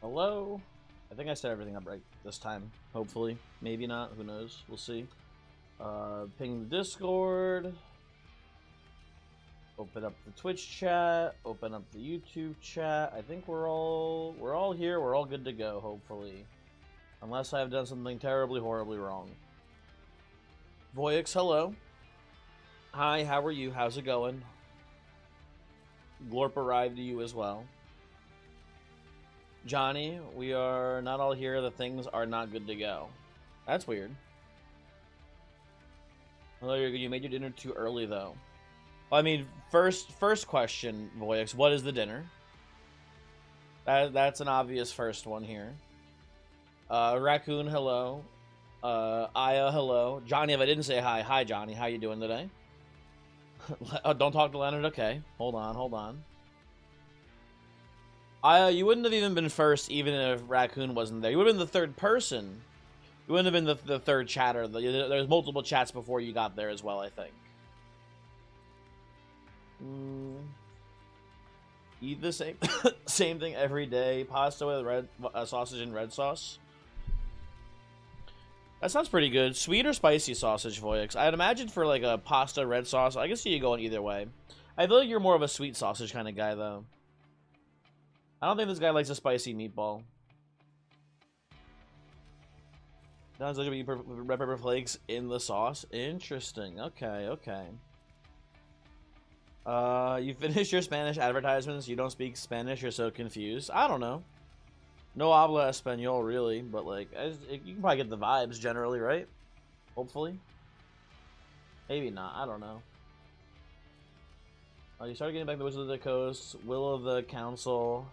Hello? I think I set everything up right this time. Hopefully. Maybe not. Who knows? We'll see. Ping the Discord. Open up the Twitch chat. Open up the YouTube chat. I think we're all here. We're all good to go, hopefully. Unless I've done something terribly, horribly wrong. Voyix, hello. Hi, how are you? How's it going? Glorp arrived to you as well. Johnny, we are not all here. The things are not good to go. That's weird. Hello, you made your dinner too early, though. Well, I mean, first question, Voyix, what is the dinner? That's an obvious first one here. Raccoon, hello. Aya, hello. Johnny, if I didn't say hi, hi, Johnny. How you doing today? Don't talk to Leonard. Okay, hold on. You wouldn't have even been first, even if Raccoon wasn't there. You would have been the third person. You wouldn't have been the third chatter. There's multiple chats before you got there as well, I think. Eat the same same thing every day. Pasta with red sausage and red sauce. That sounds pretty good. Sweet or spicy sausage, Voyix? I'd imagine for like a pasta red sauce, I can see you going either way. I feel like you're more of a sweet sausage kind of guy, though. I don't think this guy likes a spicy meatball. Sounds like you put red pepper flakes in the sauce. Interesting. Okay. You finished your Spanish advertisements. You don't speak Spanish. You're so confused. I don't know. No habla español, really, but like, you can probably get the vibes generally, right? Hopefully. Maybe not. I don't know. You started getting back the Wizards of the Coast, Will of the Council.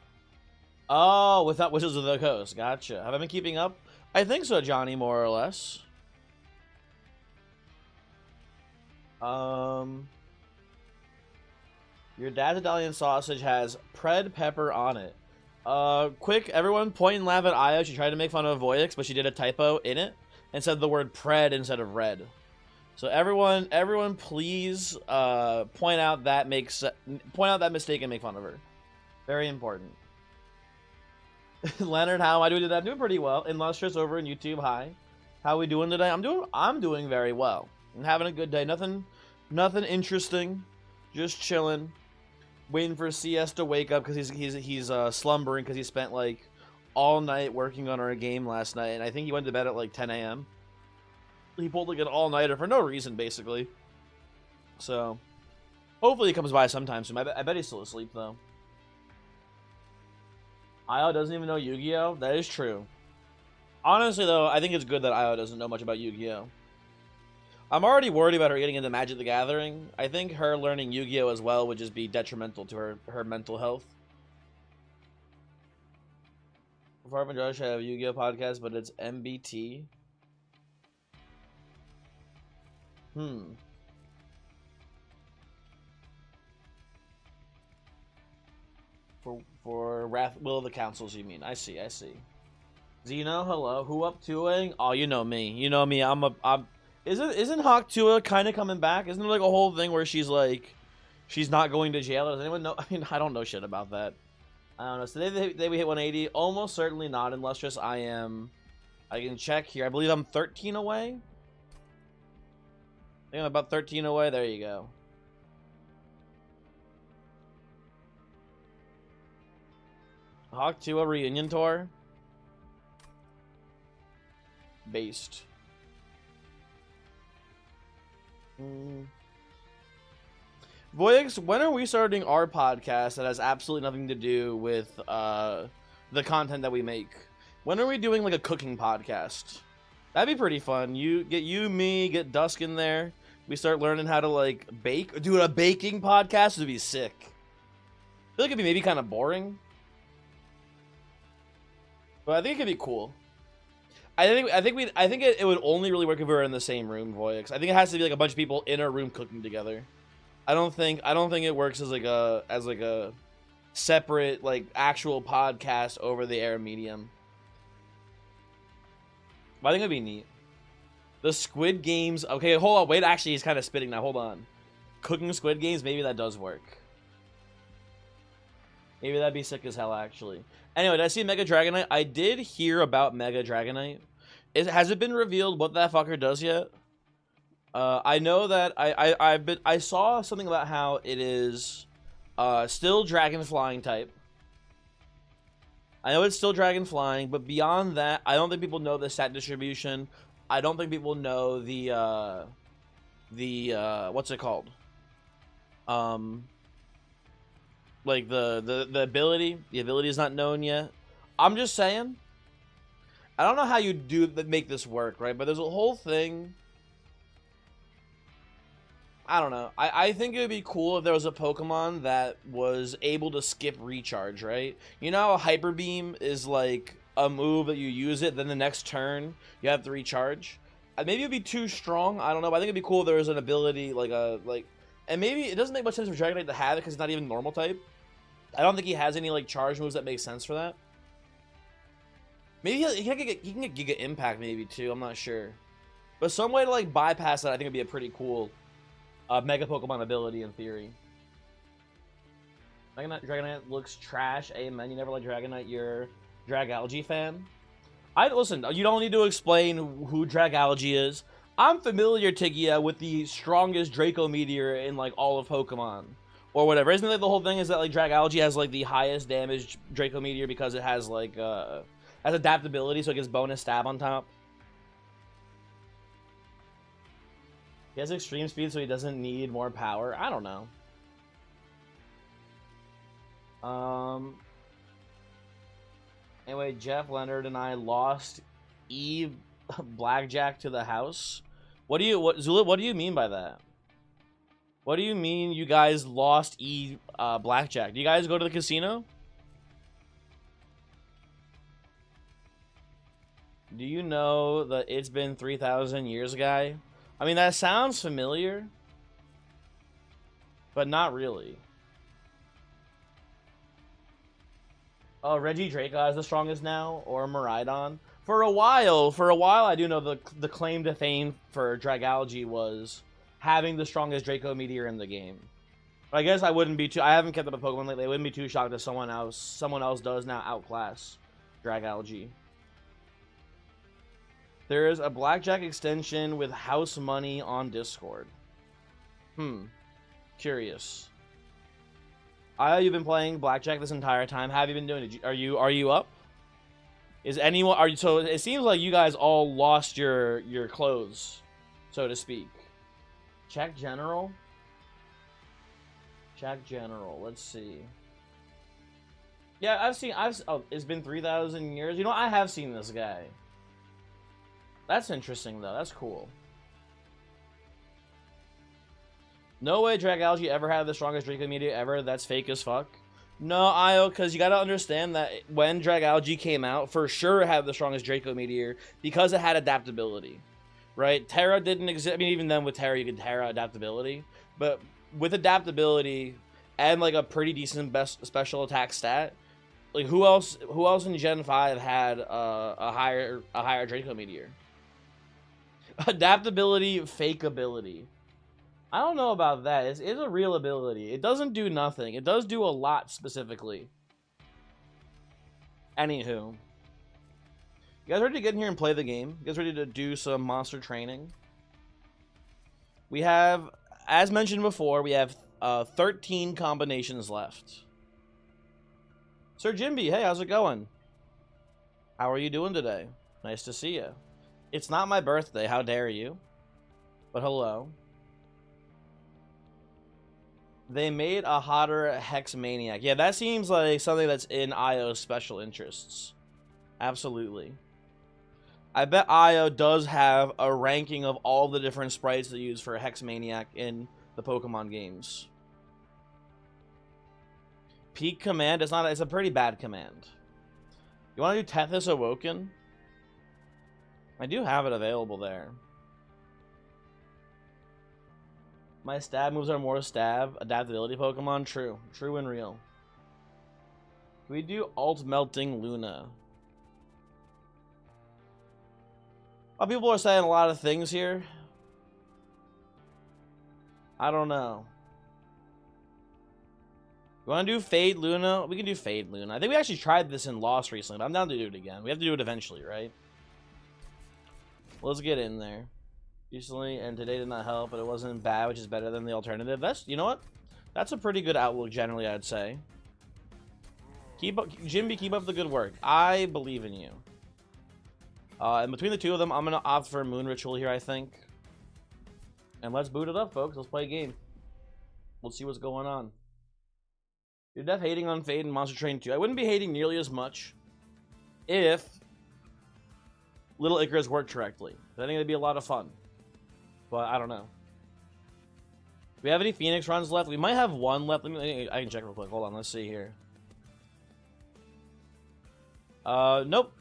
Oh, without Wizards of the Coast. Gotcha. Have I been keeping up? I think so, Johnny, more or less. Your dad's Italian sausage has pred pepper on it. Quick, everyone point and laugh at Aya. She tried to make fun of Voyix, but she did a typo in it and said the word pred instead of red. So everyone, please point out that mistake and make fun of her. Very important. Leonard, how am I doing today? I'm doing pretty well. Illustrious over in YouTube. Hi. How we doing today? I'm doing very well. I'm having a good day. Nothing interesting. Just chilling. Waiting for CS to wake up because he's slumbering because he spent like all night working on our game last night, and I think he went to bed at like 10 a.m. He pulled like an all-nighter for no reason, basically. So hopefully he comes by sometime soon. I bet he's still asleep though. Io doesn't even know Yu-Gi-Oh! That is true. Honestly, though, I think it's good that Io doesn't know much about Yu-Gi-Oh! I'm already worried about her getting into Magic the Gathering. I think her learning Yu-Gi-Oh! As well would just be detrimental to her mental health. Farm and Josh have a Yu-Gi-Oh! Podcast, but it's MBT. For Will of the Councils, you mean? I see. Zeno, hello. Who up to-ing? Oh, you know me. Isn't Hawk Tua kind of coming back? Isn't there like a whole thing where she's like, she's not going to jail? Does anyone know? I mean, I don't know shit about that. I don't know. So they we hit 180. Almost certainly not, Illustrious. I can check here. I believe I'm 13 away. I think I'm about 13 away. There you go. Hawk Tua reunion tour. Based. Voyix, when are we starting our podcast that has absolutely nothing to do with the content that we make? When are we doing like a cooking podcast? That'd be pretty fun. Me, get Dusk in there. We start learning how to like bake. Do a baking podcast would be sick. I feel like it'd be maybe kind of boring, but I think it could be cool. I think it would only really work if we were in the same room, Voyix. I think it has to be like a bunch of people in a room cooking together. I don't think it works as like a separate like actual podcast over the air medium. But I think it'd be neat. The Squid Games. Okay, hold on. Wait, actually, he's kind of spitting now. Hold on. Cooking Squid Games. Maybe that does work. Maybe that'd be sick as hell, actually. Anyway, did I see Mega Dragonite? I did hear about Mega Dragonite. Has it been revealed what that fucker does yet? I know that I saw something about how it is still Dragon Flying type. I know it's still Dragon Flying, but beyond that, I don't think people know the stat distribution. I don't think people know the what's it called? Like the ability. The ability is not known yet. I'm just saying. I don't know how you make this work, right? But there's a whole thing. I don't know. I think it would be cool if there was a Pokemon that was able to skip recharge, right? You know how Hyper Beam is like a move that you use it, then the next turn you have to recharge? Maybe it'd be too strong. I don't know. But I think it'd be cool if there was an ability and maybe it doesn't make much sense for Dragonite to have it because it's not even normal type. I don't think he has any like charge moves that make sense for that. Maybe he can get Giga Impact maybe too. I'm not sure. But some way to like bypass that I think would be a pretty cool Mega Pokemon ability in theory. Dragonite looks trash. Amen. You never like Dragonite. You're Dragalge fan. Listen. You don't need to explain who Dragalge is. I'm familiar, Tigia, with the strongest Draco Meteor in like all of Pokemon or whatever. Isn't that the whole thing? Is that like Dragalge has like the highest damage Draco Meteor because it has like has adaptability, so it gets bonus stab on top. He has extreme speed, so he doesn't need more power. I don't know. Anyway, Jeff Leonard and I lost Eve Blackjack to the house. Zulip, what do you mean by that? What do you mean you guys lost Eve Blackjack? Do you guys go to the casino? Do you know that it's been 3,000 years, guy? I mean, that sounds familiar, but not really. Oh, Reggie Draco is the strongest now, or Miraidon. For a while, I do know the claim to fame for Dragalge was having the strongest Draco Meteor in the game. But I guess I wouldn't be too. I haven't kept up with Pokemon lately. I wouldn't be too shocked if someone else does now outclass Dragalge. There is a Blackjack extension with house money on Discord. Curious. You've been playing Blackjack this entire time. Have you been doing it? Are you up? Is anyone so it seems like you guys all lost your clothes, so to speak. Check general. Let's see. Yeah, it's been 3,000 years. You know, I have seen this guy. That's interesting, though. That's cool. No way Dragalge ever had the strongest Draco Meteor ever. That's fake as fuck. No, Io, because you gotta understand that when Dragalge came out, for sure it had the strongest Draco Meteor because it had adaptability, right? Terra didn't exist. I mean, even then with Terra, you could Terra adaptability. But with adaptability and like a pretty decent special attack stat, like who else in Gen 5 had a higher Draco Meteor? Adaptability, fake ability. I don't know about that. It's a real ability. It doesn't do nothing. It does do a lot specifically. Anywho. You guys ready to get in here and play the game? You guys ready to do some monster training? We have, as mentioned before, we have 13 combinations left. Sir Jimby, hey, how's it going? How are you doing today? Nice to see you. It's not my birthday, how dare you? But hello. They made a hotter Hex Maniac. Yeah, that seems like something that's in IO's special interests. Absolutely. I bet IO does have a ranking of all the different sprites they use for a Hex Maniac in the Pokemon games. Peak command, it's a pretty bad command. You want to do Tethys Awoken? I do have it available there. My stab moves are more stab. Adaptability Pokemon? True. True and real. We do Alt Melting Luna. Well, people are saying a lot of things here. I don't know. You want to do Fade Luna? We can do Fade Luna. I think we actually tried this in Lost recently, but I'm down to do it again. We have to do it eventually, right? Let's get in there. Recently, and today did not help, but it wasn't bad, which is better than the alternative. That's, you know what? That's a pretty good outlook, generally, I'd say. Keep up, Jimby, keep up the good work. I believe in you. And between the two of them, I'm going to opt for Moon Ritual here, I think. And let's boot it up, folks. Let's play a game. We'll see what's going on. You're def hating on Fade and Monster Train 2. I wouldn't be hating nearly as much if Little Icarus worked correctly. I think it'd be a lot of fun. But I don't know. Do we have any Phoenix runs left? We might have one left. I can check real quick. Hold on. Let's see here. Nope.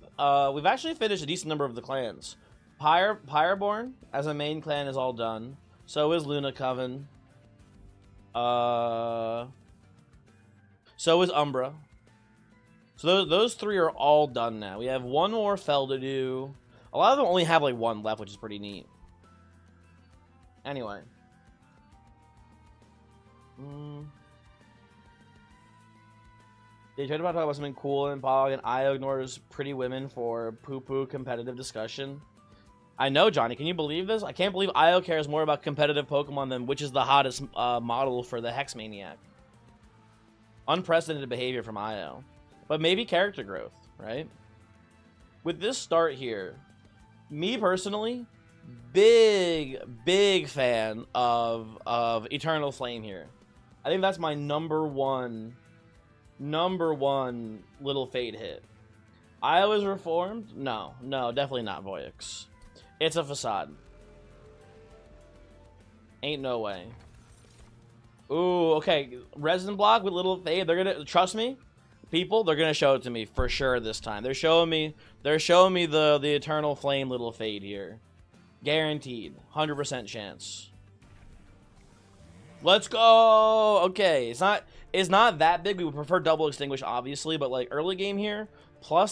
We've actually finished a decent number of the clans. Pyreborn as a main clan is all done. So is Luna Coven. So is Umbra. So those three are all done now. We have one more Fel to do. A lot of them only have like one left, which is pretty neat. Anyway. They tried to talk about something cool in Pog, and Io ignores pretty women for poo-poo competitive discussion. I know, Johnny. Can you believe this? I can't believe Io cares more about competitive Pokemon than which is the hottest model for the Hex Maniac. Unprecedented behavior from Io. But maybe character growth, right? With this start here, me personally, big fan of Eternal Flame here. I think that's my number one little Fade hit. Io is reformed? No, definitely not Voyix. It's a facade. Ain't no way. Ooh, okay. Resin block with little Fade. They're gonna trust me, people. They're gonna show it to me for sure this time. They're showing me the Eternal Flame little Fade here, guaranteed, 100% chance. Let's go. Okay, it's not that big. We would prefer double extinguish, obviously, but like early game here,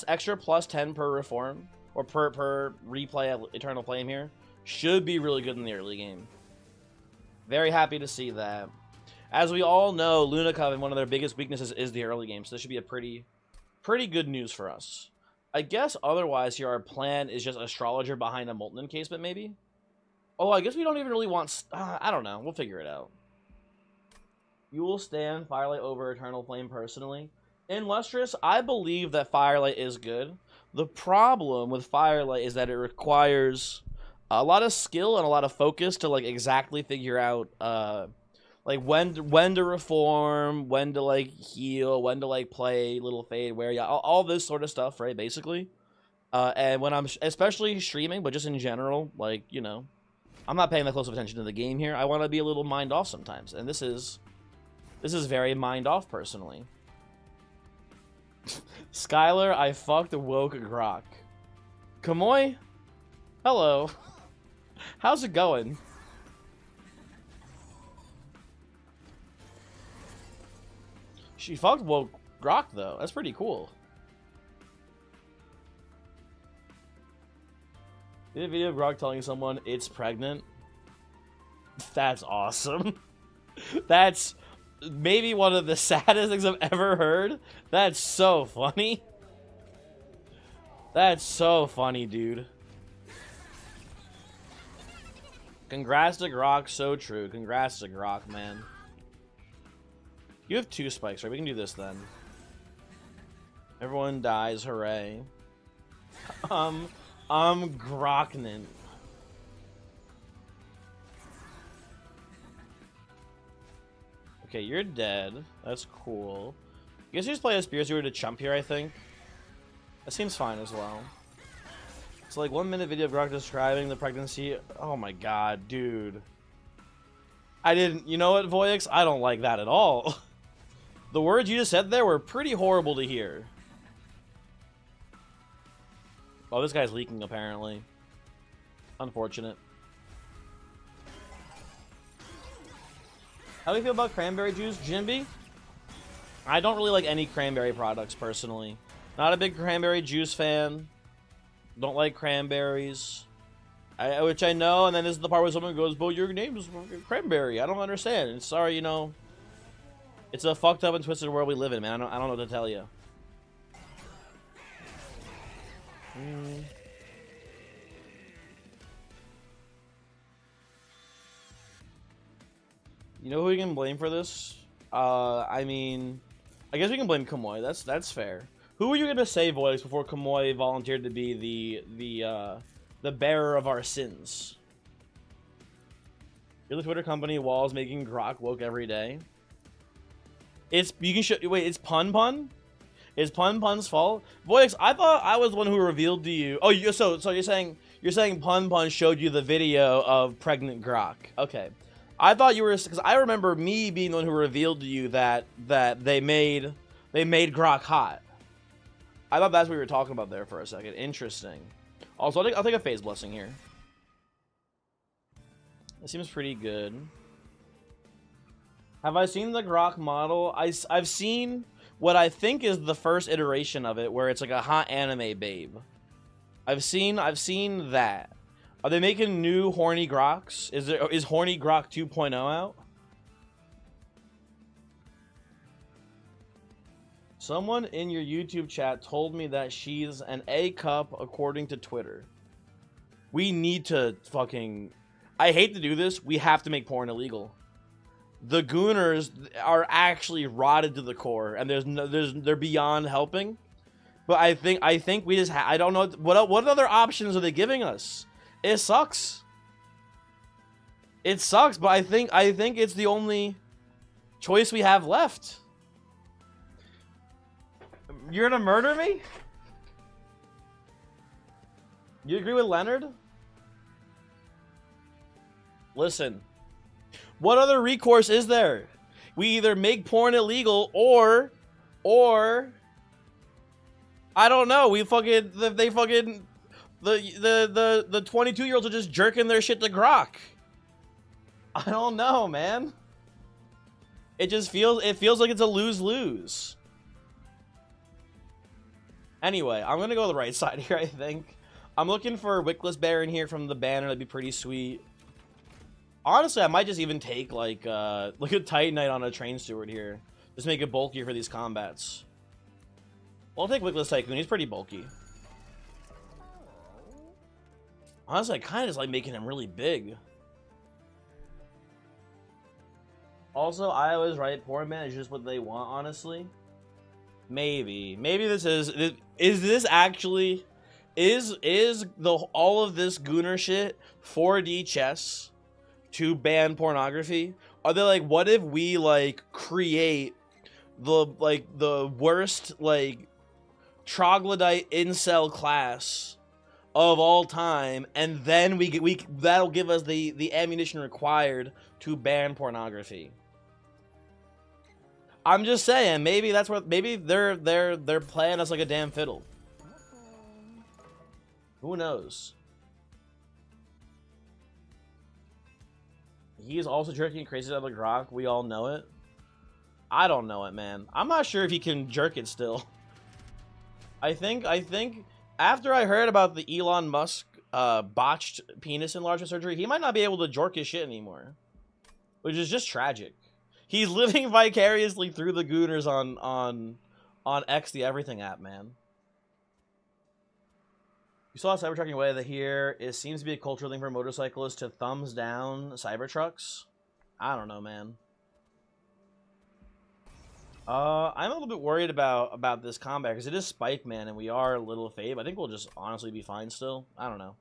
extra plus 10 per reform or per replay of Eternal Flame here should be really good in the early game. Very happy to see that. As we all know, Luna Coven, one of their biggest weaknesses is the early game, so this should be a pretty good news for us. I guess otherwise here our plan is just Astrologer behind a Molten Encasement, maybe? Oh, I guess we don't even really want... I don't know. We'll figure it out. You will stand Firelight over Eternal Flame personally. In Lustrous, I believe that Firelight is good. The problem with Firelight is that it requires a lot of skill and a lot of focus to like exactly figure out like when to reform, when to like heal, when to like play little Fade, where yeah, all this sort of stuff, right? Basically, and when I'm especially streaming, but just in general, like you know, I'm not paying that close of attention to the game here. I want to be a little mind off sometimes, and this is very mind off personally. Skylar, I fucked woke Grok. Kamoy, hello. How's it going? She fucked woke Grok though. That's pretty cool. Did a video of Grok telling someone it's pregnant? That's awesome. That's maybe one of the saddest things I've ever heard. That's so funny. That's so funny, dude. Congrats to Grok, so true. Congrats to Grok, man. You have 2 spikes, right? We can do this then. Everyone dies, hooray. Groknant. Okay, you're dead. That's cool. You guys just play a Spear Zero to chump here, I think. That seems fine as well. It's like 1 minute video of Grok describing the pregnancy. Oh my god, dude. I didn't... You know what, Voyix? I don't like that at all. The words you just said there were pretty horrible to hear. Oh, this guy's leaking, apparently. Unfortunate. How do you feel about cranberry juice, Jimby? I don't really like any cranberry products, personally. Not a big cranberry juice fan. Don't like cranberries. Which I know, and then this is the part where someone goes, "But your name is Cranberry." I don't understand. And sorry, you know. It's a fucked up and twisted world we live in, man. I don't know what to tell you. You know who we can blame for this? I mean, I guess we can blame Kamoy. That's fair. Who were you gonna say, Voice, before Kamoy volunteered to be the bearer of our sins? You're the Twitter company Walls making Grok woke every day. It's it's Pun. It's Pun's fault. Voice, I thought I was the one who revealed to you. Oh, so you're saying Pun showed you the video of pregnant Grok. Okay. I thought you were, because I remember me being the one who revealed to you that they made Grok hot. I thought that's what we were talking about there for a second. Interesting. Also, I'll take a phase blessing here. It seems pretty good. Have I seen the Grok model? I've seen what I think is the first iteration of it, where it's like a hot anime babe. I've seen that. Are they making new horny Groks? Is horny Grok 2.0 out? Someone in your YouTube chat told me that she's an A cup according to Twitter. We need to fucking... I hate to do this. We have to make porn illegal. The Gooners are actually rotted to the core, and they're beyond helping. But I think we just I don't know what other options are they giving us. It sucks. It sucks, but I think it's the only choice we have left. You're gonna murder me? You agree with Leonard? Listen. What other recourse is there? We either make porn illegal or I don't know. We fucking the 22-year-olds are just jerking their shit to Grok. I don't know, man. It feels like it's a lose-lose. Anyway, I'm gonna go the right side here, I think. I'm looking for a Wickless Bear in here from the banner. That'd be pretty sweet. Honestly, I might just even take like a Titanite on a Train Steward here. Just make it bulkier for these combats. Well, I'll take Wickless Tycoon. He's pretty bulky. Honestly, I kind of just like making him really big. Also, I always write porn man is just what they want, honestly. Maybe this is this actually all of this Gooner shit 4D chess to ban pornography? Are they like, what if we like create the worst like troglodyte incel class of all time, and then that'll give us the ammunition required to ban pornography? I'm just saying, maybe that's what they're playing us like a damn fiddle. Who knows? He is also jerking crazy out of the Grok. We all know it. I don't know it, man. I'm not sure if he can jerk it still. I think after I heard about the Elon Musk botched penis enlargement surgery, he might not be able to jerk his shit anymore, which is just tragic. He's living vicariously through the Gooners on X, the Everything app, man. You saw Cybertrucking away that here. It seems to be a cultural thing for motorcyclists to thumbs down Cybertrucks. I don't know, man. I'm a little bit worried about this combat because it is Spike Man and we are a little fade. I think we'll just honestly be fine still. I don't know.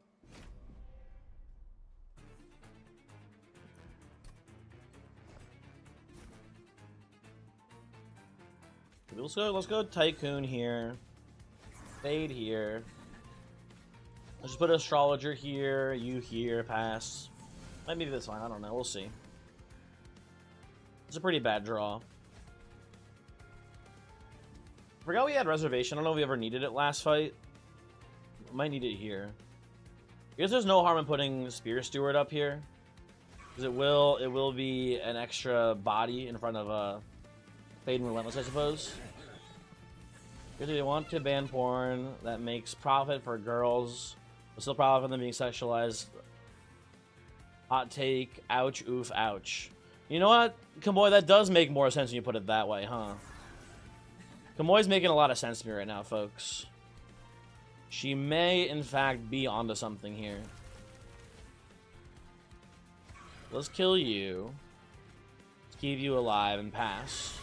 Let's go Tycoon here. Fade here. Let's just put Astrologer here, you here, pass. Maybe that's fine, I don't know, we'll see. It's a pretty bad draw. Forgot we had Reservation. I don't know if we ever needed it last fight. Might need it here. I guess there's no harm in putting Spear Steward up here, because it will be an extra body in front of Fade and Relentless, I suppose. Because they want to ban porn that makes profit for girls, but still profit from them being sexualized. Hot take. Ouch. Oof. Ouch. You know what, Kamoy, that does make more sense when you put it that way, huh? Kamoy's making a lot of sense to me right now, folks. She may, in fact, be onto something here. Let's kill you. Let's keep you alive and pass.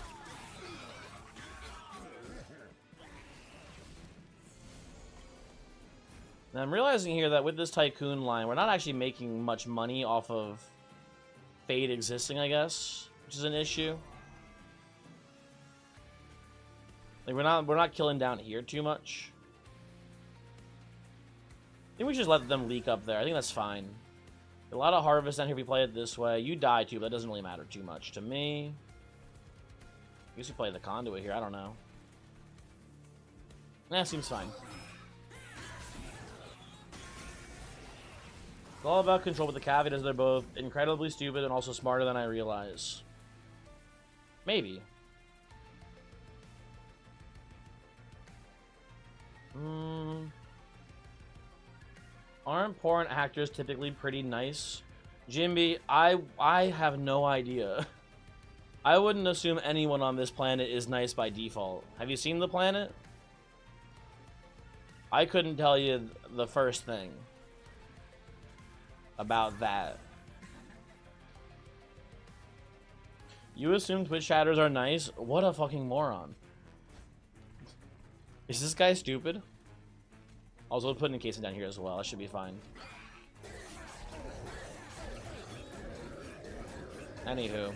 And I'm realizing here that with this Tycoon line, we're not actually making much money off of Fade existing, I guess, which is an issue. Like we're not killing down here too much. I think we should just let them leak up there. I think that's fine. A lot of harvest down here if we play it this way. You die too, but that doesn't really matter too much to me. I guess we play the conduit here. I don't know. Nah, seems fine. It's all about control with the caveat is they're both incredibly stupid and also smarter than I realize. Maybe. Aren't porn actors typically pretty nice? Jimby, I have no idea. I wouldn't assume anyone on this planet is nice by default. Have you seen the planet? I couldn't tell you the first thing about that. You assume Twitch chatters are nice? What a fucking moron. Is this guy stupid? Also, put an encasing down here as well. That should be fine. Anywho.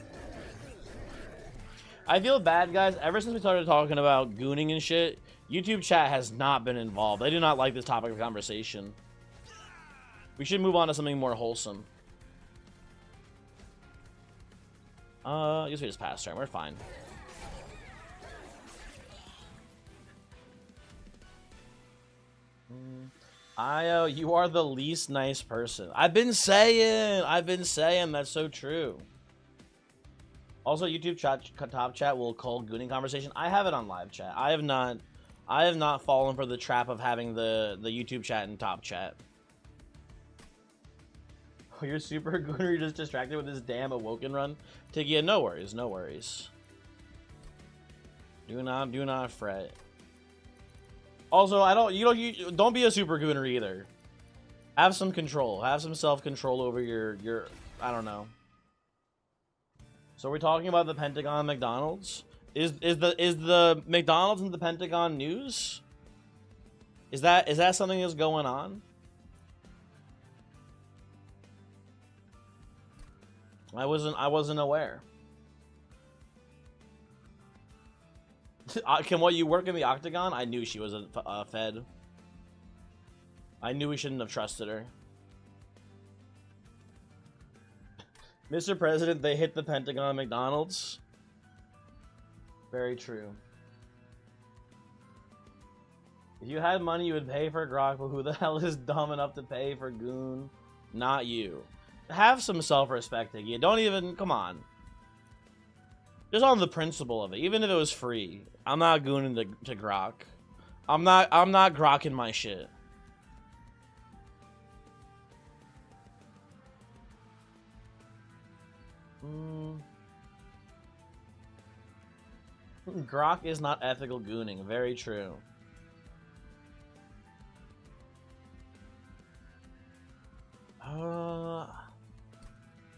I feel bad, guys. Ever since we started talking about gooning and shit, YouTube chat has not been involved. They do not like this topic of conversation. We should move on to something more wholesome. I guess we just passed turn. We're fine. Io, you are the least nice person. I've been saying. That's so true. Also, YouTube chat, top chat will call gooning conversation. I have it on live chat. I have not fallen for the trap of having the YouTube chat and top chat. Oh, you're super gooner. You're just distracted with this damn awoken run. Tigia, no worries, no worries. Do not fret. Also, you don't be a super gooner either. Have some control. Have some self-control over your I don't know. So we're talking about the Pentagon McDonald's. Is the McDonald's and the Pentagon news? Is that something that's going on? I wasn't aware. Can what you work in the Octagon? I knew she was a Fed. I knew we shouldn't have trusted her. Mr. President, they hit the Pentagon McDonald's. Very true. If you had money, you would pay for Grok, but who the hell is dumb enough to pay for Goon? Not you. Have some self-respect, Iggy. Don't even... Come on. Just on the principle of it. Even if it was free. I'm not gooning to Grok. I'm not grokking my shit. Grok is not ethical gooning. Very true.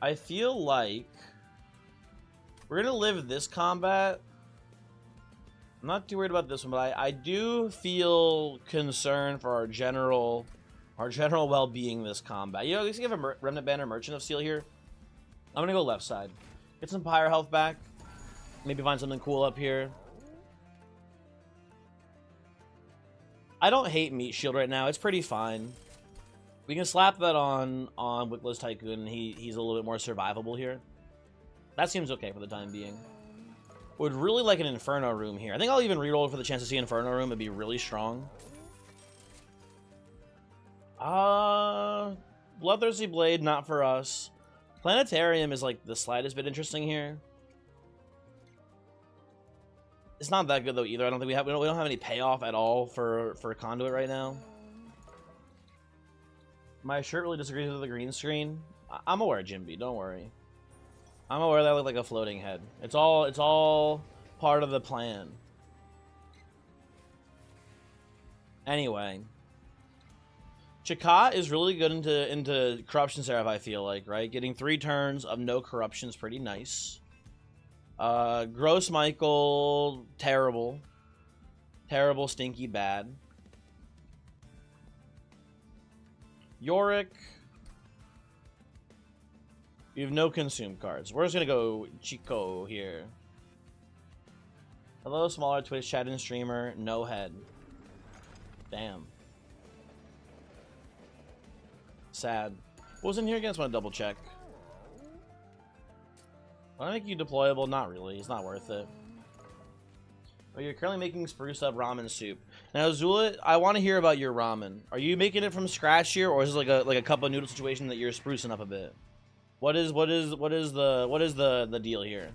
I feel like we're gonna live this combat. I'm not too worried about this one, but I do feel concerned for our general well-being this combat. You know, let's give a Remnant Banner Merchant of Steel here. I'm gonna go left side. Get some Pyre health back. Maybe find something cool up here. I don't hate Meat Shield right now. It's pretty fine. We can slap that on Wickless Tycoon, and he's a little bit more survivable here. That seems okay for the time being. Would really like an Inferno Room here. I think I'll even reroll for the chance to see Inferno Room. It'd be really strong. Bloodthirsty Blade, not for us. Planetarium is like the slightest bit interesting here. It's not that good though either. I don't think we don't have any payoff at all for Conduit right now. My shirt really disagrees with the green screen. I'm aware, Jimby. Don't worry. I'm aware that I look like a floating head. It's all part of the plan. Anyway. Chaka is really good into Corruption Seraph, I feel like, right? Getting 3 turns of no corruption is pretty nice. Gross Michael, terrible. Terrible, stinky, bad. Yorick. You have no consume cards. We're just gonna go Chico here. Hello, smaller Twitch chat and streamer, no head. Damn. Sad. What was in here again? I just want to double check. Will I make you deployable? Not really. It's not worth it. Oh, you're currently making spruce up ramen soup. Now, Zula, I want to hear about your ramen. Are you making it from scratch here, or is it like a cup of noodle situation that you're sprucing up a bit? What is the deal here?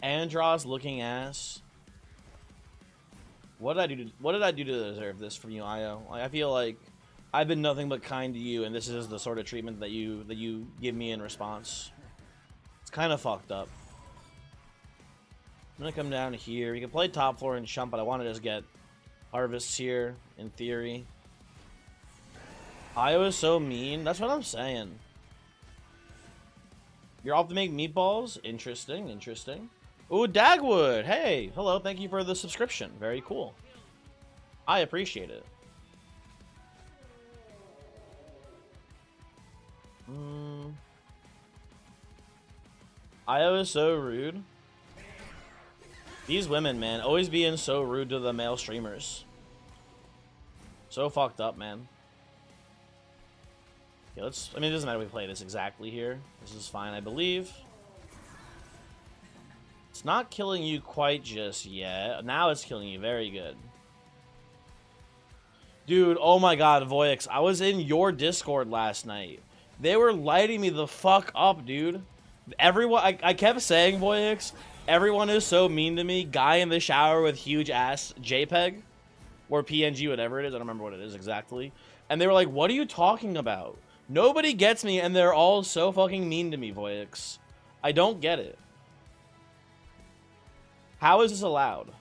Andros looking ass. What did I do to deserve this from you, Io? Like, I feel like I've been nothing but kind to you, and this is the sort of treatment that you give me in response. It's kind of fucked up. I'm gonna come down here. We can play top floor and chump, but I want to just get harvests here, in theory. Iowa's so mean. That's what I'm saying. You're off to make meatballs? Interesting, interesting. Ooh, Dagwood! Hey! Hello, thank you for the subscription. Very cool. I appreciate it. Iowa's so rude. These women, man, always being so rude to the male streamers. So fucked up, man. Okay, let's... I mean, it doesn't matter if we play this exactly here. This is fine, I believe. It's not killing you quite just yet. Now it's killing you. Very good. Dude, oh my god, Voyix. I was in your Discord last night. They were lighting me the fuck up, dude. Everyone... I kept saying, Voyix, everyone is so mean to me. Guy in the shower with huge ass JPEG. Or PNG, whatever it is. I don't remember what it is exactly. And they were like, what are you talking about? Nobody gets me, and they're all so fucking mean to me, Voyix. I don't get it. How is this allowed?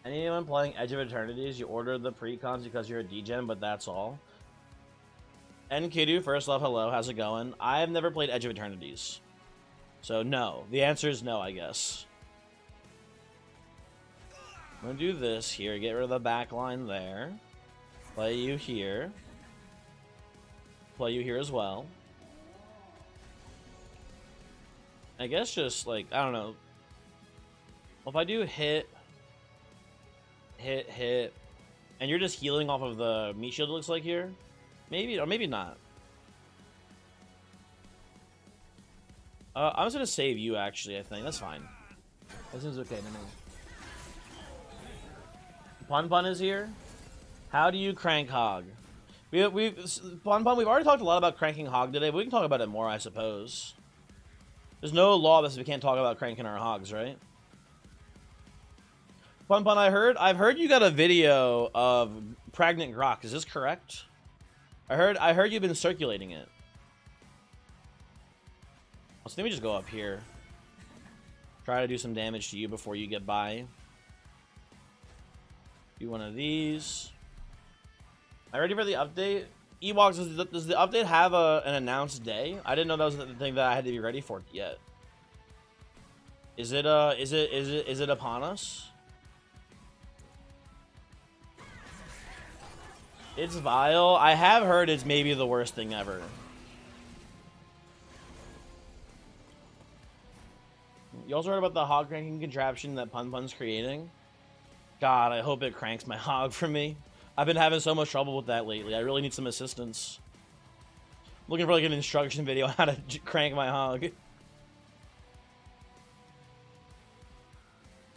Anyone playing Edge of Eternities, you order the pre-cons because you're a degen, but that's all. Nkidu, first off, hello, how's it going? I've never played Edge of Eternities. So, no. The answer is no, I guess. I'm gonna do this here, get rid of the back line there. Play you here. Play you here as well. I guess just, like, I don't know. Well, if I do hit, and you're just healing off of the meat shield, it looks like here. Maybe, or maybe not. I'm just gonna save you, actually, I think. That's fine. That seems okay to me. Pun Pun is here. How do you crank hog? Pun Pun, we've already talked a lot about cranking hog today, but we can talk about it more, I suppose. There's no law that says we can't talk about cranking our hogs, right? Pun Pun, I've heard you got a video of pregnant Grok. Is this correct? I heard you've been circulating it. So let me just go up here. Try to do some damage to you before you get by. Do one of these. Am I ready for the update? Ewoks, does the update have an announced day? I didn't know that was the thing that I had to be ready for yet. Is it upon us? It's vile. I have heard it's maybe the worst thing ever. You also heard about the hog cranking contraption that Pun Pun's creating? God, I hope it cranks my hog for me. I've been having so much trouble with that lately. I really need some assistance. I'm looking for like an instruction video on how to crank my hog.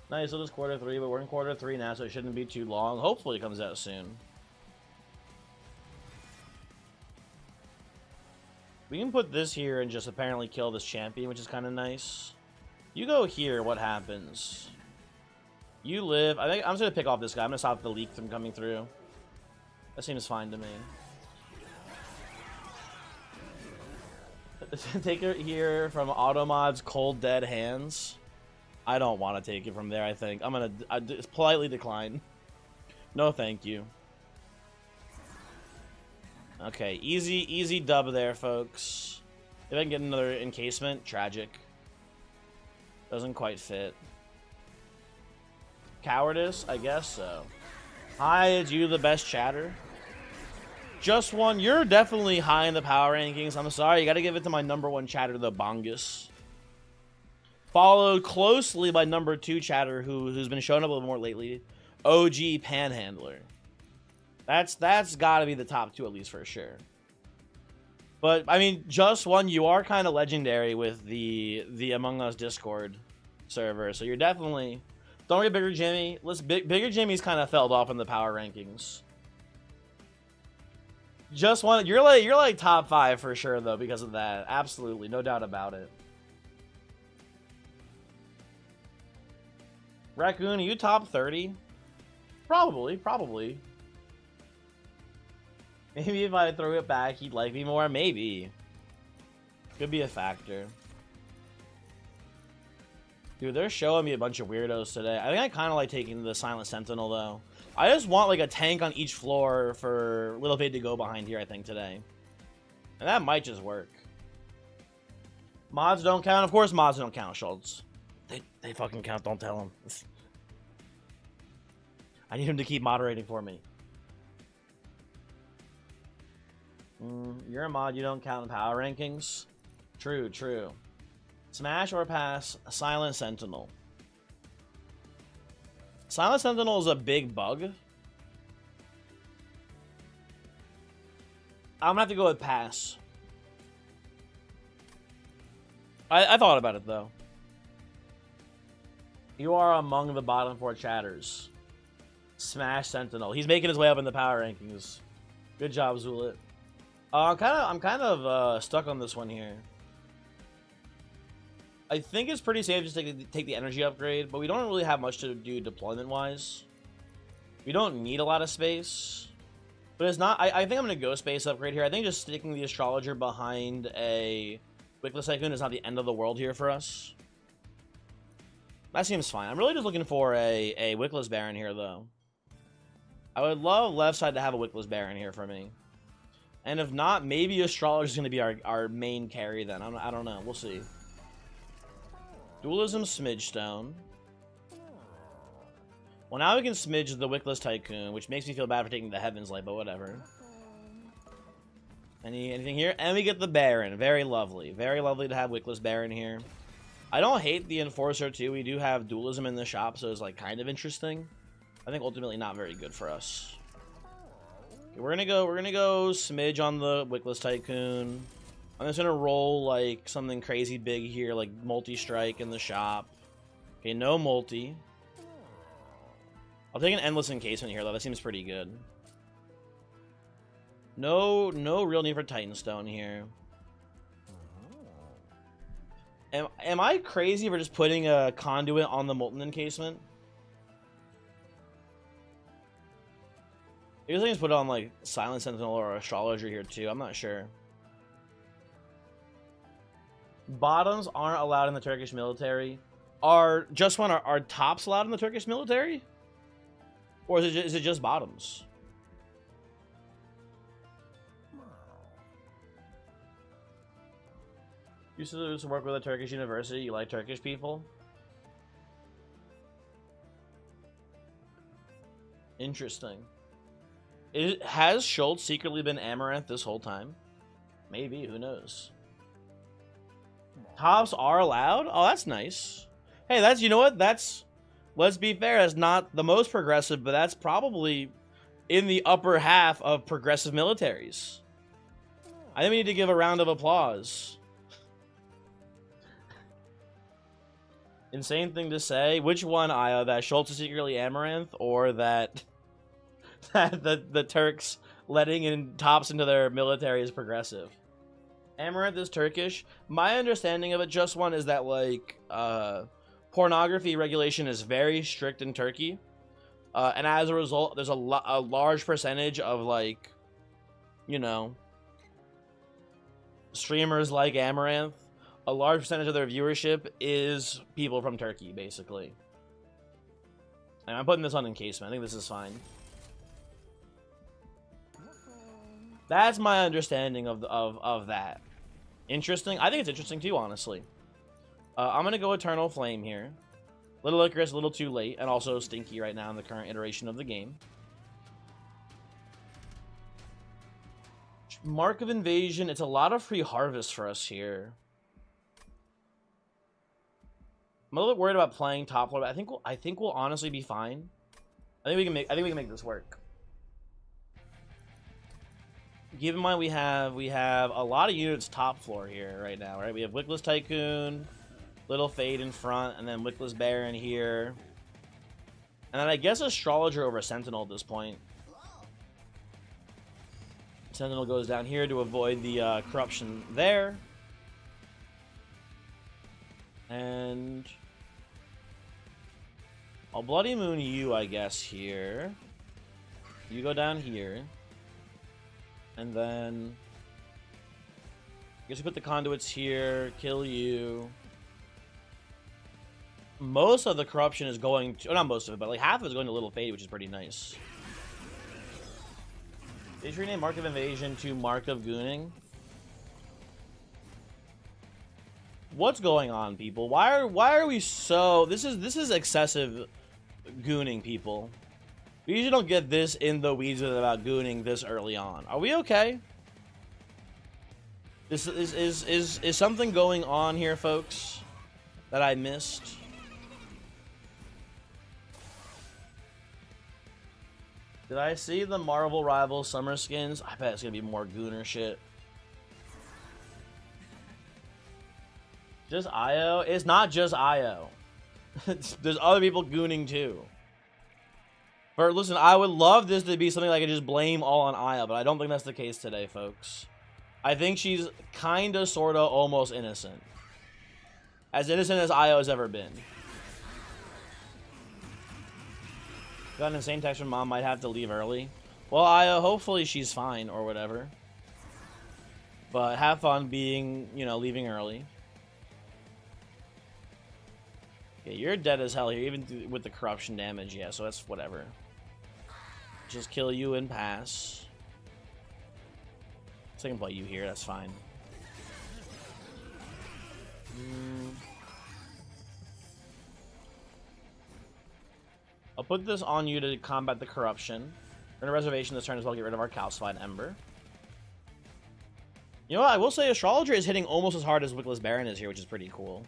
Nice, so this quarter 3, but we're in quarter 3 now, so it shouldn't be too long. Hopefully it comes out soon. We can put this here and just apparently kill this champion, which is kind of nice. You go here, what happens? You live. I think I'm just gonna pick off this guy. I'm gonna stop the leak from coming through. That seems fine to me. Take it here from Automod's Cold Dead Hands. I don't want to take it from there, I think. I'm gonna politely decline. No, thank you. Okay, easy dub there, folks. If I can get another encasement, tragic. Doesn't quite fit. Cowardice? I guess so. Hi, it's you, the best chatter. Just one. You're definitely high in the power rankings. I'm sorry, you gotta give it to my #1 chatter, the Bongus. Followed closely by #2 chatter, who's been showing up a little more lately. OG Panhandler. That's gotta be the top 2 at least for sure. But I mean, just one. You are kind of legendary with the Among Us Discord server, so you're definitely. Don't worry, Bigger Jimmy. Bigger Jimmy's kind of fell off in the power rankings. Just one. You're like top 5 for sure though because of that. Absolutely, no doubt about it. Raccoon, are you top 30? Probably. Maybe if I throw it back, he'd like me more. Maybe. Could be a factor. Dude, they're showing me a bunch of weirdos today. I think I kind of like taking the Silent Sentinel, though. I just want, like, a tank on each floor for Little Fade to go behind here, I think, today. And that might just work. Mods don't count? Of course mods don't count, Schultz. They fucking count, don't tell them. I need him to keep moderating for me. You're a mod, you don't count in power rankings? True. Smash or pass Silent Sentinel. Silent Sentinel is a big bug. I'm gonna have to go with pass. I thought about it though. You are among the bottom 4 chatters. Smash Sentinel. He's making his way up in the power rankings. Good job, Zulit. I'm kind of stuck on this one here. I think it's pretty safe just to take the energy upgrade, but we don't really have much to do deployment-wise. We don't need a lot of space. But it's not... I think I'm going to go space upgrade here. I think just sticking the Astrologer behind a Wickless Tycoon is not the end of the world here for us. That seems fine. I'm really just looking for a Wickless Baron here, though. I would love left side to have a Wickless Baron here for me. And if not, maybe Astrologer is going to be our main carry then. I don't know. We'll see. Dualism Smidge Stone. Well, now we can smidge the Wickless Tycoon, which makes me feel bad for taking the Heaven's Light, but whatever. Anything here? And we get the Baron. Very lovely. Very lovely to have Wickless Baron here. I don't hate the Enforcer, too. We do have Dualism in the shop, so it's, like, kind of interesting. I think ultimately not very good for us. Okay, we're gonna go smidge on the Wickless Tycoon. I'm just gonna roll like something crazy big here, like multi-strike in the shop. Okay, no multi. I'll take an endless encasement here though. That seems pretty good. No real need for Titan Stone here. Am I crazy for just putting a conduit on the molten encasement? I guess I can just put it on like Silent Sentinel or Astrologer here too. I'm not sure. Bottoms aren't allowed in the Turkish military. Are tops allowed in the Turkish military? Or is it just bottoms? Used to work with a Turkish university. You like Turkish people? Interesting. Has Schultz secretly been Amaranth this whole time? Maybe, who knows? Tops are allowed? Oh, that's nice. Hey, that's, you know what? That's, let's be fair, that's not the most progressive, but that's probably in the upper half of progressive militaries. I think we need to give a round of applause. Insane thing to say. Which one, Io? That Schultz is secretly Amaranth, or that the Turks letting in tops into their military is progressive? Amaranth is Turkish. My understanding of it, just one, is that like pornography regulation is very strict in Turkey. And as a result, there's a large percentage of, like, you know, streamers like Amaranth. A large percentage of their viewership is people from Turkey, basically. And I'm putting this on encasement. I think this is fine. That's my understanding of that. Interesting. I think it's interesting too, honestly. I'm gonna go Eternal Flame here. Little Icarus, a little too late, and also stinky right now in the current iteration of the game. Mark of Invasion. It's a lot of free harvest for us here. I'm a little bit worried about playing top floor, but I think we'll honestly be fine. I think we can make this work. Keep in mind we have a lot of units top floor here right now, right? We have Wickless Tycoon, Little Fade in front, and then Wickless Baron here. And then I guess Astrologer over Sentinel at this point. Sentinel goes down here to avoid the corruption there. And I'll Bloody Moon you, I guess, here. You go down here. And then I guess we put the conduits here, kill you. Most of the corruption is going to, not most of it, but like half of it is going to Little Fade, which is pretty nice. Did you rename Mark of Invasion to Mark of Gooning? What's going on, people? Why are we so... This is excessive gooning, people. We usually don't get this in the weeds about gooning this early on. Are we okay? This is something going on here, folks, that I missed? Did I see the Marvel Rivals summer skins? I bet it's gonna be more gooner shit. Just Io? It's not just Io. There's other people gooning too. But listen, I would love this to be something I could just blame all on Io, but I don't think that's the case today, folks. I think she's kinda, sorta, almost innocent. As innocent as Io has ever been. Got an insane text from mom, might have to leave early. Well, Io, hopefully she's fine or whatever. But have fun being, you know, leaving early. Yeah, you're dead as hell here, even with the corruption damage, yeah, so that's whatever. Just kill you and pass. So I can play you here, that's fine. I'll put this on you to combat the corruption. We're in a reservation this turn as well, get rid of our calcified ember. You know what, I will say Astrologer is hitting almost as hard as Wickless Baron is here, which is pretty cool.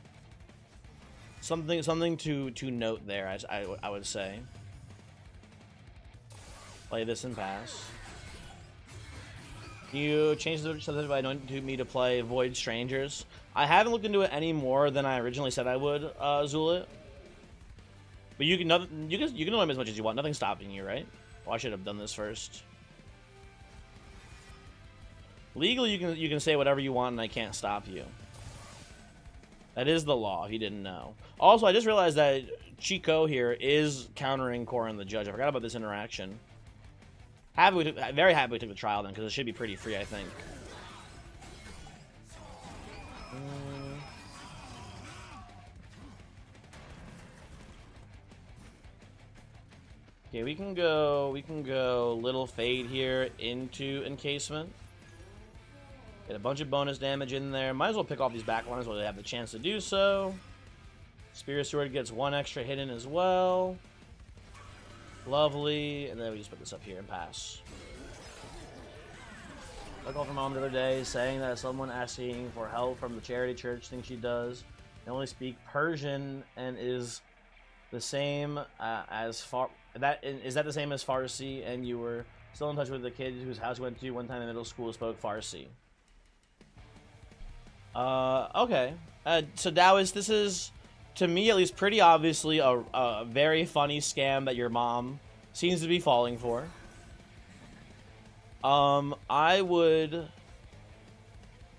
Something to note there, I would say. Play this and pass. You changed the subject by knowing me to play Void Strangers. I haven't looked into it any more than I originally said I would, Zulit. But you can annoy me as much as you want. Nothing's stopping you, right? Well, I should have done this first. Legally, you can say whatever you want, and I can't stop you. That is the law, if you didn't know. Also, I just realized that Chico here is countering Corin the Judge. I forgot about this interaction. Very happy we took the trial then, because it should be pretty free, I think. Okay, we can go Little Fade here into encasement. Get a bunch of bonus damage in there. Might as well pick off these backlines while they have the chance to do so. Spear Sword gets one extra hit in as well. Lovely. And then we just put this up here and pass. I called from mom the other day saying that someone asking for help from the charity church thinks she does. They only speak Persian and is the same as is that the same as Farsi, and you were still in touch with the kid whose house you went to one time in middle school spoke Farsi. Okay. So Taoist, this is, to me at least, pretty obviously a very funny scam that your mom seems to be falling for. I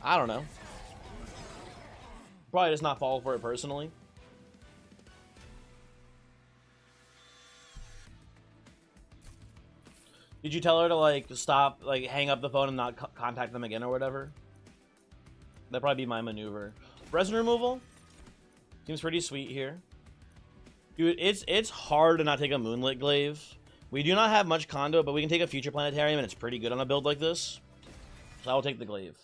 don't know. Probably just not fall for it personally. Did you tell her to, like, stop, like, hang up the phone and not contact them again or whatever? That'd probably be my maneuver. Resin removal? Seems pretty sweet here. Dude, it's hard to not take a Moonlit Glaive. We do not have much conduit, but we can take a Future Planetarium, and it's pretty good on a build like this. So I will take the Glaive.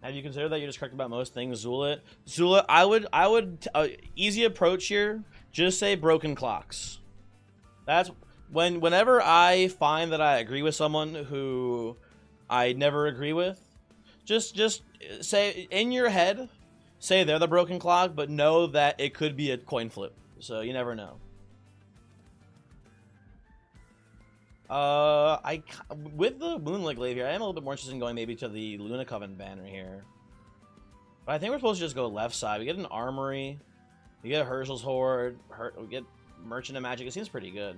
Have you considered that you're just correct about most things, Zula? Zula, I would easy approach here. Just say broken clocks. That's whenever I find that I agree with someone who I never agree with, just say in your head, say they're the broken clock, but know that it could be a coin flip. So you never know. With the Moonlit Glaive here, I am a little bit more interested in going maybe to the Luna Coven banner here. But I think we're supposed to just go left side. We get an Armory, we get a Herschel's Horde, we get Merchant of Magic. It seems pretty good.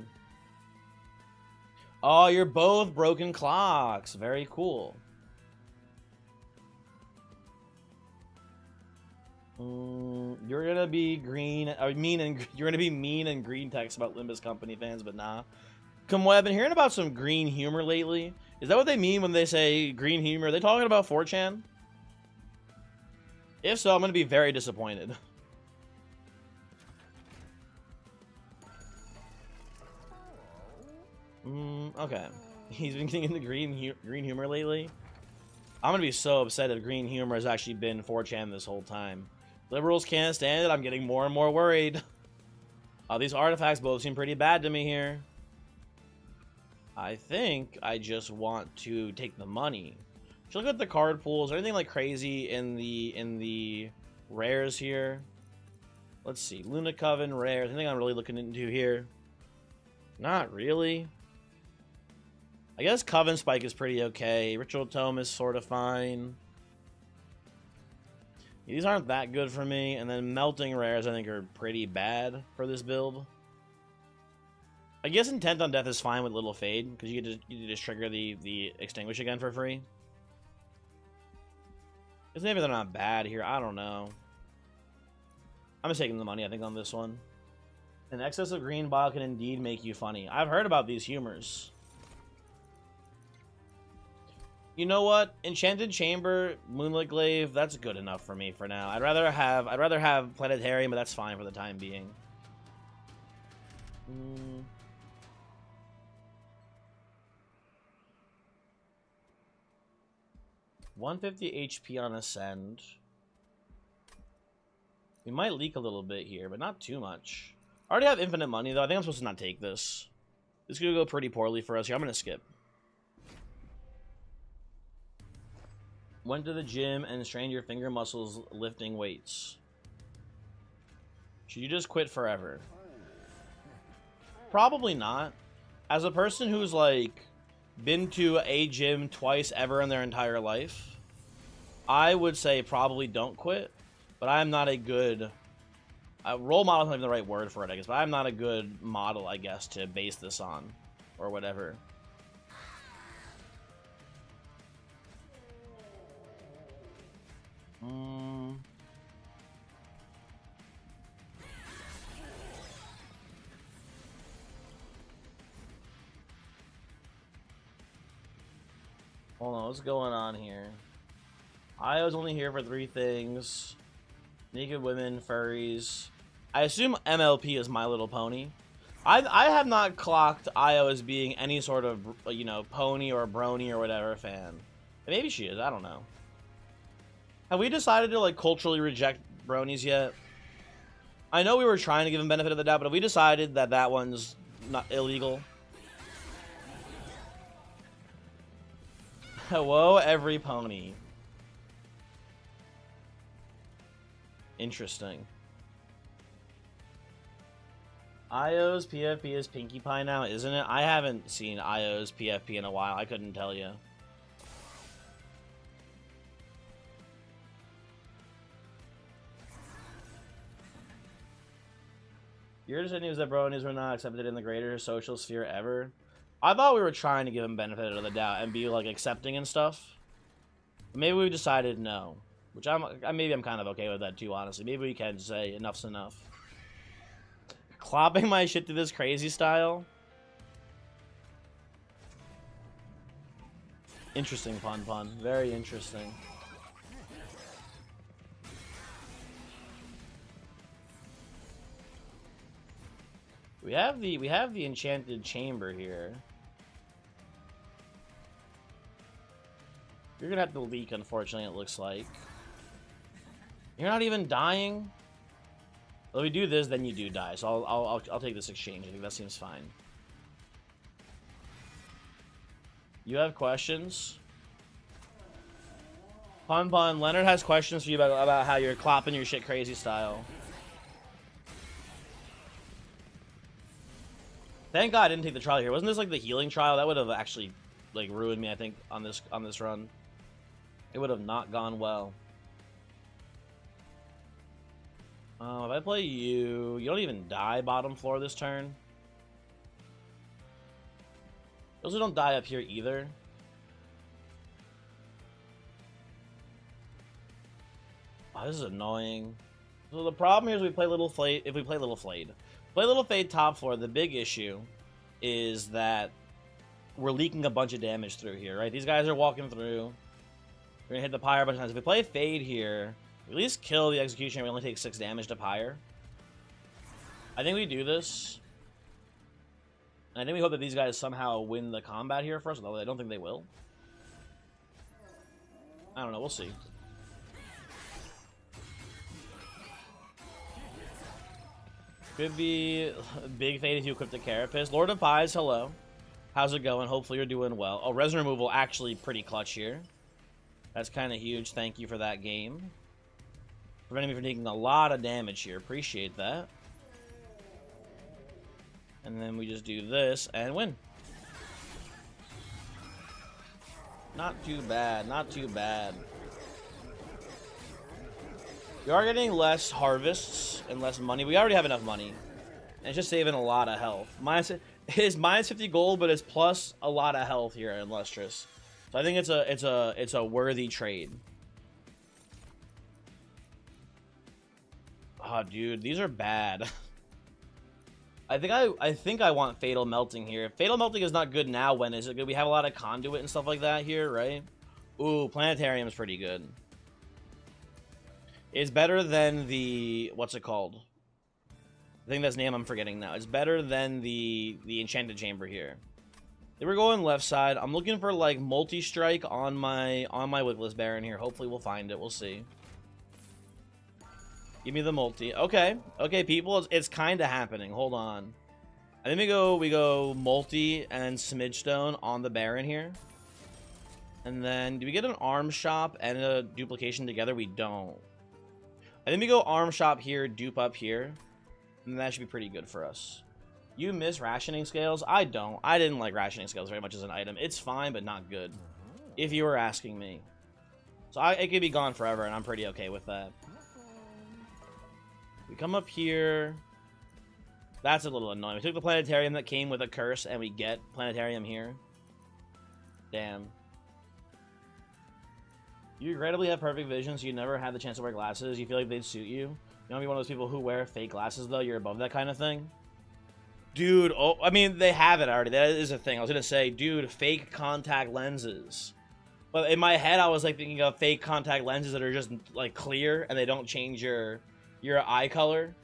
Oh, you're both broken clocks. Very cool. You're gonna be green, or mean, and you're gonna be mean and green text about Limbus Company fans, but nah. Come on, I've been hearing about some green humor lately. Is that what they mean when they say green humor? Are they talking about 4chan? If so, I'm gonna be very disappointed. Okay. He's been getting into green humor lately. I'm gonna be so upset if green humor has actually been 4chan this whole time. Liberals can't stand it. I'm getting more and more worried. These artifacts both seem pretty bad to me here. I think I just want to take the money. Should look at the card pools. Anything like crazy in the rares here? Let's see. Luna Coven rares. Anything I'm really looking into here? Not really. I guess Coven Spike is pretty okay. Ritual Tome is sort of fine. These aren't that good for me. And then Melting rares I think are pretty bad for this build. I guess Intent on Death is fine with Little Fade, because you just trigger the Extinguish again for free. Because maybe they're not bad here. I don't know. I'm just taking the money, I think, on this one. An excess of green bile can indeed make you funny. I've heard about these humors. You know what? Enchanted Chamber, Moonlit Glaive, that's good enough for me for now. I'd rather have Planetarium, but that's fine for the time being. 150 HP on Ascend. We might leak a little bit here, but not too much. I already have infinite money, though. I think I'm supposed to not take this. This is going to go pretty poorly for us here. I'm going to skip. Went to the gym and strained your finger muscles lifting weights. Should you just quit forever? Probably not. As a person who's, like, been to a gym twice ever in their entire life, I would say probably don't quit. But I'm not a good... role model is not even the right word for it, I guess. But I'm not a good model, I guess, to base this on. Or whatever. Hold on, what's going on here? I was only here for 3 things. Naked women, furries. I assume MLP is My Little Pony. I have not clocked Io as being any sort of, you know, pony or brony or whatever fan. Maybe she is, I don't know. Have we decided to, like, culturally reject bronies yet? I know we were trying to give them benefit of the doubt, but have we decided that that one's not illegal? Hello, every pony. Interesting. Io's PFP is Pinkie Pie now, isn't it? I haven't seen Io's PFP in a while. I couldn't tell you. Your understanding was that bronies were not accepted in the greater social sphere ever? I thought we were trying to give them benefit of the doubt and be, like, accepting and stuff. Maybe we decided no. Which maybe I'm kind of okay with that too, honestly. Maybe we can say enough's enough. Clopping my shit to this crazy style. Interesting pun. Very interesting. We have the enchanted chamber here. You're gonna have to leak, unfortunately, it looks like. You're not even dying? Well, we do this, then you do die. So I'll take this exchange. I think that seems fine. You have questions? Pun. Leonard has questions for you about how you're clopping your shit crazy style. Thank God I didn't take the trial here. Wasn't this like the healing trial? That would have actually like ruined me, I think, on this run. It would have not gone well. If I play you, you don't even die bottom floor this turn. Those who don't die up here either. Oh, this is annoying. So the problem here is we play Little Fade. If we play Little Fade, top floor, the big issue is that we're leaking a bunch of damage through here, right? These guys are walking through. We're gonna hit the pyre a bunch of times. If we play Fade here, we at least kill the executioner. We only take 6 damage to pyre. I think we do this. And I think we hope that these guys somehow win the combat here for us, although I don't think they will. I don't know, we'll see. Could be big Fade if you equip the Carapace. Lord of Pies, hello. How's it going? Hopefully you're doing well. Oh, resin removal actually pretty clutch here. That's kind of huge. Thank you for that game. Preventing me from taking a lot of damage here. Appreciate that. And then we just do this and win. Not too bad. Not too bad. We are getting less harvests and less money. We already have enough money. And it's just saving a lot of health. It is minus 50 gold, but it's plus a lot of health here in Lustrous. So I think it's a worthy trade. Oh, dude, these are bad. I think I want Fatal Melting here. Fatal Melting is not good now. When is it good? We have a lot of conduit and stuff like that here, right? Ooh, Planetarium's pretty good. It's better than the... What's it called? I think that's the name I'm forgetting now. It's better than the Enchanted Chamber here. They were going left side. I'm looking for, like, multi-strike on my Wickless Baron here. Hopefully we'll find it. We'll see. Give me the multi. Okay. Okay, people. It's kind of happening. Hold on. I think we go multi and Smidgestone on the Baron here. And then, do we get an arm shop and a duplication together? We don't. I think we go arm shop here, dupe up here. And that should be pretty good for us. You miss rationing scales? I don't. I didn't like rationing scales very much as an item. It's fine, but not good. If you were asking me. So it could be gone forever, and I'm pretty okay with that. We come up here. That's a little annoying. We took the Planetarium that came with a curse, and we get Planetarium here. Damn. You regrettably have perfect vision, so you never had the chance to wear glasses. You feel like they'd suit you. You don't be one of those people who wear fake glasses, though. You're above that kind of thing. Dude, oh, I mean, they have it already. That is a thing. I was going to say, dude, fake contact lenses. But in my head, I was, like, thinking of fake contact lenses that are just, like, clear, and they don't change your eye color.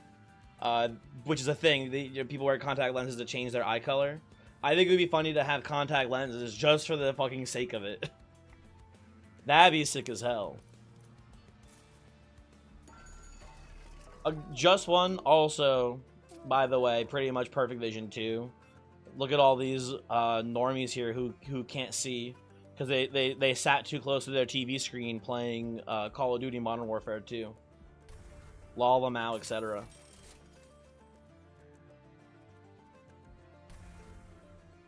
Which is a thing. People wear contact lenses to change their eye color. I think it would be funny to have contact lenses just for the fucking sake of it. That'd be sick as hell. Just One also, by the way, pretty much perfect vision too. Look at all these normies here who can't see because they sat too close to their TV screen playing Call of Duty Modern Warfare 2. Lol them out, etc.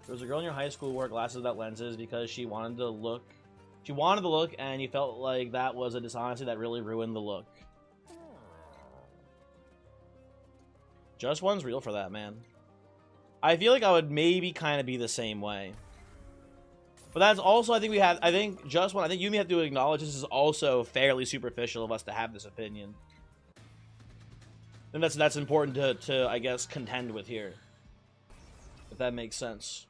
There was a girl in your high school who wore glasses without lenses because she wanted to look. She wanted the look, and you felt like that was a dishonesty that really ruined the look. Just One's real for that, man. I feel like I would maybe kind of be the same way. But that's also, I think Just One, I think you may have to acknowledge this is also fairly superficial of us to have this opinion. And that's important to I guess contend with here, if that makes sense.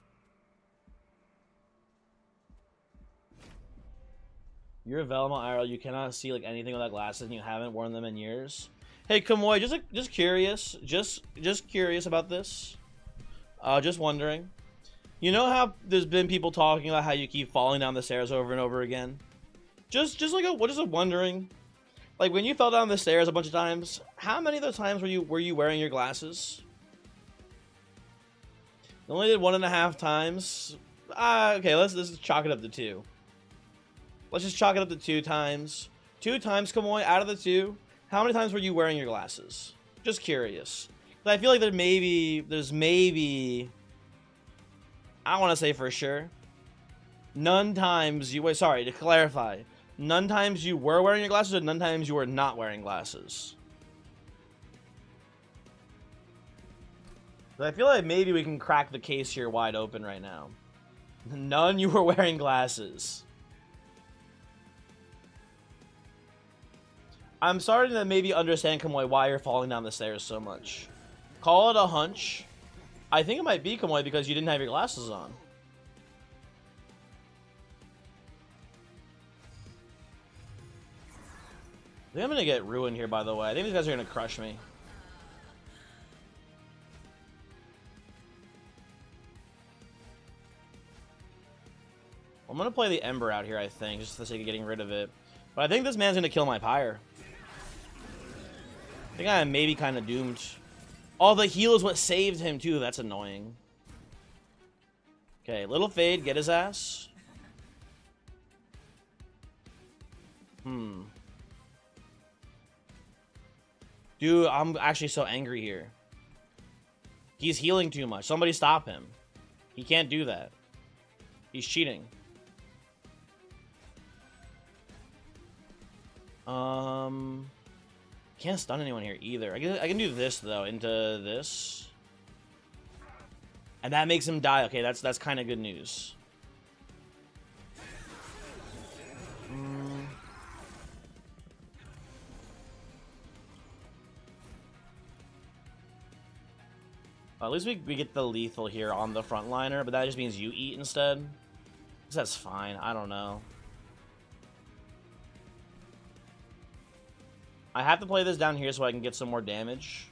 You're a Velma IRL. You cannot see like anything without glasses, and you haven't worn them in years. Hey, Kamoy, just curious, just curious about this. Just wondering. You know how there's been people talking about how you keep falling down the stairs over and over again? Just wondering. Like when you fell down the stairs a bunch of times, how many of those times were you wearing your glasses? You only did 1.5 times. Okay, let's chalk it up to 2. Let's just chalk it up to 2 times. 2 times, Kamoy, out of the 2. How many times were you wearing your glasses? Just curious. I feel like there's maybe, I don't want to say for sure. None times you, wait, sorry, to clarify. None times you were wearing your glasses, or none times you were not wearing glasses. But I feel like maybe we can crack the case here wide open right now. None you were wearing glasses. I'm starting to maybe understand, Kamoy, why you're falling down the stairs so much. Call it a hunch. I think it might be, Kamoy, because you didn't have your glasses on. I think I'm gonna get ruined here, by the way. I think these guys are gonna crush me. I'm gonna play the Ember out here, I think, just for the sake of getting rid of it. But I think this man's gonna kill my Pyre. I think I am maybe kind of doomed. Oh, the heal is what saved him, too. That's annoying. Okay, little Fade, get his ass. Dude, I'm actually so angry here. He's healing too much. Somebody stop him. He can't do that. He's cheating. Can't stun anyone here either. I can do this though into this, and that makes him die. Okay, that's kind of good news. At least we get the lethal here on the frontliner, but that just means you eat instead. That's fine. I don't know. I have to play this down here so I can get some more damage.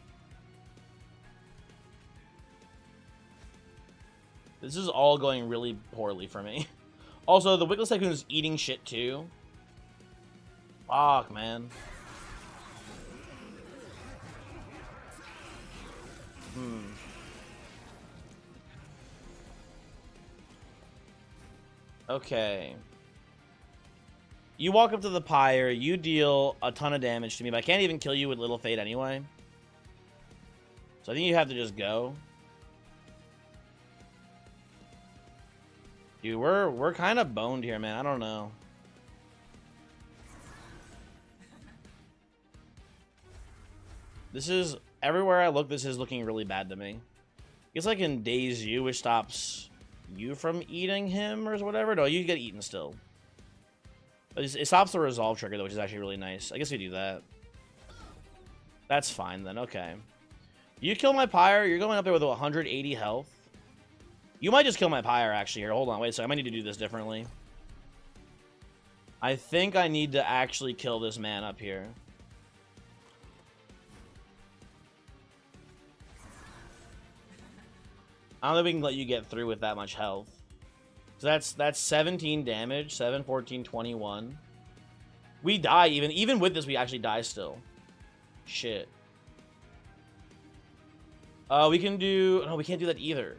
This is all going really poorly for me. Also, the Wickless Tycoon is eating shit too. Fuck, man. Okay. You walk up to the Pyre, you deal a ton of damage to me, but I can't even kill you with Little Fade anyway. So I think you have to just go. Dude, we're kind of boned here, man. I don't know. This is, everywhere I look, this is looking really bad to me. It's like in Daze You, which stops you from eating him or whatever. No, you get eaten still. It stops the resolve trigger, though, which is actually really nice. I guess we do that. That's fine, then. Okay. You kill my Pyre. You're going up there with 180 health. You might just kill my Pyre, actually. Here, hold on. Wait a second. I might need to do this differently. I think I need to actually kill this man up here. I don't think we can let you get through with that much health. So that's 17 damage, 7, 14, 21. We die even with this, we actually die still. Shit. We can do, no, we can't do that either.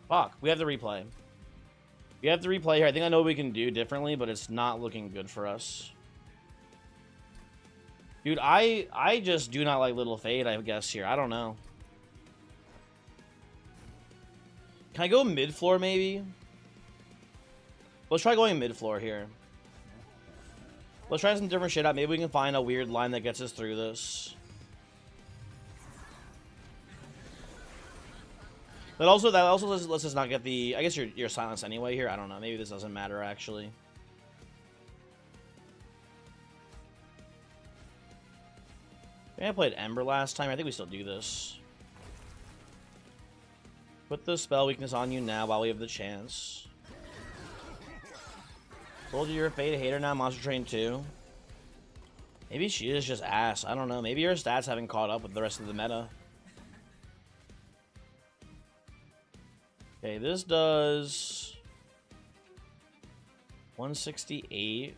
Fuck, we have to replay. We have to replay here. I think I know what we can do differently, but it's not looking good for us. Dude, I just do not like Little Fade, I guess, here. I don't know. Can I go mid-floor, maybe? Let's try going mid-floor here. Let's try some different shit out. Maybe we can find a weird line that gets us through this. That also lets us not get the... I guess you're silenced anyway here. I don't know. Maybe this doesn't matter, actually. I think I played Ember last time. I think we still do this. Put the spell weakness on you now while we have the chance. Told you you're a Fate hater now, Monster Train 2. Maybe she is just ass. I don't know. Maybe her stats haven't caught up with the rest of the meta. Okay, this does 168.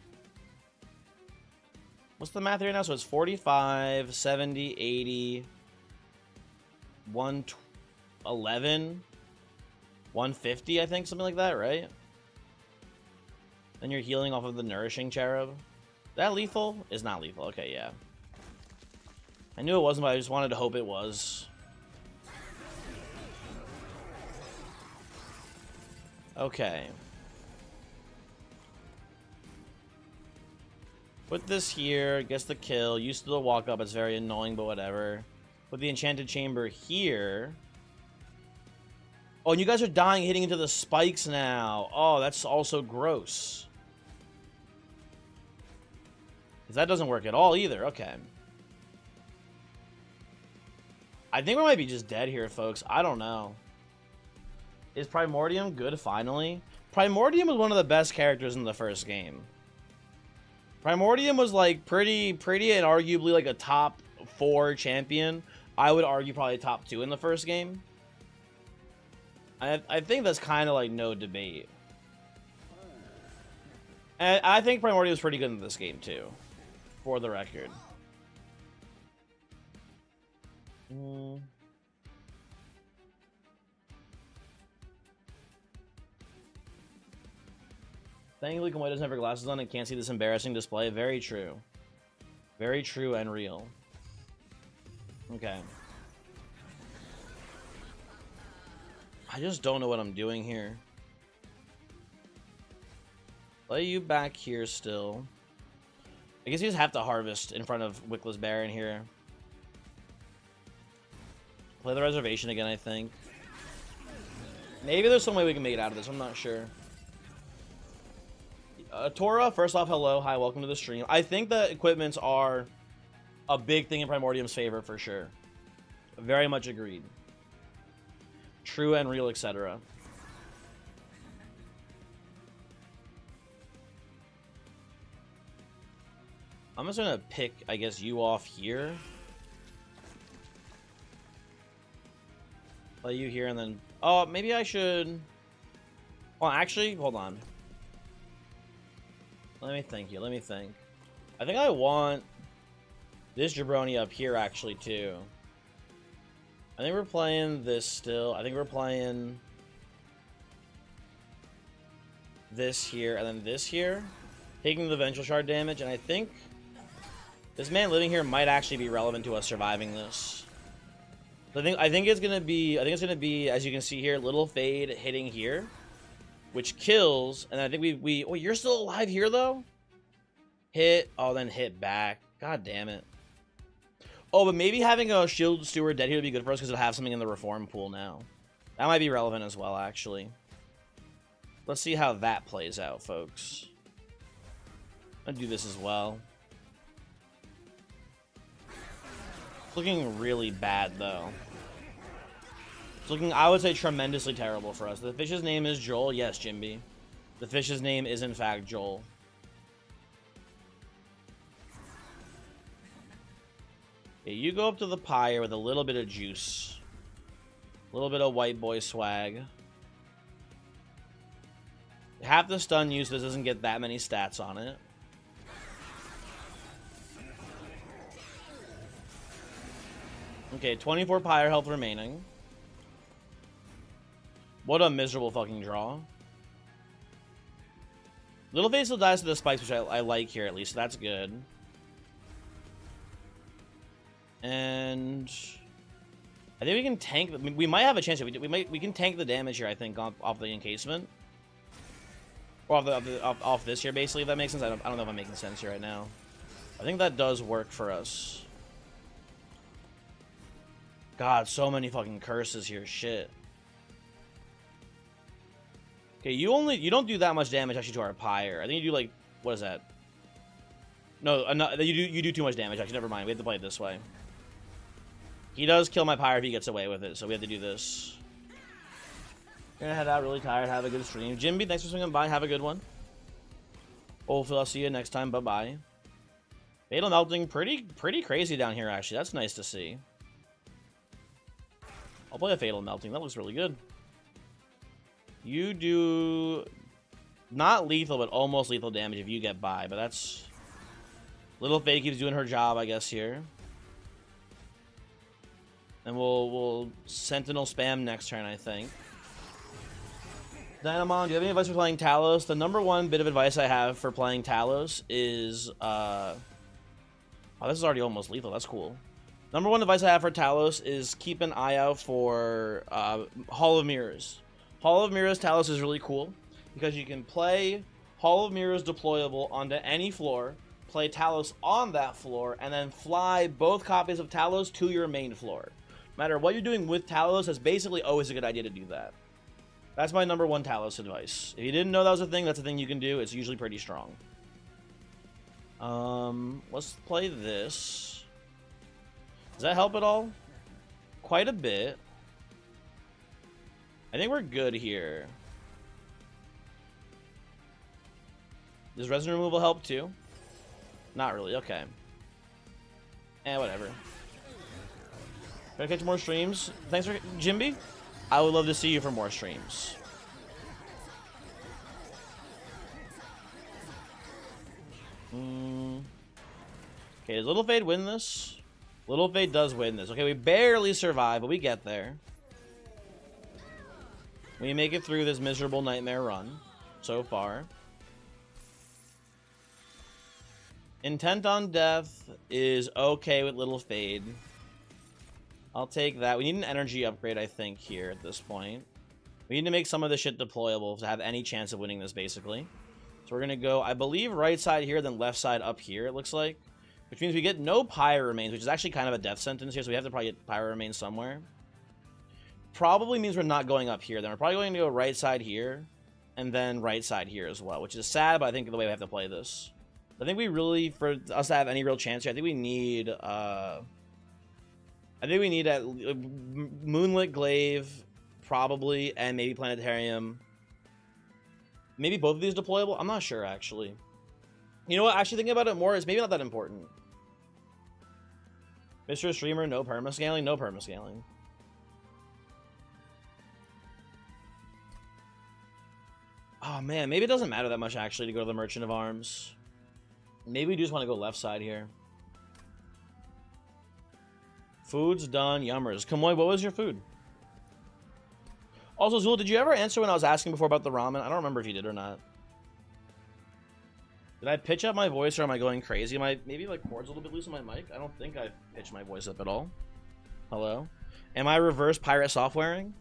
What's the math here now? So it's 45, 70, 80, 111, 150, I think, something like that, right? Then you're healing off of the Nourishing Cherub. Is that lethal? Is not lethal. Okay, yeah. I knew it wasn't, but I just wanted to hope it was. Okay. Put this here, gets the kill. Used to the walk up, it's very annoying, but whatever. Put the Enchanted Chamber here. Oh, and you guys are dying hitting into the spikes now. Oh, that's also gross. That doesn't work at all either. Okay. I think we might be just dead here, folks. I don't know. Is Primordium good finally? Primordium was one of the best characters in the first game. Primordium was like pretty and arguably like a top 4 champion. I would argue probably top 2 in the first game. I think that's kind of like no debate. And I think Primordium is pretty good in this game too. For the record. Thankfully, Kamui doesn't have her glasses on and can't see this embarrassing display. Very true. Very true and real. Okay. I just don't know what I'm doing here. Lay you back here still. I guess you just have to harvest in front of Wickless Baron here. Play the reservation again, I think. Maybe there's some way we can make it out of this. I'm not sure. Tora, first off, hello. Hi, welcome to the stream. I think the equipments are a big thing in Primordium's favor for sure. Very much agreed. True and real, etc. I'm just gonna pick, I guess, you off here. Play you here and then... Oh, maybe I should... Well, actually, hold on. Let me think here, let me think. I think I want this jabroni up here, actually, too. I think we're playing this still. I think we're playing this here and then this here. Taking the Vengeful Shard damage, and I think this man living here might actually be relevant to us surviving this. So I think it's gonna be, as you can see here, Little Fade hitting here, which kills, and I think we oh, you're still alive here though? Hit, oh, then hit back. God damn it. Oh, but maybe having a Shield Steward dead here would be good for us because it'll have something in the Reform pool now. That might be relevant as well, actually. Let's see how that plays out, folks. I'll do this as well. It's looking really bad, though. It's looking, I would say, tremendously terrible for us. The fish's name is Joel. Yes, Jimby. The fish's name is, in fact, Joel. Okay, you go up to the pyre with a little bit of juice. A little bit of white boy swag. Half the stun use doesn't get that many stats on it. Okay, 24 pyre health remaining. What a miserable fucking draw. Little Face still dies to the spikes, which I like here at least, so that's good. And I think we can tank. We might have a chance. We can tank the damage here. I think off the encasement, or off this here. Basically, if that makes sense. I don't know if I'm making sense here right now. I think that does work for us. God, so many fucking curses here. Shit. Okay, you don't do that much damage actually to our pyre. I think you do like, what is that? No, you do too much damage actually. Never mind. We have to play it this way. He does kill my Pyre if he gets away with it, so we have to do this. Gonna head out really tired, have a good stream. Jimby, thanks for swinging by, have a good one. Hopefully I'll see you next time, bye-bye. Fatal Melting, pretty crazy down here, actually. That's nice to see. I'll play a Fatal Melting, that looks really good. You do... not lethal, but almost lethal damage if you get by, but that's... Little Faye keeps doing her job, I guess, here. And we'll Sentinel spam next turn, I think. Dynamon, do you have any advice for playing Talos? The number one bit of advice I have for playing Talos is... Oh, this is already almost lethal. That's cool. Number one advice I have for Talos is keep an eye out for Hall of Mirrors. Hall of Mirrors Talos is really cool because you can play Hall of Mirrors deployable onto any floor, play Talos on that floor, and then fly both copies of Talos to your main floor. No matter what you're doing with Talos, it's basically always a good idea to do that. That's my number one Talos advice. If you didn't know that was a thing, that's a thing you can do. It's usually pretty strong. Let's play this. Does that help at all? Quite a bit. I think we're good here. Does resin removal help too? Not really, okay. Whatever. Gonna catch more streams. Thanks for Jimby. I would love to see you for more streams. Okay, does Little Fade win this? Little Fade does win this. Okay, we barely survive, but we get there. We make it through this miserable nightmare run so far. Intent on Death is okay with Little Fade. I'll take that. We need an energy upgrade, I think, here at this point. We need to make some of this shit deployable to have any chance of winning this, basically. So we're going to go, I believe, right side here, then left side up here, it looks like. Which means we get no Pyre Remains, which is actually kind of a death sentence here, so we have to probably get Pyre Remains somewhere. Probably means we're not going up here, then we're probably going to go right side here, and then right side here as well, which is sad, but I think the way we have to play this. I think we really, for us to have any real chance here, I think we need a Moonlit Glaive, probably, and maybe Planetarium. Maybe both of these deployable? I'm not sure, actually. You know what? Actually, thinking about it more, it's maybe not that important. Mr. Streamer, no permascaling? No permascaling. Oh, man. Maybe it doesn't matter that much, actually, to go to the Merchant of Arms. Maybe we just want to go left side here. Food's done. Yummers. Kamoy, what was your food? Also, Zul, did you ever answer when I was asking before about the ramen? I don't remember if you did or not. Did I pitch up my voice or am I going crazy? Am I maybe like cords a little bit loose on my mic? I don't think I pitched my voice up at all. Hello? Am I reverse pirate softwaring?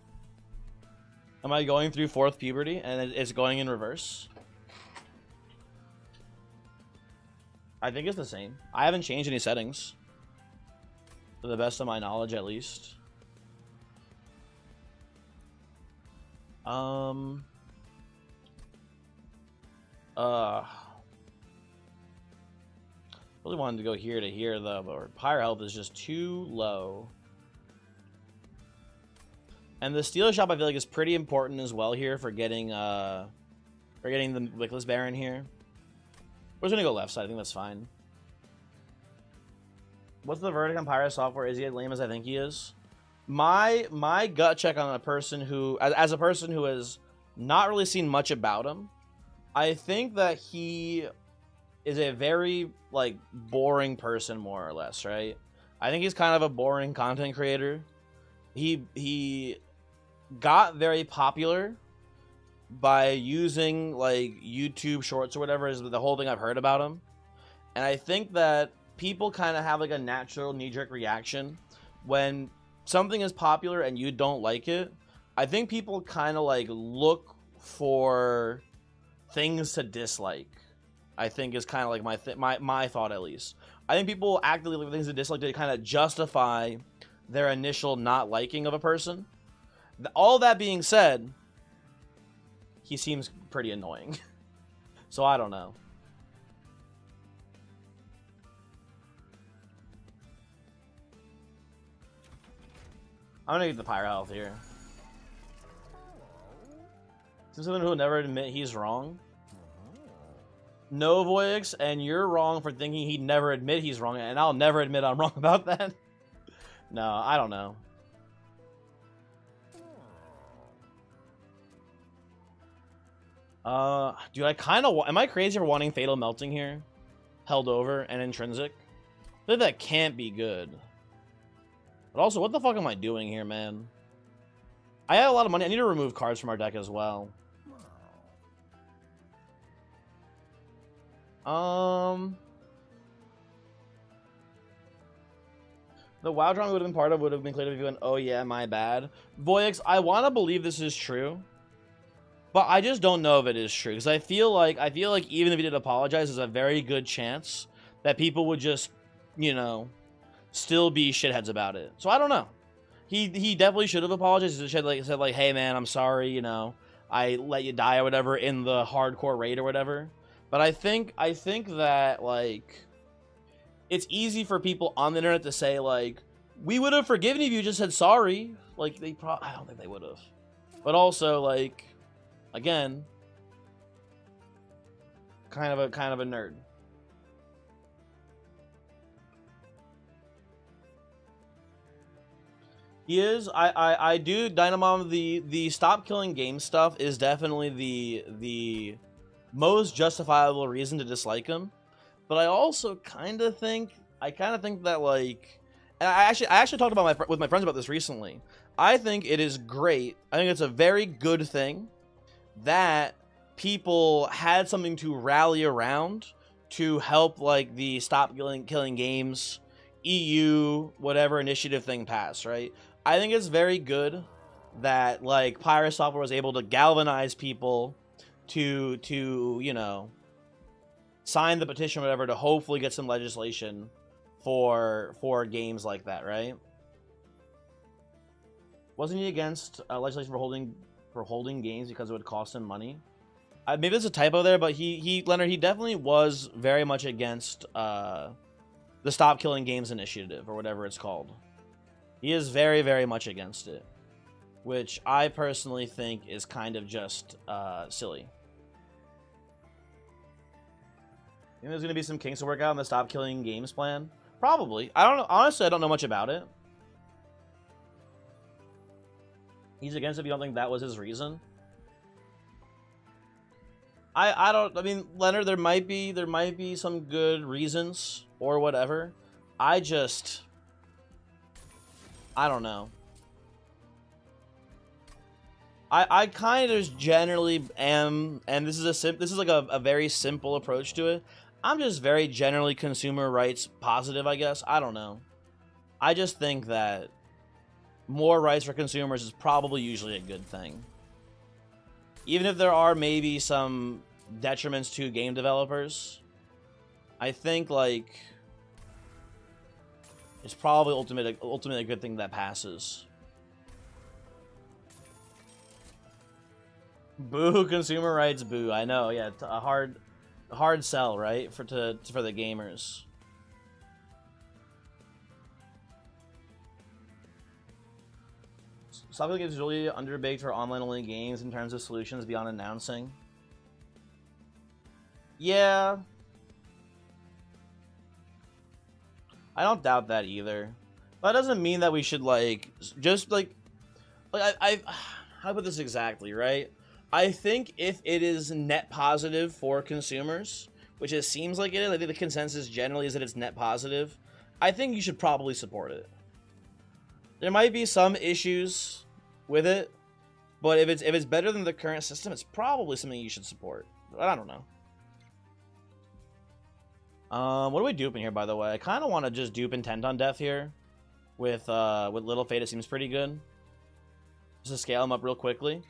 Am I going through fourth puberty and it's going in reverse? I think it's the same. I haven't changed any settings. To the best of my knowledge, at least. Really wanted to go here to here though, but our Pyre health is just too low. And the Steel Shop I feel like is pretty important as well here for getting the Wickless Baron here. We're just gonna go left side, I think that's fine. What's the verdict on Pyre software? Is he as lame as I think he is? My gut check on a person who, as a person who has not really seen much about him, I think that he is a very, like, boring person, more or less, right? I think he's kind of a boring content creator. He got very popular by using, like, YouTube Shorts or whatever is the whole thing I've heard about him. And I think that people kind of have, like, a natural knee-jerk reaction when something is popular and you don't like it. I think people kind of, like, look for things to dislike. I think is kind of like my thought, at least. I think people actively look for things to dislike to kind of justify their initial not liking of a person. All that being said, he seems pretty annoying. So I don't know. I'm gonna get the Pyro Health here. Since someone who will never admit he's wrong. No, Voyix, and you're wrong for thinking he'd never admit he's wrong, and I'll never admit I'm wrong about that. No, I don't know. Dude, I kind of am I crazy for wanting Fatal Melting here? Held over and Intrinsic? I think that can't be good. But also, what the fuck am I doing here, man? I have a lot of money. I need to remove cards from our deck as well. The WoW drama would have been part of would have been clear if you went, oh yeah, my bad. Voyix, I want to believe this is true, but I just don't know if it is true because I feel like even if he did apologize, there's a very good chance that people would just, you know, still be shitheads about it. So I don't know. He definitely should have apologized. He said like, hey man, I'm sorry, you know, I let you die or whatever in the hardcore raid or whatever. But I think that, like, it's easy for people on the internet to say, like, we would have forgiven you if you just said sorry. Like, I don't think they would have. But also, like, again, kind of a nerd. He is. I do. Dynamom, the stop killing game stuff is definitely the most justifiable reason to dislike him, but I also kind of think that, like, and I actually talked about with my friends about this recently. I think it is great. I think it's a very good thing that people had something to rally around to help, like, the stop killing games EU whatever initiative thing pass, right? I think it's very good that, like, Pirate Software was able to galvanize people to you know, sign the petition or whatever to hopefully get some legislation for games like that, right? Wasn't he against legislation for holding games because it would cost him money? Maybe there's a typo there, but Leonard, he definitely was very much against the Stop Killing Games initiative or whatever it's called. He is very, very much against it, which I personally think is kind of just silly. You think there's going to be some kinks to work out in the Stop Killing Games plan? Probably. I don't know. Honestly, I don't know much about it. He's against it if you don't think that was his reason. I mean, Leonard, there might be some good reasons or whatever. I don't know. I kind of generally am, and this is like a very simple approach to it. I'm just very generally consumer rights positive, I guess. I don't know. I just think that more rights for consumers is probably usually a good thing. Even if there are maybe some detriments to game developers, I think, like, it's probably ultimately a good thing that passes. Boo, consumer rights, boo. I know, yeah, a hard sell, right, for the gamers. Stop is really underbaked for online-only games in terms of solutions beyond announcing. Yeah, I don't doubt that either. But that doesn't mean that we should, like, just like how do I put this exactly, right? I think if it is net positive for consumers, which it seems like it is, I think the consensus generally is that it's net positive, I think you should probably support it. There might be some issues with it, but if it's better than the current system, it's probably something you should support. But I don't know. What are we duping here, by the way? I kind of want to just dupe Intent on Death here with Little Fate. It seems pretty good. Just to scale him up real quickly.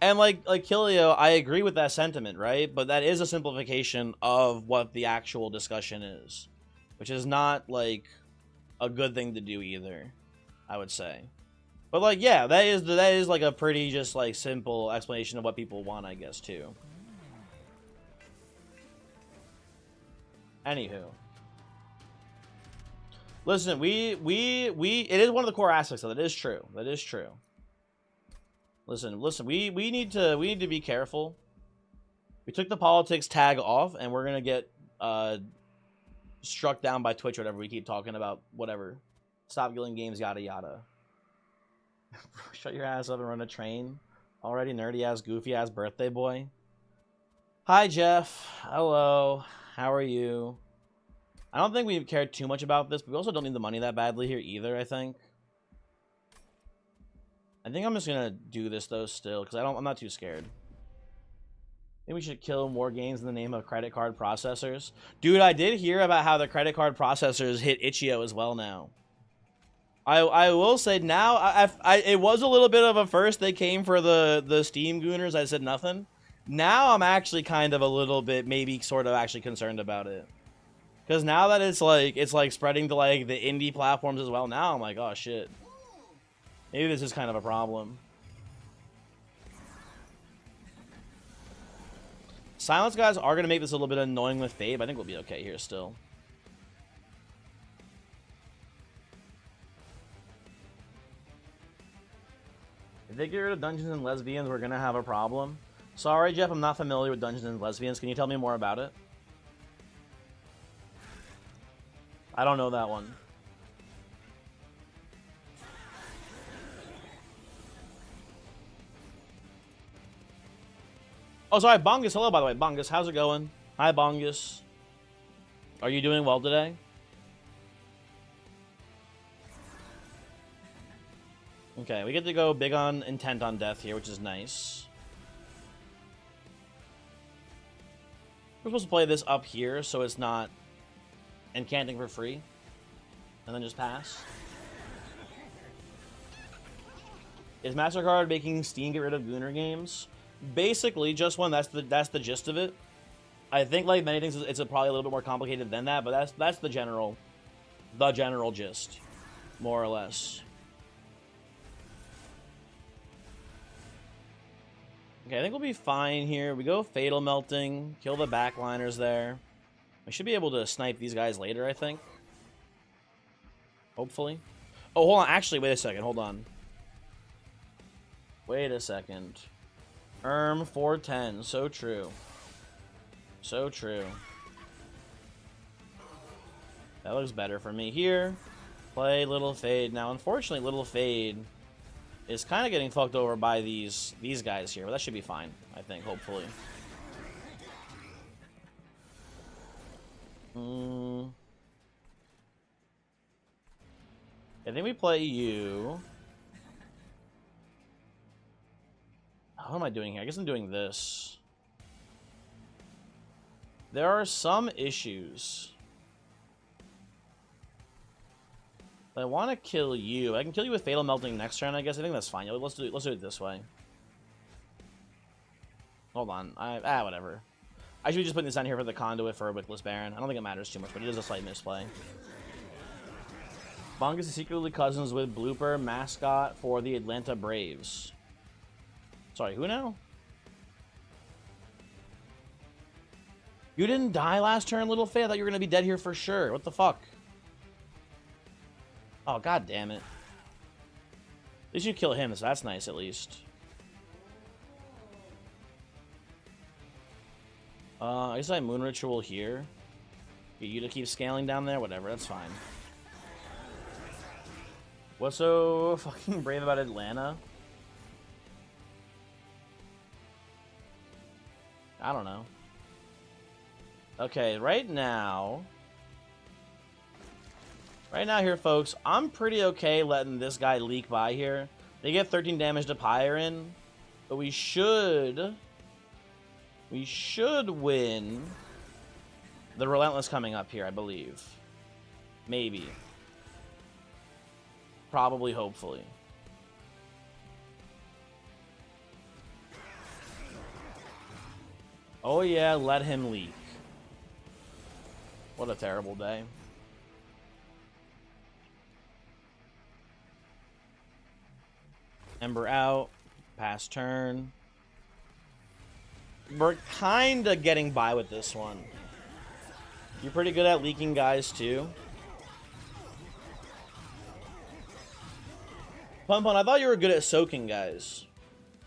And like Kilio, I agree with that sentiment, right? But that is a simplification of what the actual discussion is, which is not, like, a good thing to do either, I would say. But like, yeah, that is like a pretty just like simple explanation of what people want, I guess, too. Anywho. Listen, it is one of the core aspects of it. It is true. That is true. Listen, we need to be careful. We took the politics tag off, and we're gonna get struck down by Twitch or whatever we keep talking about. Whatever. Stop killing games, yada yada. Shut your ass up and run a train. Already nerdy ass, goofy ass birthday boy. Hi Jeff. Hello. How are you? I don't think we care too much about this, but we also don't need the money that badly here either, I think. I think I'm just gonna do this though still, because I'm not too scared. Maybe we should kill more games in the name of credit card processors. Dude, I did hear about how the credit card processors hit itch.io as well now. I will say now, it was a little bit of a first. They came for the Steam Gooners. I said nothing. Now I'm actually kind of a little bit, maybe sort of actually concerned about it. Because now that it's like spreading to like the indie platforms as well, now I'm like, oh shit. Maybe this is kind of a problem. Silence guys are going to make this a little bit annoying with Fade, but I think we'll be okay here still. If they get rid of Dungeons and Lesbians, we're going to have a problem. Sorry, Jeff, I'm not familiar with Dungeons and Lesbians. Can you tell me more about it? I don't know that one. Oh, sorry, Bongus. Hello, by the way. Bongus, how's it going? Hi, Bongus. Are you doing well today? Okay, we get to go big on intent on death here, which is nice. We're supposed to play this up here, so it's not encanting for free. And then just pass. Is MasterCard making Steam get rid of Gooner games? Basically, just one. That's the gist of it. I think, like many things, it's probably a little bit more complicated than that, but that's the general gist, more or less. Okay, I think we'll be fine here. We go Fatal Melting, kill the backliners there. We should be able to snipe these guys later, I think. Hopefully. Oh, hold on. Actually, wait a second. Hold on. Wait a second. 410. So true. So true. That looks better for me here. Play Little Fade. Now, unfortunately, Little Fade is kind of getting fucked over by these guys here, but that should be fine, I think, hopefully. I think we play you. What am I doing here? I guess I'm doing this. There are some issues. I want to kill you. I can kill you with Fatal Melting next turn, I guess. I think that's fine. Let's do it this way. Hold on. Whatever. I should be just putting this down here for the conduit for a Wickless Baron. I don't think it matters too much, but it is a slight misplay. Bongus is secretly cousins with Blooper, mascot for the Atlanta Braves. Sorry, who now? You didn't die last turn, Little Faye? I thought you were going to be dead here for sure. What the fuck? Oh, god damn it. At least you kill him, so that's nice at least. I guess I Moon Ritual here. Get you to keep scaling down there? Whatever, that's fine. What's so fucking brave about Atlanta? I don't know. Okay, right now here, folks, I'm pretty okay letting this guy leak by here. They get 13 damage to Pyre in, but we should win the Relentless coming up here, I believe. Maybe. Probably, hopefully. Oh yeah, let him leak. What a terrible day. Ember out. Pass turn. We're kind of getting by with this one. You're pretty good at leaking guys, too. Pun Pun, I thought you were good at soaking guys.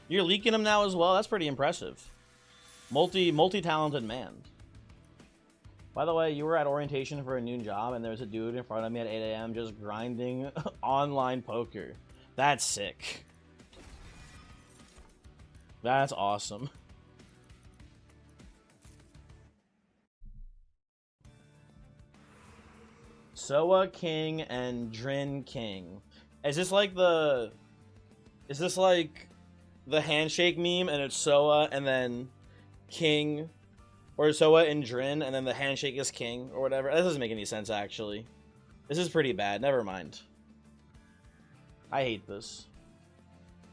You're leaking them now as well? That's pretty impressive. Multi-talented man. By the way, you were at orientation for a new job, and there was a dude in front of me at 8 a.m. just grinding online poker. That's sick. That's awesome. Soa King and Drin King. Is this like the handshake meme and it's Soa and then King, or Soa and Drin and then the handshake is King or whatever? That doesn't make any sense actually. This is pretty bad. Never mind. I hate this.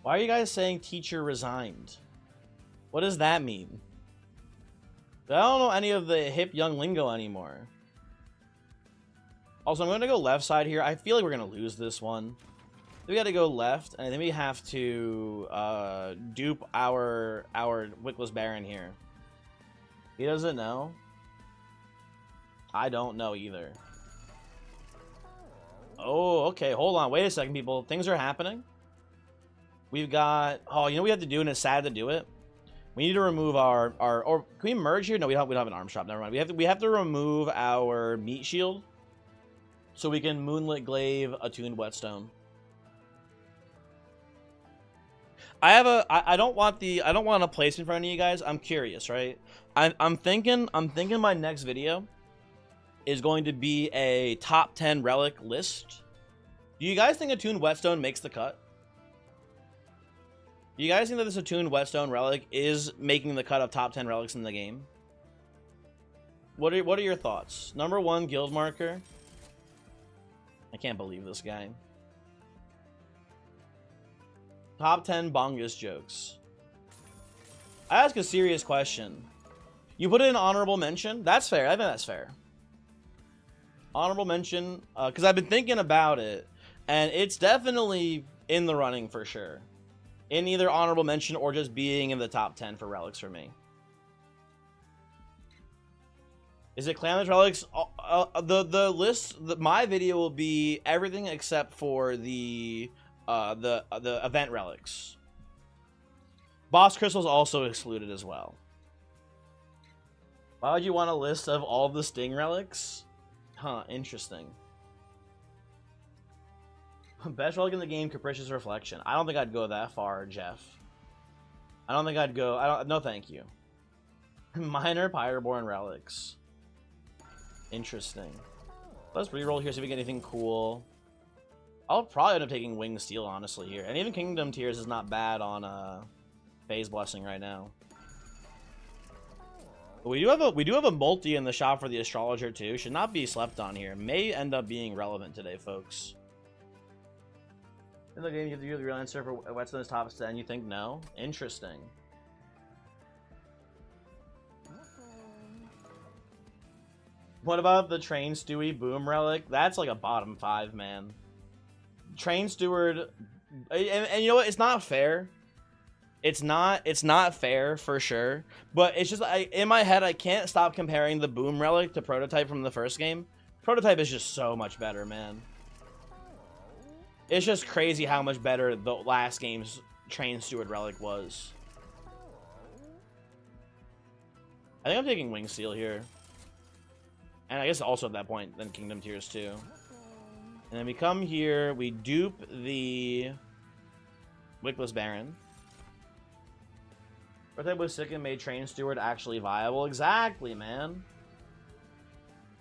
Why are you guys saying teacher resigned? What does that mean? I don't know any of the hip young lingo anymore. Also, I'm going to go left side here. I feel like we're going to lose this one. We got to go left, and then we have to dupe our Wickless Baron here. He doesn't know. I don't know either. Oh, okay. Hold on. Wait a second, people. Things are happening. We've got... Oh, you know what we have to do, and it's sad to do it? We need to remove our... Or can we merge here? No, we don't have an arm shop. Never mind. We have to remove our meat shield so we can Moonlit Glaive attuned Whetstone. I don't want a place in front of you guys. I'm curious, right? I'm thinking my next video is going to be a top 10 relic list. Do you guys think attuned Whetstone makes the cut? Do you guys think that this attuned Whetstone relic is making the cut of top 10 relics in the game? What are your thoughts? Number 1, guild marker. I can't believe this guy. Top 10 bongus jokes. I ask a serious question. You put it in honorable mention? That's fair. I think that's fair. Honorable mention, because I've been thinking about it, and it's definitely in the running for sure. In either honorable mention or just being in the top 10 for relics for me. Is it Clamage relics? The list, my video will be everything except for the event relics. Boss crystals also excluded as well. Why would you want a list of all the Sting relics? Huh, interesting. Best relic in the game, Capricious Reflection. I don't think I'd go that far, Jeff. I don't think I'd go... no, thank you. Minor Pyroborn relics. Interesting. Let's reroll here, see if we get anything cool. I'll probably end up taking Winged Steel, honestly, here. And even Kingdom Tears is not bad on Phase Blessing right now. But we do have a multi in the shop for the Astrologer, too. Should not be slept on here. May end up being relevant today, folks. In the game, you have to give the real answer for Whetstone's top 10. You think no? Interesting. What about the Train Stewie Boom Relic? That's like a bottom 5, man. Train Steward, and you know what? It's not fair. It's not fair for sure. But it's just in my head, I can't stop comparing the Boom Relic to Prototype from the first game. Prototype is just so much better, man. It's just crazy how much better the last game's Train Steward Relic was. I think I'm taking Wing Steel here. And I guess also at that point, then Kingdom Tears too. And then we come here, we dupe the Wickless Baron. Prototype was sick and made Train Steward actually viable. Exactly, man.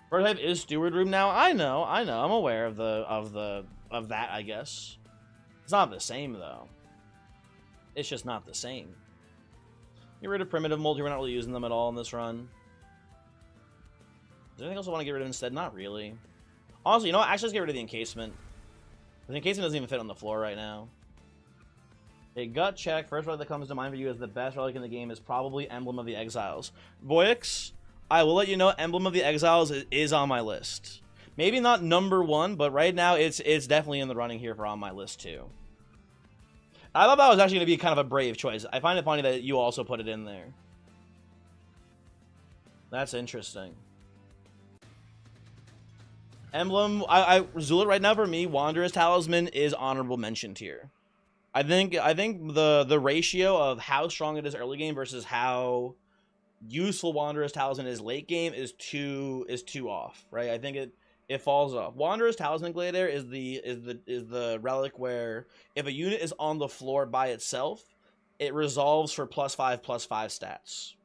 Prototype is Steward Room now. I know. I'm aware of that, I guess. It's not the same though. It's just not the same. Get rid of Primitive Multi, we're not really using them at all in this run. Is there anything else I want to get rid of instead? Not really. Honestly, you know what? Actually, let's get rid of the encasement. The encasement doesn't even fit on the floor right now. A gut check. First relic that comes to mind for you as the best relic in the game is probably Emblem of the Exiles. Voyix, I will let you know Emblem of the Exiles is on my list. Maybe not number 1, but right now it's definitely in the running here for on my list too. I thought that was actually going to be kind of a brave choice. I find it funny that you also put it in there. That's interesting. Emblem, Zula right now for me, Wanderer's Talisman is honorable mention tier. I think the ratio of how strong it is early game versus how useful Wanderer's Talisman is late game is too off, right? I think it falls off. Wanderer's Talisman Gladiator is the relic where if a unit is on the floor by itself, it resolves for +5/+5 stats.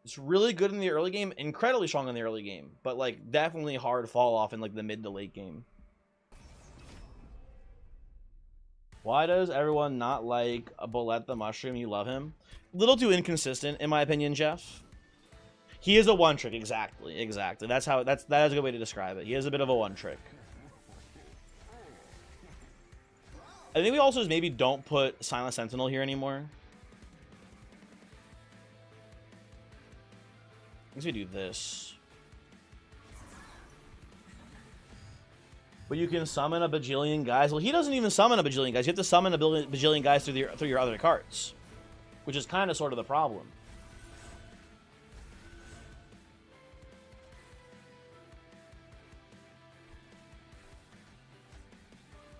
It's really good in the early game, incredibly strong in the early game, but like definitely hard fall off in like the mid to late game. Why does everyone not like a Bullet the Mushroom? You love him. A little too inconsistent, in my opinion, Jeff. He is a one trick, exactly. That is a good way to describe it. He is a bit of a one trick. I think we also just maybe don't put Silent Sentinel here anymore. I guess we do this. But you can summon a bajillion guys. Well, he doesn't even summon a bajillion guys. You have to summon a bajillion guys through your other cards, which is kind of sort of the problem.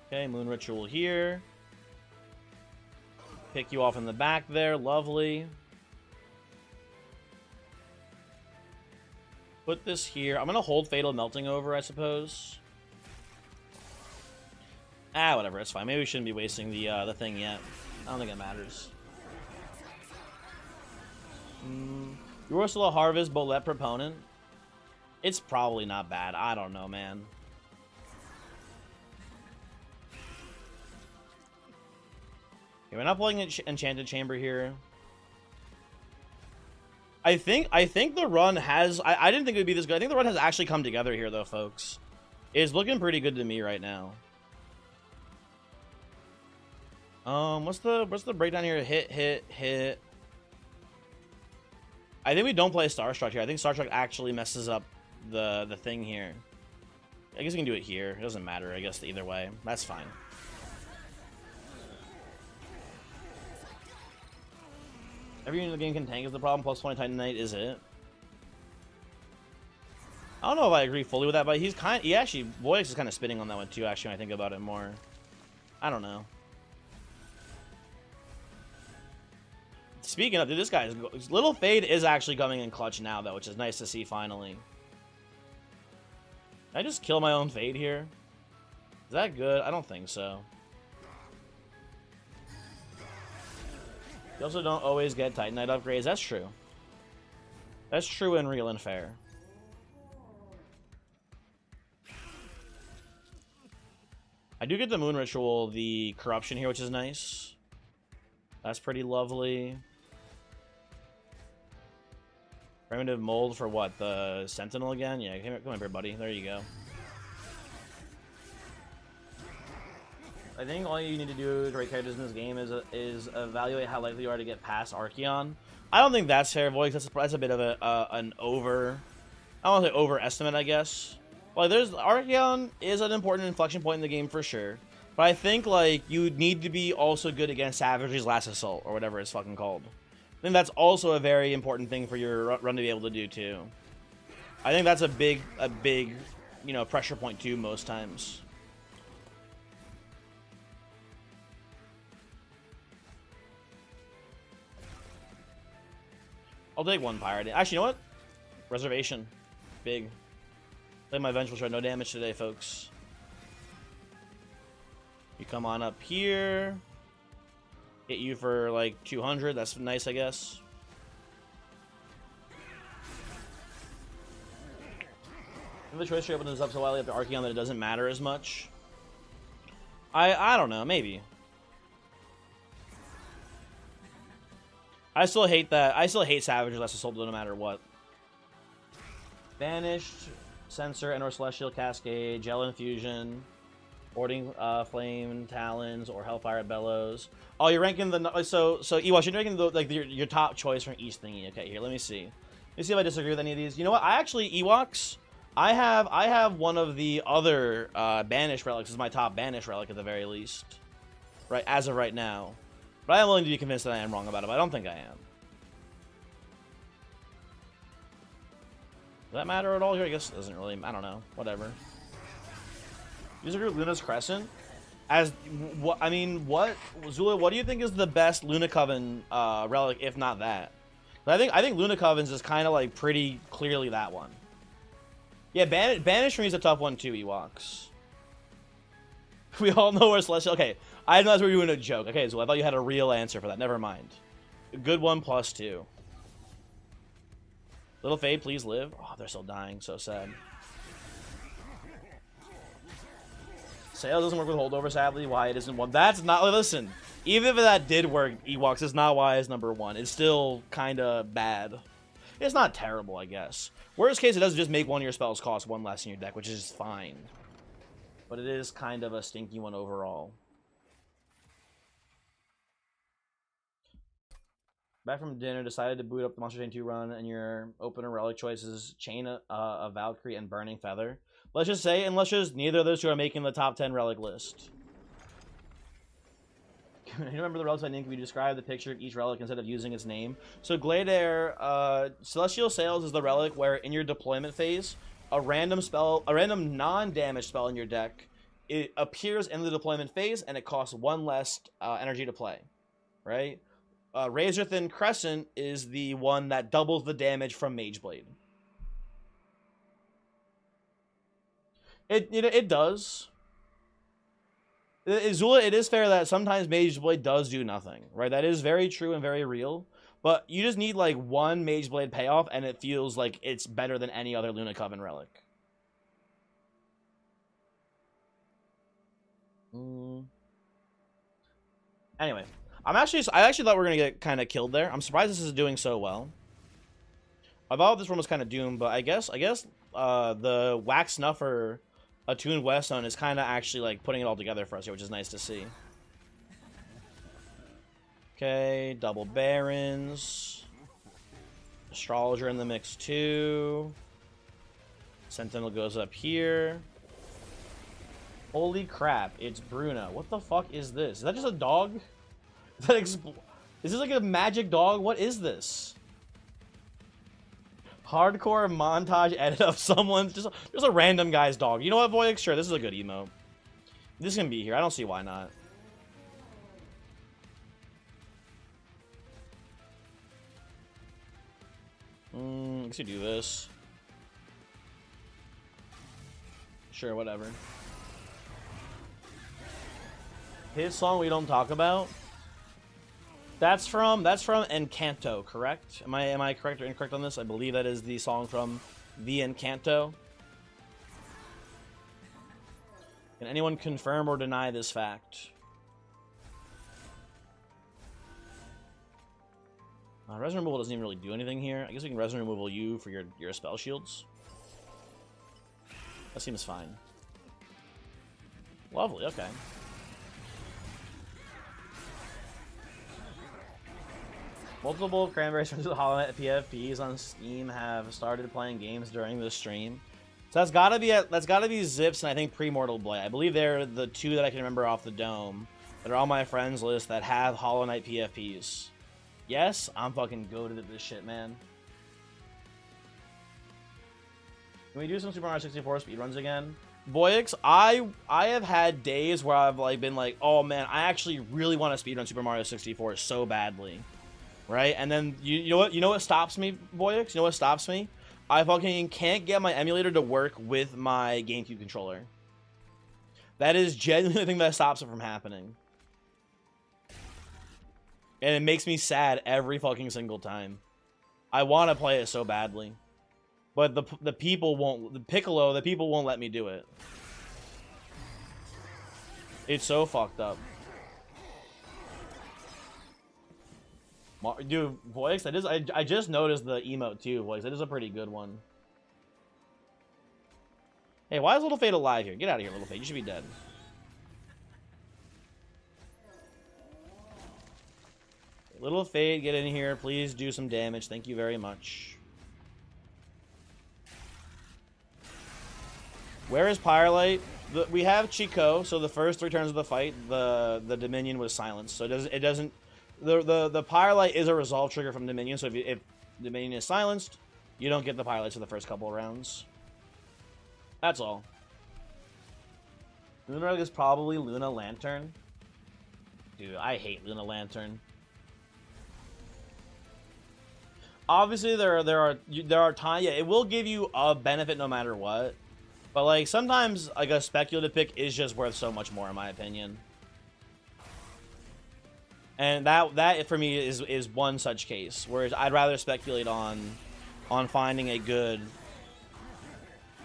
Okay, Moon Ritual here. Pick you off in the back there. Lovely. Put this here. I'm going to hold Fatal Melting over, I suppose. Ah, whatever. It's fine. Maybe we shouldn't be wasting the thing yet. I don't think it matters. Ursula Harvest, Bullet Proponent. It's probably not bad. I don't know, man. Okay, we're not playing Enchanted Chamber here. I think the run has... I didn't think it would be this good. I think the run has actually come together here, though, folks. It's looking pretty good to me right now. What's the breakdown here? Hit. I think we don't play Starstruck here. I think Starstruck actually messes up the thing here. I guess we can do it here. It doesn't matter, I guess, either way. That's fine. Every unit in the game can tank is the problem. +20 Titan Knight is it? I don't know if I agree fully with that, but he actually, Voyix is kind of spinning on that one too, actually, when I think about it more. I don't know. Speaking of, dude, this guy's Little Fade is actually coming in clutch now, though, which is nice to see finally. Can I just kill my own Fade here? Is that good? I don't think so. You also don't always get Titan Knight upgrades. That's true. That's true and real and fair. I do get the Moon Ritual, the Corruption here, which is nice. That's pretty lovely. Primitive Mold for what? The Sentinel again? Yeah, come here, buddy. There you go. I think all you need to do to rate characters in this game is evaluate how likely you are to get past Archeon. I don't think that's fair, Voix. That's a bit of an over... I don't want to say overestimate, I guess. Like, Archeon is an important inflection point in the game for sure. But I think, like, you need to be also good against Savage's Last Assault, or whatever it's fucking called. I think that's also a very important thing for your run to be able to do, too. I think that's a big, you know, pressure point, too, most times. I'll take one Pirate. Actually, you know what? Reservation. Big. Play my Vengeful Shred. No damage today, folks. You come on up here. Hit you for like 200. That's nice, I guess. If the choice tree opens up so widely after Archeon that it doesn't matter as much. I don't know. Maybe. I still hate that. I still hate Savage's Last Assault no matter what. Banished, Censor, and/or Celestial Cascade, Gel Infusion, Boarding Flame Talons, or Hellfire Bellows. Oh, you're ranking the... So Ewash, you're ranking the, your top choice from each thingy. Okay, here, let me see. Let me see if I disagree with any of these. You know what? I actually, Ewoks, I have one of the other Banished relics as my top Banished relic at the very least. Right, as of right now. But I am willing to be convinced that I am wrong about it, but I don't think I am. Does that matter at all here? I guess it doesn't really. I don't know. Whatever. User group Luna's Crescent. As what? I mean, what Zula? What do you think is the best Luna Coven relic, if not that? But I think Luna Coven's is kind of like pretty clearly that one. Yeah, Banish me is a tough one too. Ewoks. We all know where Celestial. Okay, I didn't know that's where you were doing a joke. Okay, so I thought you had a real answer for that. Never mind. A good one +2. Little Fade, please live. Oh, they're still dying. So sad. Sales doesn't work with holdover, sadly. Why it isn't one? That's not. Listen, even if that did work, Ewoks is not why it's #1. It's still kind of bad. It's not terrible, I guess. Worst case, it does just make one of your spells cost 1 less in your deck, which is fine. But it is kind of a stinky one overall. Back from dinner, decided to boot up the Monster Chain 2 run, and your opener relic choices Chain of Valkyrie and Burning Feather. Let's just say, unless just neither of those two are making the top 10 relic list. You remember the relics I named? Can we describe the picture of each relic instead of using its name? So Glade Air, Celestial Sails is the relic where in your deployment phase, a random non-damage spell in your deck, it appears in the deployment phase and it costs 1 less energy to play, right? Razor Thin Crescent is the one that doubles the damage from Mage Blade. It does. Zula, it is fair that sometimes Mage Blade does do nothing, right? That is very true and very real. But you just need like 1 Mage Blade payoff, and it feels like it's better than any other Luna Coven relic. Anyway, I actually thought we were gonna get kind of killed there. I'm surprised this is doing so well. I thought this one was kind of doomed, but I guess the Wax Snuffer Attuned Westzone is kind of actually like putting it all together for us here, which is nice to see. Okay, double Barons. Astrologer in the mix too. Sentinel goes up here. Holy crap, it's Bruno. What the fuck is this? Is that just a dog? Is this like a magic dog? What is this? Hardcore montage edit of someone's just a random guy's dog. You know what, Voyix? Sure, this is a good emote. This can be here. I don't see why not. Let's do this. Sure, whatever. His song we don't talk about. That's from Encanto, correct? Am I correct or incorrect on this? I believe that is the song from the Encanto. Can anyone confirm or deny this fact? Resin removal doesn't even really do anything here. I guess we can resin removal you for your spell shields. That seems fine. Lovely, okay. Multiple Cranberries friends with Hollow Knight PFPs on Steam have started playing games during this stream. So that's gotta be Zips and I think Pre-Mortal Blade. I believe they're the 2 that I can remember off the dome that are on my friends list that have Hollow Knight PFPs. Yes, I'm fucking goated at this shit, man. Can we do some Super Mario 64 speedruns again? Voyix, I have had days where I've like been like, oh man, I actually really want to speedrun Super Mario 64 so badly. Right? And then you know what stops me, Voyix? You know what stops me? I fucking can't get my emulator to work with my GameCube controller. That is genuinely the thing that stops it from happening. And it makes me sad every fucking single time. I want to play it so badly. But the people won't, the people won't let me do it. It's so fucked up. Dude, Voyix, that is, I just noticed the emote too, Voyix. That is a pretty good one. Hey, why is Little Fade alive here? Get out of here, Little Fade. You should be dead. Little Fade, get in here. Please do some damage. Thank you very much. Where is Pyrelight? We have Chico, so the first 3 turns of the fight, the Dominion was silenced. So it doesn't The Pyrelight is a resolve trigger from Dominion, so if Dominion is silenced, you don't get the Pyrelights for the first couple of rounds. That's all. Luna Relic is probably Luna Lantern. Dude, I hate Luna Lantern. Obviously, there are times, yeah, it will give you a benefit no matter what. But like sometimes like a speculative pick is just worth so much more in my opinion. And that for me is one such case, whereas I'd rather speculate on finding a good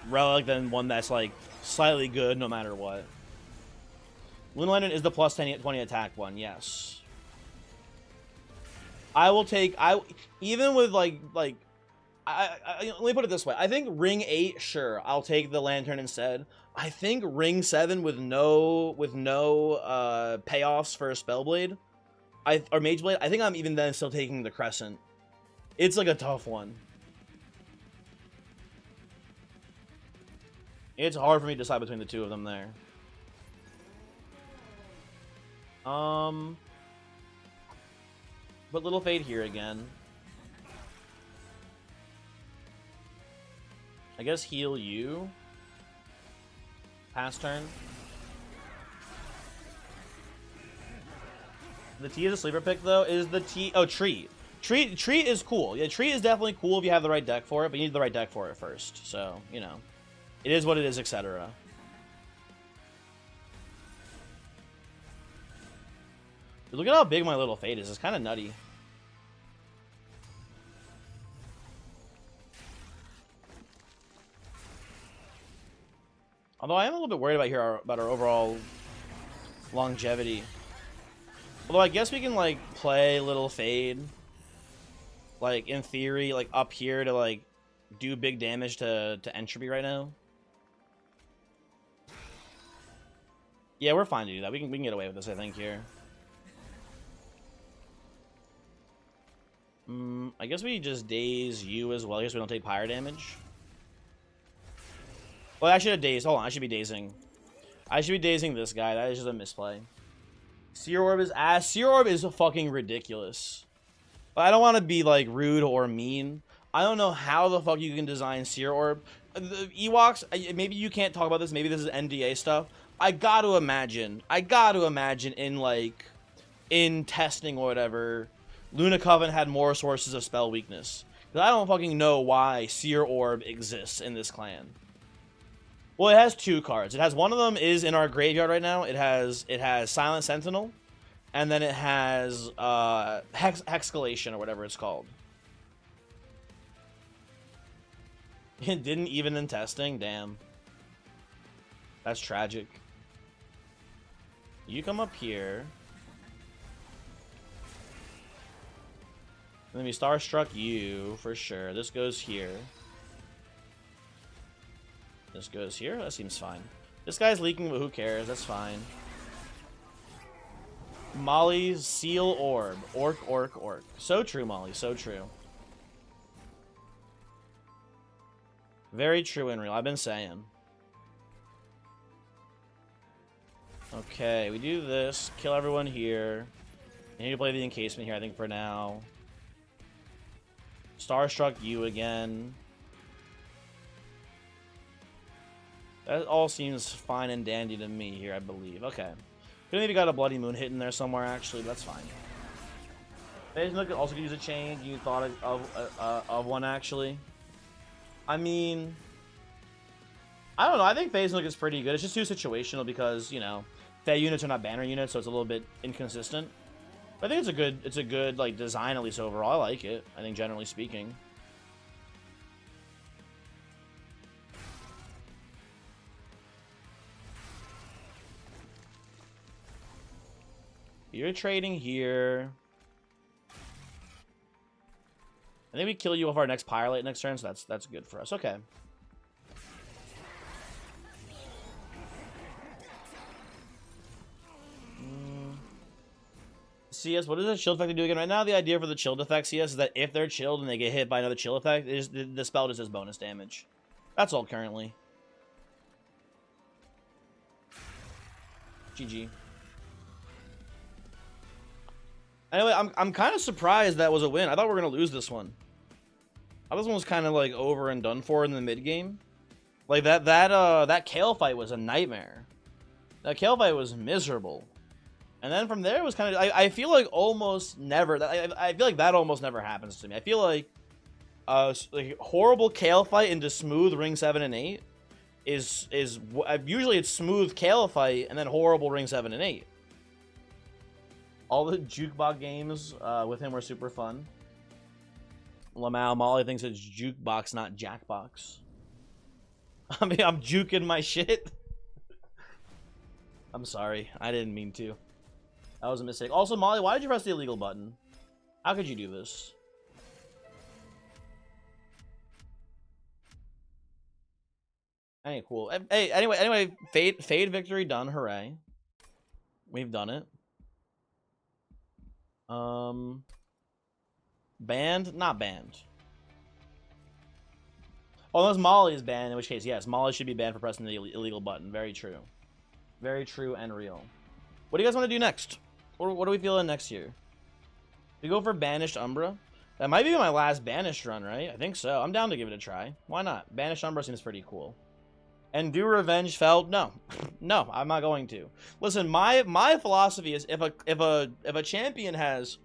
relic than one that's like slightly good no matter what. Luna Lantern is the plus 20 attack one, yes. I will take even with like let me put it this way. I think Ring 8, sure, I'll take the Lantern instead. I think Ring 7 with no payoffs for a Spellblade, or Mageblade, I think I'm even then still taking the Crescent. It's like a tough one. It's hard for me to decide between the two of them there. Put Little Fade here again. I guess heal you. Pass turn. The T is a sleeper pick though. Is the T? Oh, Treat. Treat is cool. Yeah, Treat is definitely cool if you have the right deck for it, but you need the right deck for it first. So you know, it is what it is, etc. Look at how big my Little Fade is. It's kind of nutty. Although I am a little bit worried about our overall longevity. Although I guess we can like play Little Fade, like in theory, like up here to like do big damage to Entropy right now. Yeah, we're fine to do that. We can get away with this, I think here. I guess we just daze you as well. I guess we don't take pyre damage. Well, I should have dazed. Hold on, I should be dazing. I should be dazing this guy. That is just a misplay. Seer Orb is ass. Seer Orb is fucking ridiculous. But I don't want to be like rude or mean. I don't know how the fuck you can design Seer Orb. The Ewoks, maybe you can't talk about this. Maybe this is NDA stuff. I got to imagine in like in testing or whatever, Luna Coven had more sources of spell weakness. Because I don't fucking know why Seer Orb exists in this clan. Well, it has two cards. It has one of them is in our graveyard right now. It has Silent Sentinel, and then it has Hexcalation or whatever it's called. It didn't even in testing. Damn, that's tragic. You come up here. And then we Starstruck you for sure. This goes here. This goes here. That seems fine. This guy's leaking, but who cares? That's fine. Molly, Seal Orb. Orc. So true, Molly. So true. Very true and real. I've been saying. Okay, we do this. Kill everyone here. I need to play the encasement here, I think, for now. Starstruck you again. That all seems fine and dandy to me here, I believe. Okay. Could maybe got a Bloody Moon hit in there somewhere, actually, but that's fine. Phase Nook also could use a change. You thought of one, actually. I mean, I don't know. I think Phase Nook is pretty good. It's just too situational because, you know, Fey units are not banner units, so it's a little bit inconsistent. But I think it's a good like design, at least overall. I like it, I think, generally speaking. You're trading here. I think we kill you with our next Pyrelite next turn, so that's good for us. Okay. CS, what does the chill effect do again? Right now, the idea for the chilled effect CS is that if they're chilled and they get hit by another chill effect, the spell just does bonus damage. That's all currently. GG. Anyway, I'm kind of surprised that was a win. I thought we were gonna lose this one. I thought this one was kind of like over and done for in the mid game. Like that Kale fight was a nightmare. That Kale fight was miserable. And then from there it was kind of I feel like almost never I feel like that almost never happens to me. I feel like like horrible Kale fight into smooth ring 7 and 8 is usually it's smooth Kale fight and then horrible ring 7 and 8. All the jukebox games with him were super fun. Lamau Molly thinks it's jukebox, not jackbox. I mean, I'm juking my shit. I'm sorry. I didn't mean to. That was a mistake. Also, Molly, why did you press the illegal button? How could you do this? Hey, cool. Hey, anyway, Fade victory done. Hooray. We've done it. Banned? Not banned. Oh, unless Molly is banned, in which case, yes, Molly should be banned for pressing the illegal button. Very true. Very true and real. What do you guys want to do next? What are we feeling next year? We go for Banished Umbra? That might be my last Banished run, right? I think so. I'm down to give it a try. Why not? Banished Umbra seems pretty cool. And do Revenge Feld? No. No, I'm not going to. Listen, my philosophy is if a champion has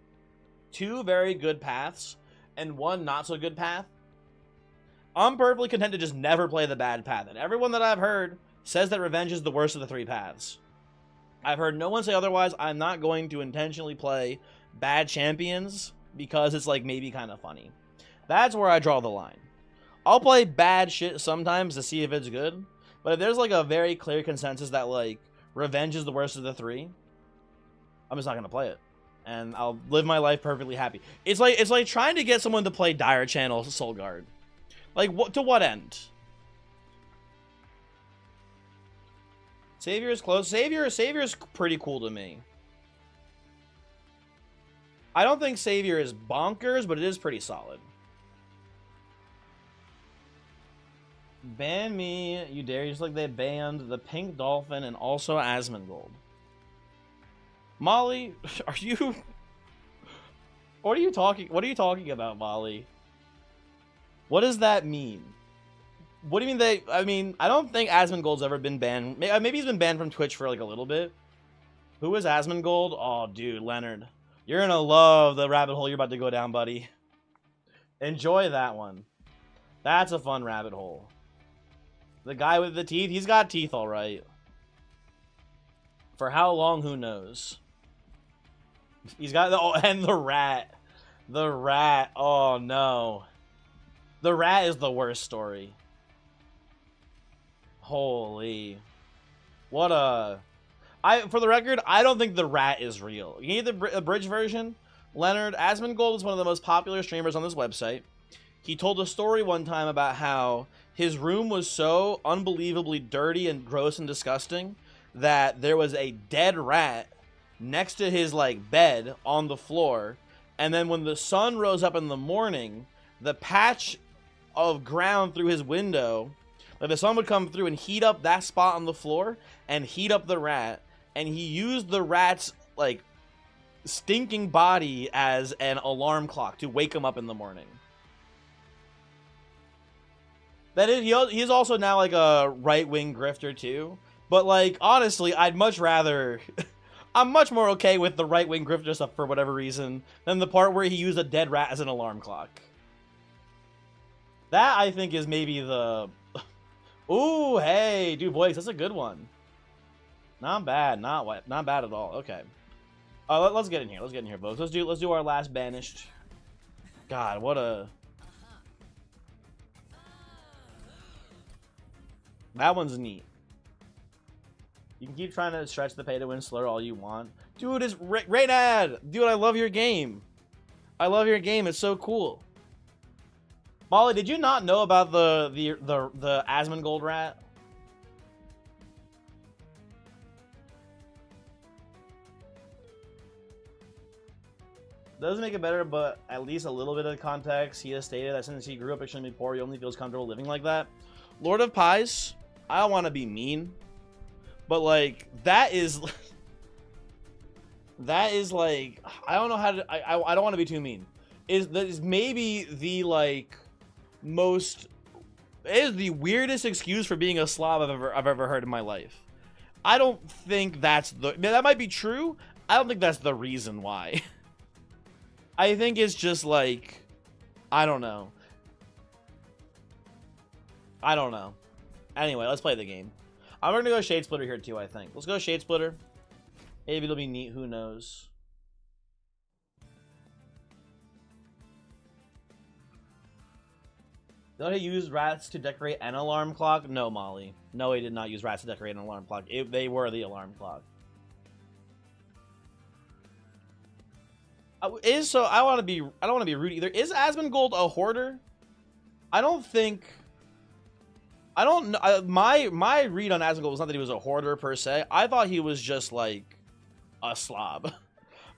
2 very good paths and 1 not so good path, I'm perfectly content to just never play the bad path. And everyone that I've heard says that Revenge is the worst of the 3 paths. I've heard no one say otherwise. I'm not going to intentionally play bad champions because it's like maybe kind of funny. That's where I draw the line. I'll play bad shit sometimes to see if it's good. But if there's like a very clear consensus that like Revenge is the worst of the 3, I'm just not gonna play it, and I'll live my life perfectly happy. It's like trying to get someone to play Dire Channel Soul Guard. Like what to what end? Savior is close. Savior is pretty cool to me. I don't think Savior is bonkers, but it is pretty solid. Ban me, you dare. Just like they banned the Pink Dolphin and also Asmongold. Molly, are you... What are you talking about, Molly? What does that mean? What do you mean I mean, I don't think Asmongold's ever been banned. Maybe he's been banned from Twitch for like a little bit. Who is Asmongold? Oh, dude, Leonard. You're gonna love the rabbit hole you're about to go down, buddy. Enjoy that one. That's a fun rabbit hole. The guy with the teeth, he's got teeth all right. For how long, who knows? He's got the... Oh, and the rat. The rat. Oh, no. The rat is the worst story. Holy. What a... For the record, I don't think the rat is real. You need the abridged version? Leonard, Asmongold is one of the most popular streamers on this website. He told a story one time about how his room was so unbelievably dirty and gross and disgusting that there was a dead rat next to his like bed on the floor, and then when the sun rose up in the morning, the patch of ground through his window, like the sun would come through and heat up that spot on the floor and heat up the rat, and he used the rat's like stinking body as an alarm clock to wake him up in the morning. That is, he's also now like a right-wing grifter too. But like, honestly, I'd much rather... I'm much more okay with the right-wing grifter stuff for whatever reason than the part where he used a dead rat as an alarm clock. That, I think, is maybe the... Ooh, hey, dude, boys, that's a good one. Not bad, not bad at all. Okay. Let's get in here. Let's get in here, folks. Let's do our last banished. God, what a... That one's neat. You can keep trying to stretch the pay-to-win slur all you want. Dude, it's Raynad! Dude, I love your game. I love your game. It's so cool. Molly, did you not know about the Asmongold rat? Doesn't make it better, but at least a little bit of context. He has stated that since he grew up extremely poor, he only feels comfortable living like that. Lord of Pies, I don't want to be mean, but like that is That is like, I don't know how to, I don't want to be too mean. That is maybe the like most, it is the weirdest excuse for being a slob I've ever heard in my life. I don't think that's the, that might be true. I don't think that's the reason why. I think it's just like, I don't know. I don't know. Anyway, let's play the game. I'm gonna go Shade Splitter here too, I think. Let's go Shade Splitter. Maybe it'll be neat, who knows. Did he use rats to decorate an alarm clock? No, Molly. No, he did not use rats to decorate an alarm clock. They were the alarm clock. I don't want to be rude either. Is Asmongold a hoarder? I don't think. I don't know. My read on Asmongold was not that he was a hoarder per se. I thought he was just like a slob.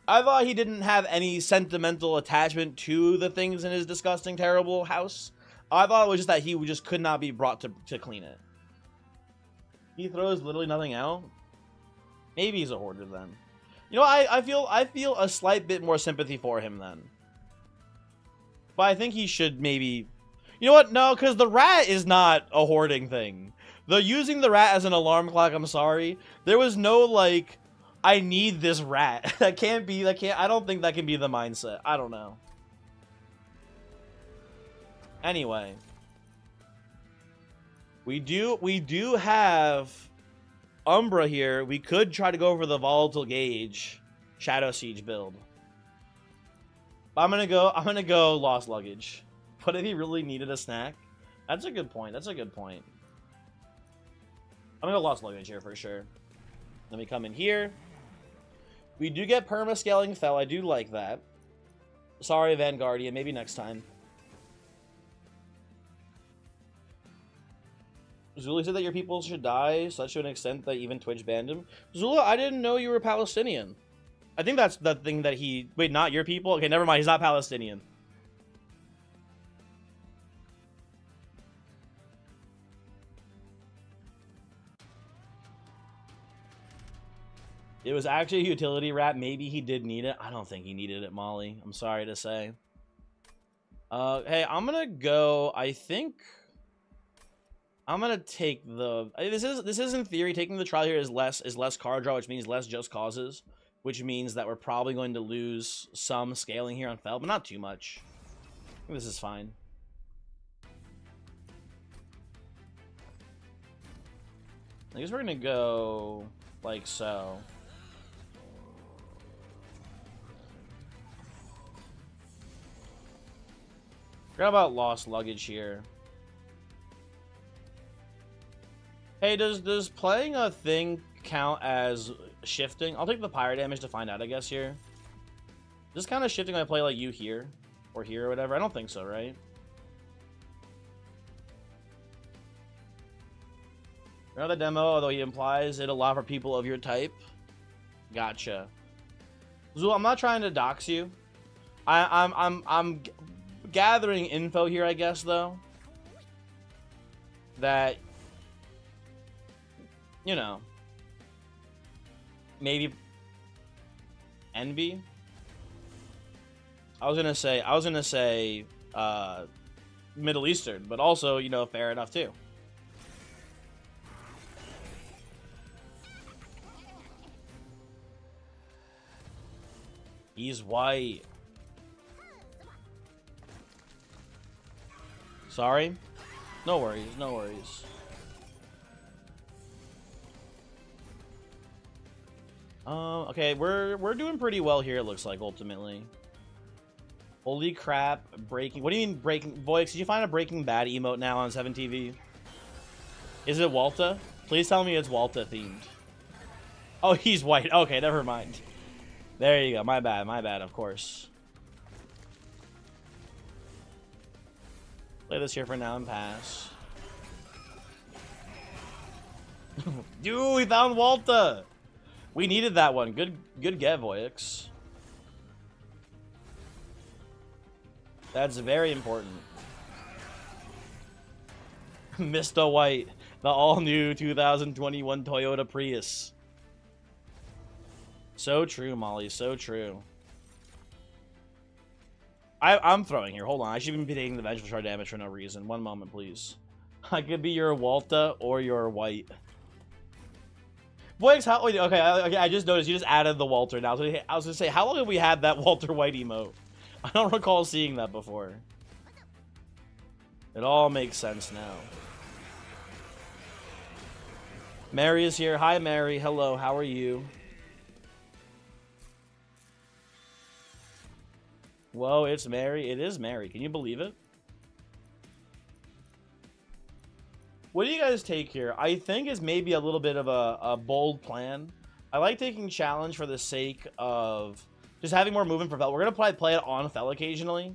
I thought he didn't have any sentimental attachment to the things in his disgusting, terrible house. I thought it was just that he just could not be brought to clean it. He throws literally nothing out. Maybe he's a hoarder then. You know, I feel a slight bit more sympathy for him then. But I think he should maybe. You know what? No, because the rat is not a hoarding thing. The using the rat as an alarm clock. I'm sorry. There was no like, I need this rat. I don't think that can be the mindset. I don't know. Anyway, we do have Umbra here. We could try to go for the Volatile Gauge Shadow Siege build. But I'm gonna go Lost Luggage. But if he really needed a snack, that's a good point. That's a good point. I'm gonna go Lost Luggage here for sure. Let me come in here. We do get perma-scaling Fel. I do like that. Sorry, Vanguardian. Maybe next time. Zula said that your people should die, such to an extent that even Twitch banned him. Zula, I didn't know you were Palestinian. I think that's the thing that he... Wait, not your people? Okay, never mind. He's not Palestinian. It was actually a utility rat. Maybe he did need it. I don't think he needed it, Molly. I'm sorry to say. Hey, I'm gonna go... I think... I'm gonna take the. This is in theory. Taking the trial here is less card draw, which means less just causes, which means that we're probably going to lose some scaling here on Fel, but not too much. I think this is fine. I guess we're gonna go like so. Forgot about Lost Luggage here. Hey, does playing a thing count as shifting? I'll take the pyre damage to find out, I guess, here. Just kind of shifting when I play like you here, or here, or whatever. I don't think so, right? Remember the demo, although he implies it a lot for people of your type? Gotcha. Zul, I'm not trying to dox you. I'm gathering info here, I guess, though. That... You know, maybe envy. I was gonna say Middle Eastern, but also, you know, fair enough too. He's white. Sorry. No worries. No worries. Okay, we're doing pretty well here, it looks like, ultimately. Holy crap, breaking... What do you mean breaking... Voix, did you find a Breaking Bad emote now on 7TV? Is it Walta? Please tell me it's Walta themed. Oh, he's white. Okay, never mind. There you go. My bad, of course. Play this here for now and pass. Dude, we found Walta! We needed that one. Good get, Voix. That's very important. Mr. White, the all-new 2021 Toyota Prius. So true, Molly. So true. I'm throwing here. Hold on. I should be taking the vegetable shard damage for no reason. One moment, please. I could be your Walta or your White. Boys, how? Wait, okay, I just noticed you just added the Walter now. So I was gonna say, how long have we had that Walter White emote? I don't recall seeing that before. It all makes sense now. Mary is here. Hi, Mary. Hello. How are you? Whoa, it's Mary. It is Mary. Can you believe it? What do you guys take here? I think it's maybe a little bit of a bold plan. I like taking challenge for the sake of just having more movement for Fel. We're going to probably play it on Fel occasionally.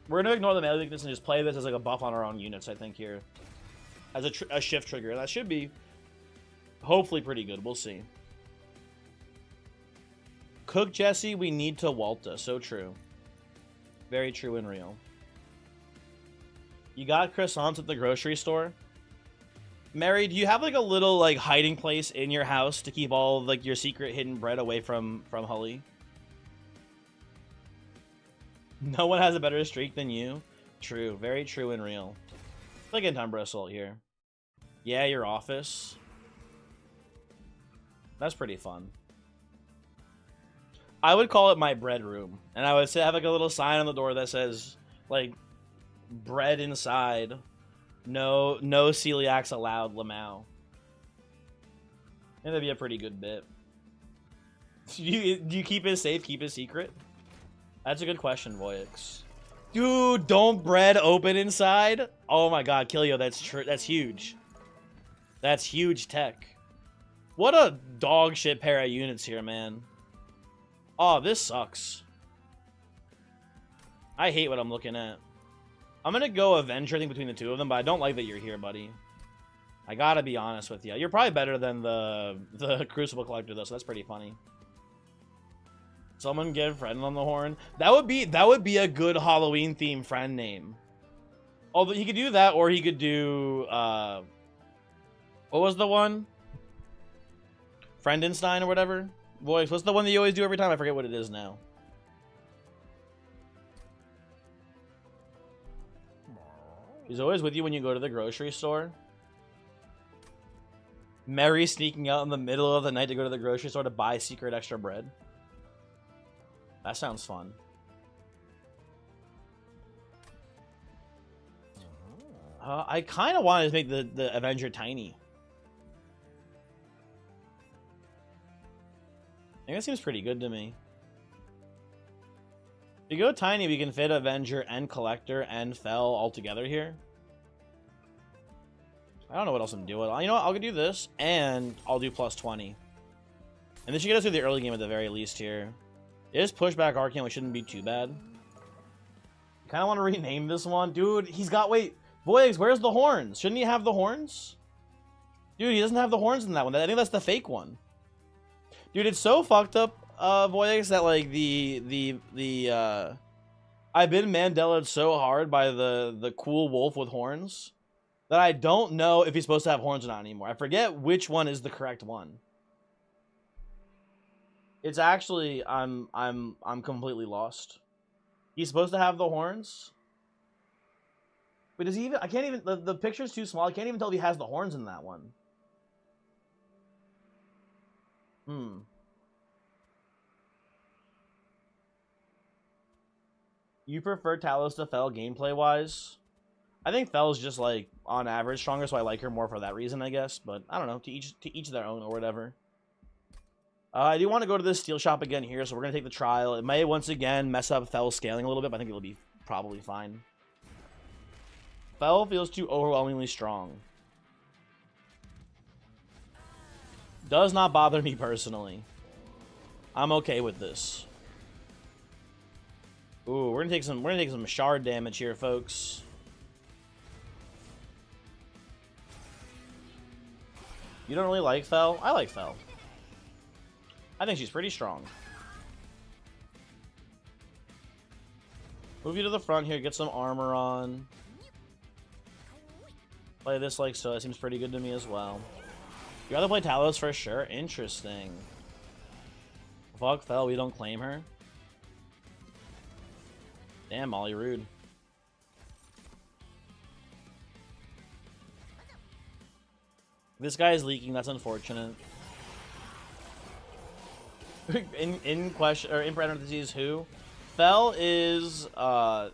We're going to ignore the melee weakness and just play this as like a buff on our own units, I think, here. As a shift trigger. That should be hopefully pretty good. We'll see. Cook Jesse, we need to Walta. So true. Very true and real. You got croissants at the grocery store? Mary, do you have like a little like hiding place in your house to keep all of, like your secret hidden bread away from Hully? No one has a better streak than you. True. Very true and real. Like in Tumbra Assault here. Yeah, your office. That's pretty fun. I would call it my bread room. And I would say have like a little sign on the door that says like bread inside. No celiacs allowed, Lamau. I think that'd be a pretty good bit. Do you keep it safe, keep it secret? That's a good question, Voyix. Dude, don't bread open inside? Oh my god, Killio, that's true. That's huge. That's huge tech. What a dog shit pair of units here, man. Oh, this sucks. I hate what I'm looking at. I'm gonna go Avenger, I think, between the two of them, but I don't like that you're here, buddy. I gotta be honest with you. You're probably better than the Crucible Collector, though, so that's pretty funny. Someone give Friend on the horn. That would be a good Halloween themed friend name. Although he could do that, or he could do what was the one? Friendenstein or whatever? Voice, what's the one that you always do every time? I forget what it is now. He's always with you when you go to the grocery store. Mary sneaking out in the middle of the night to go to the grocery store to buy secret extra bread. That sounds fun. I kind of wanted to make the Avenger tiny. I think that seems pretty good to me. If you go tiny, we can fit Avenger and Collector and Fel all together here. I don't know what else I'm doing. You know what? I'll do this, and I'll do plus 20. And this should get us through the early game at the very least here. It is pushback Arcane, which shouldn't be too bad. I kind of want to rename this one. Dude, he's got... Wait, Voyix, where's the horns? Shouldn't he have the horns? Dude, he doesn't have the horns in that one. I think that's the fake one. Dude, it's so fucked up, Voyix, that, like, I've been Mandela'd so hard by the cool wolf with horns that I don't know if he's supposed to have horns or not anymore. I forget which one is the correct one. It's actually, I'm completely lost. He's supposed to have the horns? But does he even, I can't even, the picture's too small. I can't even tell if he has the horns in that one. You prefer Talos to Fel gameplay-wise? I think Fel's just, like, on average stronger, so I like her more for that reason, I guess. But, I don't know, to each their own or whatever. I do want to go to this steel shop again here, so we're going to take the trial. It may, once again, mess up Fel's scaling a little bit, but I think it'll be probably fine. Fel feels too overwhelmingly strong. Does not bother me personally. I'm okay with this. Ooh, we're gonna take some shard damage here, folks. You don't really like Fel? I like Fel. I think she's pretty strong. Move you to the front here, get some armor on. Play this like so. That seems pretty good to me as well. You rather play Talos for sure? Interesting. Fuck, fell. We don't claim her. Damn, Molly, rude. This guy is leaking. That's unfortunate. in question or in parentheses, who? Fell is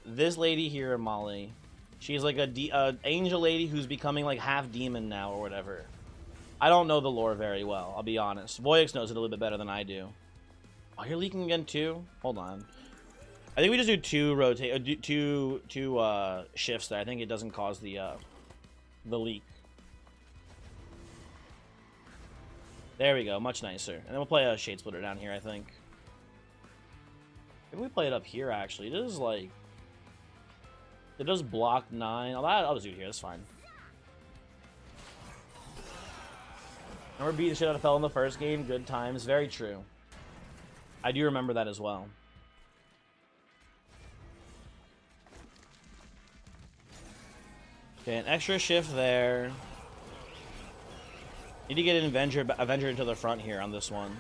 this lady here, Molly. She's like a angel lady who's becoming like half demon now or whatever. I don't know the lore very well. I'll be honest. Voyix knows it a little bit better than I do. Oh, you're leaking again too? Hold on. I think we just do two shifts there. I think it doesn't cause the leak. There we go, much nicer. And then we'll play a Shade Splitter down here, I think. Maybe we play it up here, actually. It is like... It does block 9. I'll just do it here, that's fine. Remember beating the shit out of Fell in the first game? Good times. Very true. I do remember that as well. Okay, an extra shift there. Need to get an Avenger into the front here on this one.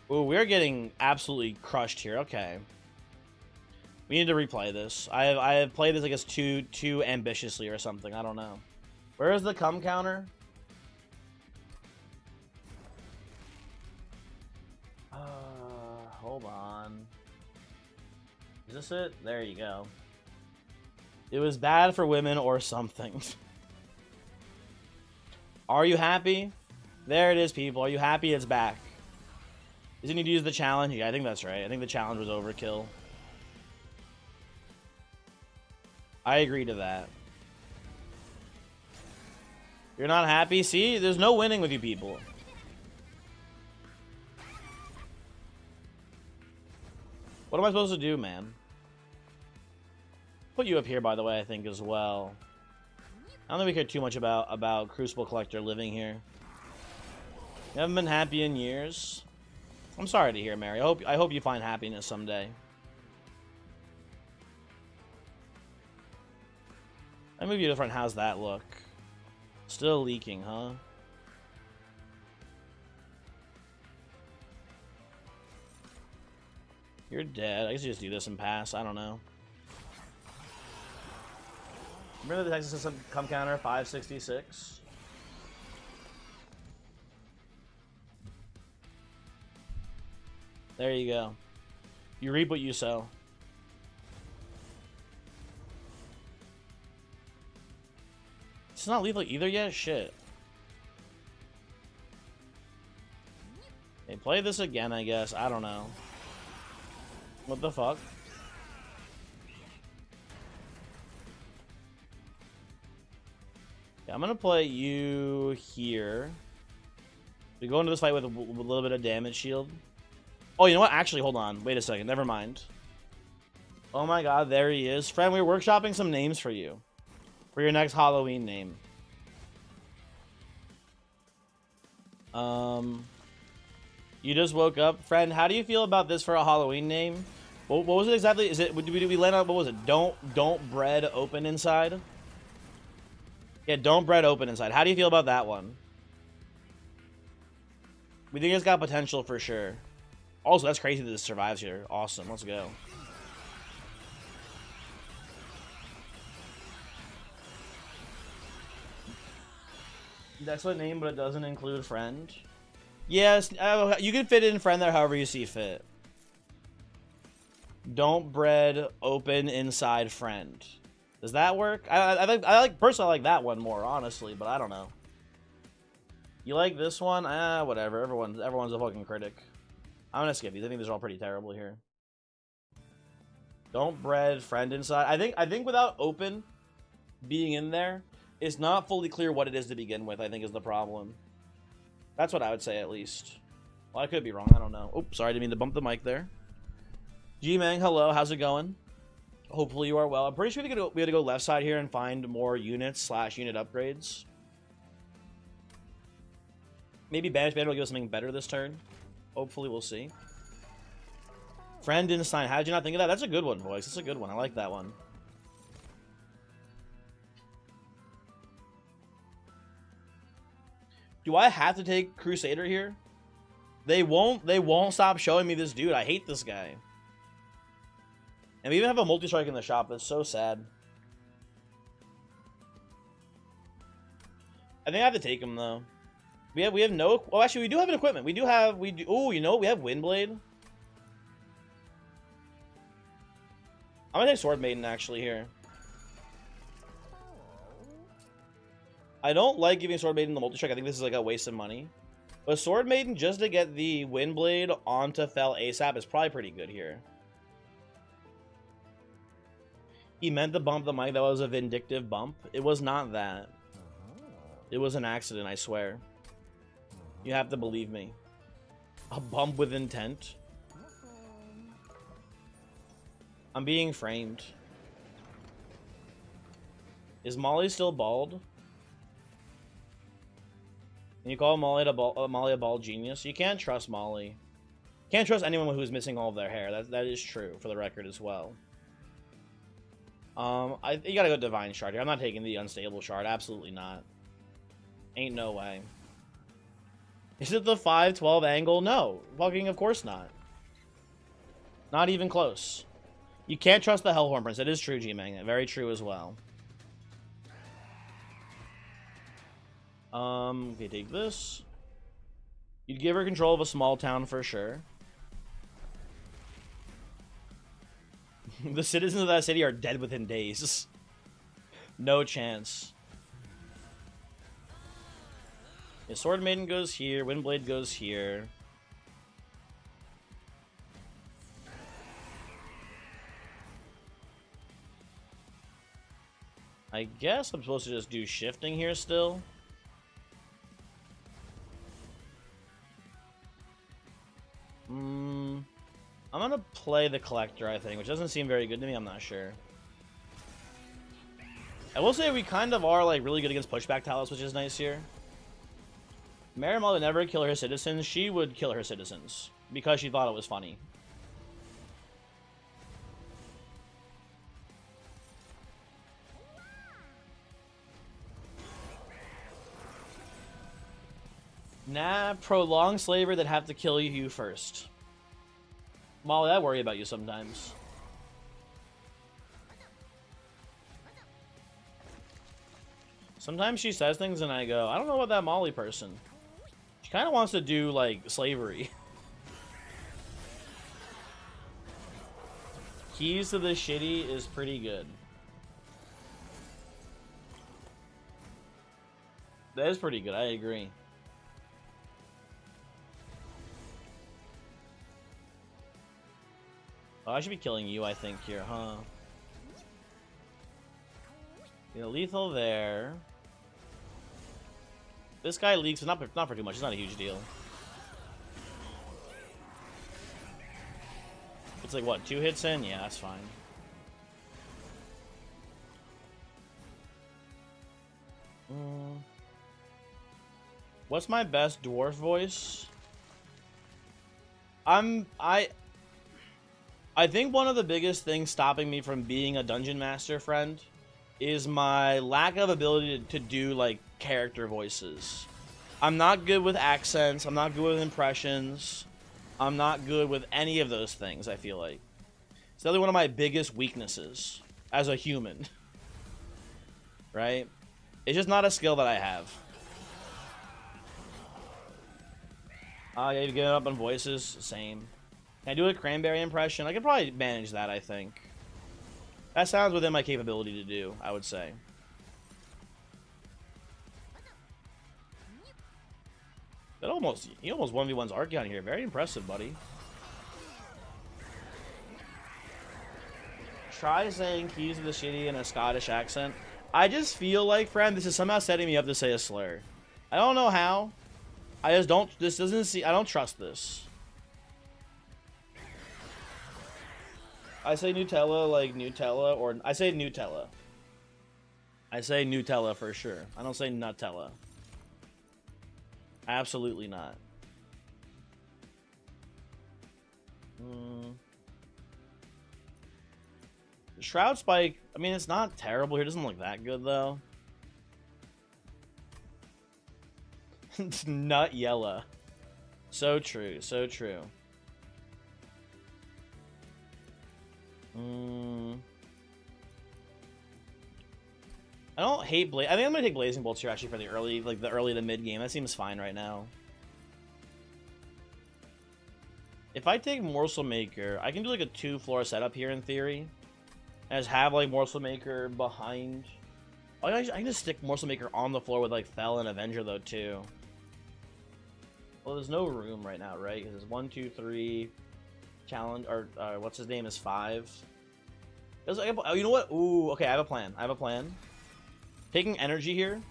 Ooh, we're getting absolutely crushed here. Okay. We need to replay this. I have played this, I guess, too ambitiously or something. I don't know. Where is the come counter? Hold on. Is this it? There you go. It was bad for women or something. Are you happy? There it is, people. Are you happy it's back? Does it need to use the challenge? Yeah, I think that's right. I think the challenge was overkill. I agree to that. You're not happy? See? There's no winning with you people. What am I supposed to do, man? Put you up here, by the way, I think, as well. I don't think we care too much about Crucible Collector living here. You haven't been happy in years. I'm sorry to hear, Mary. I hope you find happiness someday. I move you to the front. How's that look? Still leaking, huh? You're dead. I guess you just do this and pass. I don't know. Remember the Texas System come counter 566? There you go. You reap what you sow. It's not lethal either yet? Shit. Hey, play this again, I guess. I don't know. What the fuck? Yeah, I'm gonna play you here. We go into this fight with a little bit of damage shield. Oh, you know what? Actually, hold on. Wait a second. Never mind. Oh my god, there he is. Friend, we were workshopping some names for you. For your next Halloween name. You just woke up. Friend, how do you feel about this for a Halloween name? What was it exactly? Is it, did we land on, what was it? Don't bread open inside? Yeah, don't bread open inside. How do you feel about that one? We think it's got potential for sure. Also, that's crazy that this survives here. Awesome, let's go. Excellent name, but it doesn't include friend. Yes, you can fit in friend there however you see fit. Don't bread open inside friend. Does that work? I personally like that one more, honestly, but I don't know. You like this one? Whatever. Everyone's a fucking critic. I'm gonna skip these. I think these are all pretty terrible here. Don't bread friend inside. I think without open being in there, it's not fully clear what it is to begin with, I think is the problem. That's what I would say, at least. Well, I could be wrong. I don't know. Oops, sorry, I didn't mean to bump the mic there. G-Mang, hello. How's it going? Hopefully you are well. I'm pretty sure we had to go left side here and find more units / unit upgrades. Maybe Banish Banner will give us something better this turn. Hopefully, we'll see. Friend inside. How did you not think of that? That's a good one, boys. That's a good one. I like that one. Do I have to take Crusader here? They won't stop showing me this dude. I hate this guy. And we even have a multi-strike in the shop. That's so sad. I think I have to take him though. We have no. Oh, actually, we do have an equipment. Oh, you know what? We have Windblade. I'm gonna take Sword Maiden actually here. I don't like giving Sword Maiden the multi-strike. I think this is like a waste of money. But Sword Maiden, just to get the Windblade onto Fel ASAP, is probably pretty good here. He meant to bump the mic. That was a vindictive bump. It was not that. It was an accident, I swear. You have to believe me. A bump with intent. I'm being framed. Is Molly still bald? Can you call Molly a bald genius? You can't trust Molly. Can't trust anyone who's missing all of their hair. That is true, for the record as well. You gotta go Divine Shard here. I'm not taking the Unstable Shard. Absolutely not. Ain't no way. Is it the 512 angle? No. Fucking of course not. Not even close. You can't trust the Hellhorn Prince. It is true, G-Magnet. Very true as well. Okay, take this. You'd give her control of a small town for sure. The citizens of that city are dead within days. No chance. Yeah, Sword Maiden goes here. Windblade goes here. I guess I'm supposed to just do shifting here still. I'm gonna play the Collector, I think, which doesn't seem very good to me. I'm not sure. I will say we kind of are like really good against pushback Talos, which is nice here. Marimel would never kill her citizens. She would kill her citizens because she thought it was funny. Nah, prolonged slavery that have to kill you first. Molly, I worry about you sometimes. Sometimes she says things and I go, I don't know about that Molly person. She kind of wants to do, like, slavery. Keys to the Shitty is pretty good. That is pretty good, I agree. Oh, I should be killing you, I think, here, huh? You know, lethal there. This guy leaks, not for too much. It's not a huge deal. It's like, what, 2 hits in? Yeah, that's fine. What's my best dwarf voice? I think one of the biggest things stopping me from being a Dungeon Master friend is my lack of ability to do, like, character voices. I'm not good with accents. I'm not good with impressions. I'm not good with any of those things, I feel like. It's definitely one of my biggest weaknesses as a human. Right? It's just not a skill that I have. Yeah, you've given up on voices. Same. Can I do a Cranberry impression? I could probably manage that, I think. That sounds within my capability to do, I would say. He almost 1v1's Archeon here. Very impressive, buddy. Try saying Keys to the Shitty in a Scottish accent. I just feel like, friend, this is somehow setting me up to say a slur. I don't know how. I just don't, I don't trust this. I say Nutella like Nutella, or I say Nutella. I say Nutella for sure. I don't say Nutella. Absolutely not. The Shroud Spike, I mean, it's not terrible here. It doesn't look that good, though. Nut yella. So true, so true. I don't hate I think I'm gonna take Blazing Bolts here actually for the early, like the early to mid game. That seems fine right now. If I take Morsel Maker, I can do like a 2-floor setup here in theory. And just have like Morsel Maker behind. Oh, I can just stick Morsel Maker on the floor with like Fel and Avenger though too. Well, there's no room right now, right? Because it's 1, 2, 3. Challenge, or what's his name is 5. Oh, you know what? Ooh, okay, I have a plan. I have a plan. Taking energy here.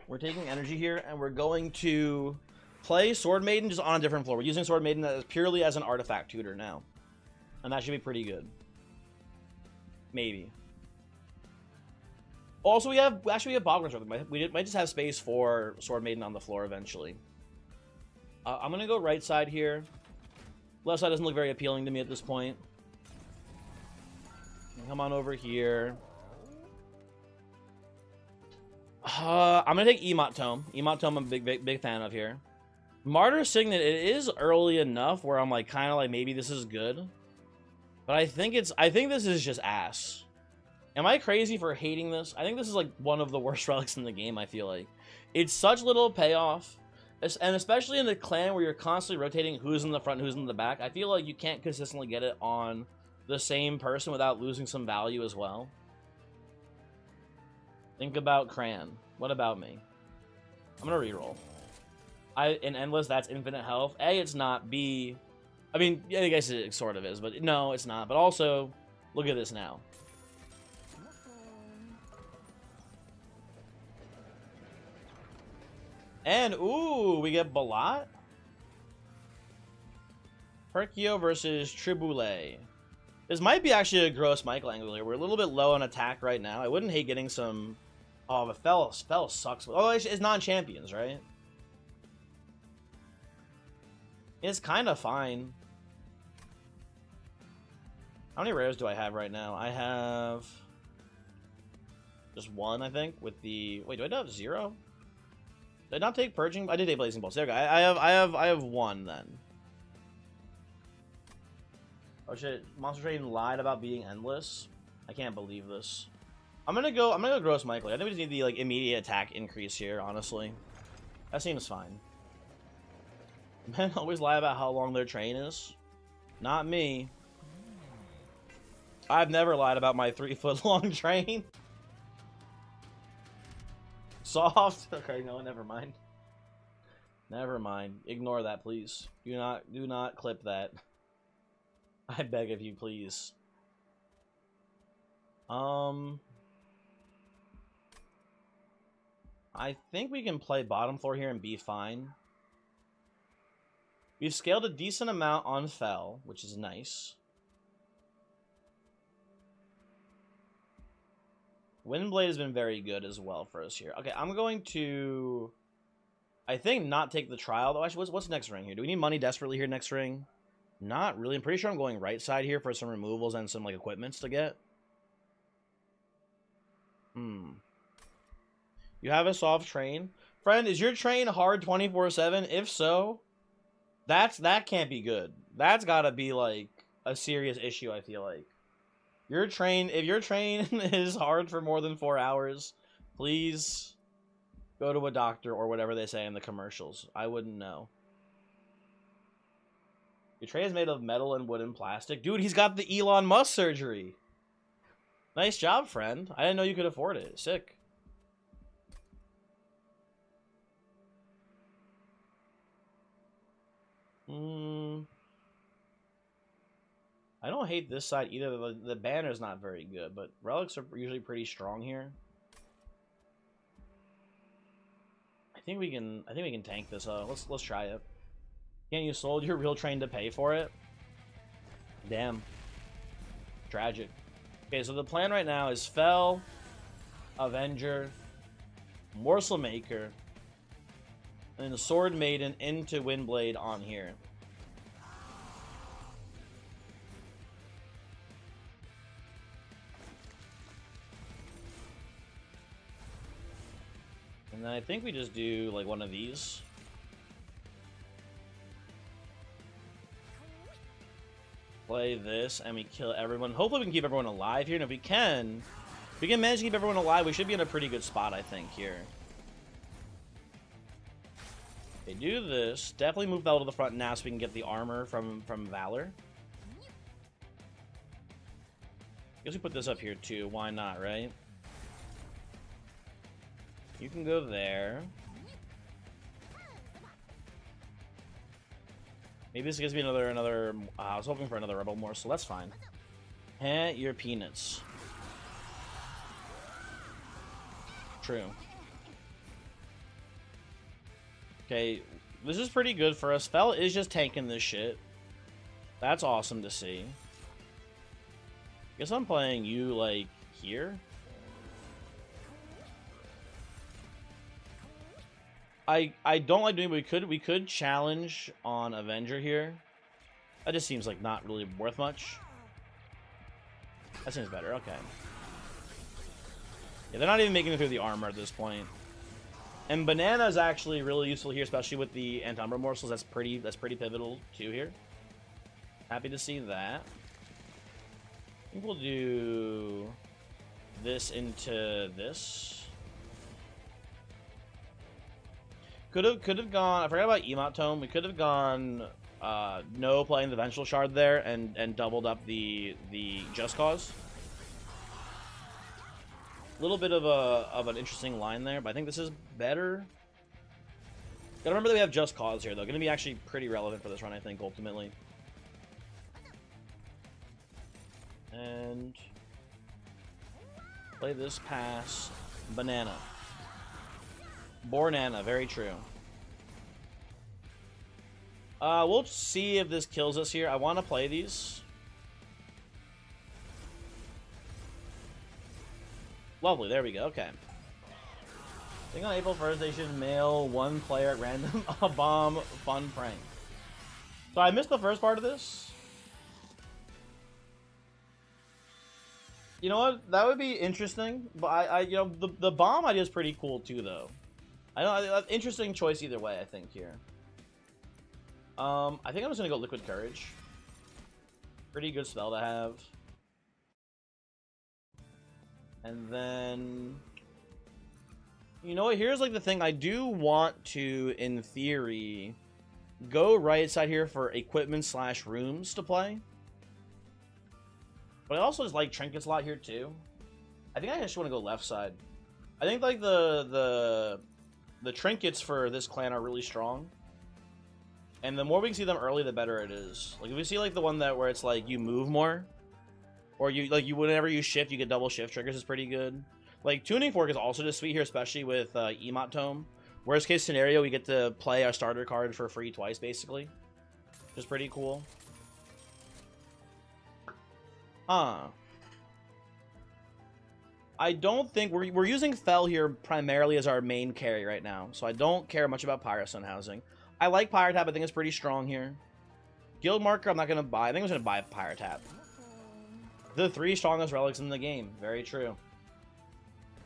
We're taking energy here, and we're going to play Sword Maiden just on a different floor. We're using Sword Maiden as purely as an artifact tutor now. And that should be pretty good. Maybe. Also, we have Bogglers. We might just have space for Sword Maiden on the floor eventually. I'm going to go right side here. Left side doesn't look very appealing to me at this point. Come on over here. I'm going to take Emot Tome. Emot Tome I'm a big fan of here. Martyr Signet, it is early enough where I'm like kind of like maybe this is good. But I think this is just ass. Am I crazy for hating this? I think this is like one of the worst relics in the game, I feel like. It's such little payoff. And especially in the clan where you're constantly rotating who's in the front, who's in the back. I feel like you can't consistently get it on the same person without losing some value as well. Think about Cran. What about me? I'm gonna reroll. In Endless, that's infinite health. A, it's not. B, I mean, yeah, I guess it sort of is, but no, it's not. But also, look at this now. And, ooh, we get Balat. Perkio versus Triboulet. This might be actually a gross Michael angle here. We're a little bit low on attack right now. I wouldn't hate getting some... Oh, but Fel sucks. Oh, it's non-champions, right? It's kind of fine. How many rares do I have right now? I have... just 1, I think, with the... Wait, do I have 0? Did I not take Purging? I did take Blazing Bolts. There we go. I have 1 then. Oh shit! Monster Train lied about being endless. I can't believe this. I'm gonna go Gross Michael. I think we just need the like immediate attack increase here. Honestly, that seems fine. Men always lie about how long their train is. Not me. I've never lied about my 3-foot-long train. Soft. Okay, no, never mind. Never mind. Ignore that, please. Do not clip that. I beg of you, please. I think we can play bottom floor here and be fine. We've scaled a decent amount on Fel, which is nice. Windblade has been very good as well for us here. Okay, I'm going to... I think not take the trial, though. Actually, what's next ring here? Do we need money desperately here next ring? Not really. I'm pretty sure I'm going right side here for some removals and some, like, equipments to get. You have a soft train. Friend, is your train hard 24/7? If so, that can't be good. That's gotta be, like, a serious issue, I feel like. If your train is hard for more than 4 hours, please go to a doctor or whatever they say in the commercials. I wouldn't know. Your train is made of metal and wood and plastic. Dude, he's got the Elon Musk surgery. Nice job, friend. I didn't know you could afford it. Sick. I don't hate this side either. The banner's not very good, but relics are usually pretty strong here. I think we can tank this. Let's try it. Can't you sold your real train to pay for it? Damn. Tragic. Okay, so the plan right now is Fel, Avenger, Morsel Maker, and the Sword Maiden into Windblade on here. And then I think we just do, like, one of these. Play this, and we kill everyone. Hopefully we can keep everyone alive here, and if we can manage to keep everyone alive, we should be in a pretty good spot, I think, here. Okay, do this. Definitely move Val to the front now so we can get the armor from Valor. I guess we put this up here, too. Why not, right? You can go there. Maybe this gives me another. I was hoping for another rebel morsel. That's fine. Your peanuts. True. Okay, this is pretty good for us. Fel is just tanking this shit. That's awesome to see. Guess I'm playing you like here. I don't like doing, but we could challenge on Avenger here. That just seems like not really worth much. That seems better. Okay. Yeah, they're not even making it through the armor at this point. And banana is actually really useful here, especially with the anti-armor morsels. That's pretty pivotal too here. Happy to see that. I think we'll do this into this. Could have gone. I forgot about Emote Tome. We could have gone no playing the Vengeful Shard there and doubled up the Just Cause. A little bit of an interesting line there, but I think this is better. Gotta remember that we have Just Cause here, though. Gonna be actually pretty relevant for this run, I think, ultimately. And play this pass. Banana. Bornana, very true. We'll see if this kills us here. I want to play these. Lovely, there we go, okay. I think on April 1st they should mail one player at random a bomb fun prank. So I missed the first part of this. You know what? That would be interesting, but you know, the bomb idea is pretty cool too, though. I know, interesting choice either way, I think, here. I think I'm just gonna go Liquid Courage. Pretty good spell to have. And then... You know what, here's like the thing, I do want to, in theory, go right side here for equipment / rooms to play. But I also just like trinkets a lot here too. I think I just want to go left side. I think like the trinkets for this clan are really strong. And the more we can see them early, the better it is. Like if we see like the one where it's like you move more, or whenever you shift, you get double shift triggers is pretty good. Like Tuning Fork is also just sweet here, especially with Emote Tome. Worst case scenario, we get to play our starter card for free twice, basically. Which is pretty cool. I don't think we're using Fel here primarily as our main carry right now, so I don't care much about Pyrostone housing. I like Pyrotap, I think it's pretty strong here. Guild Marker, I'm not gonna buy. I think I'm just gonna buy Pyrotap. The 3 strongest relics in the game. Very true.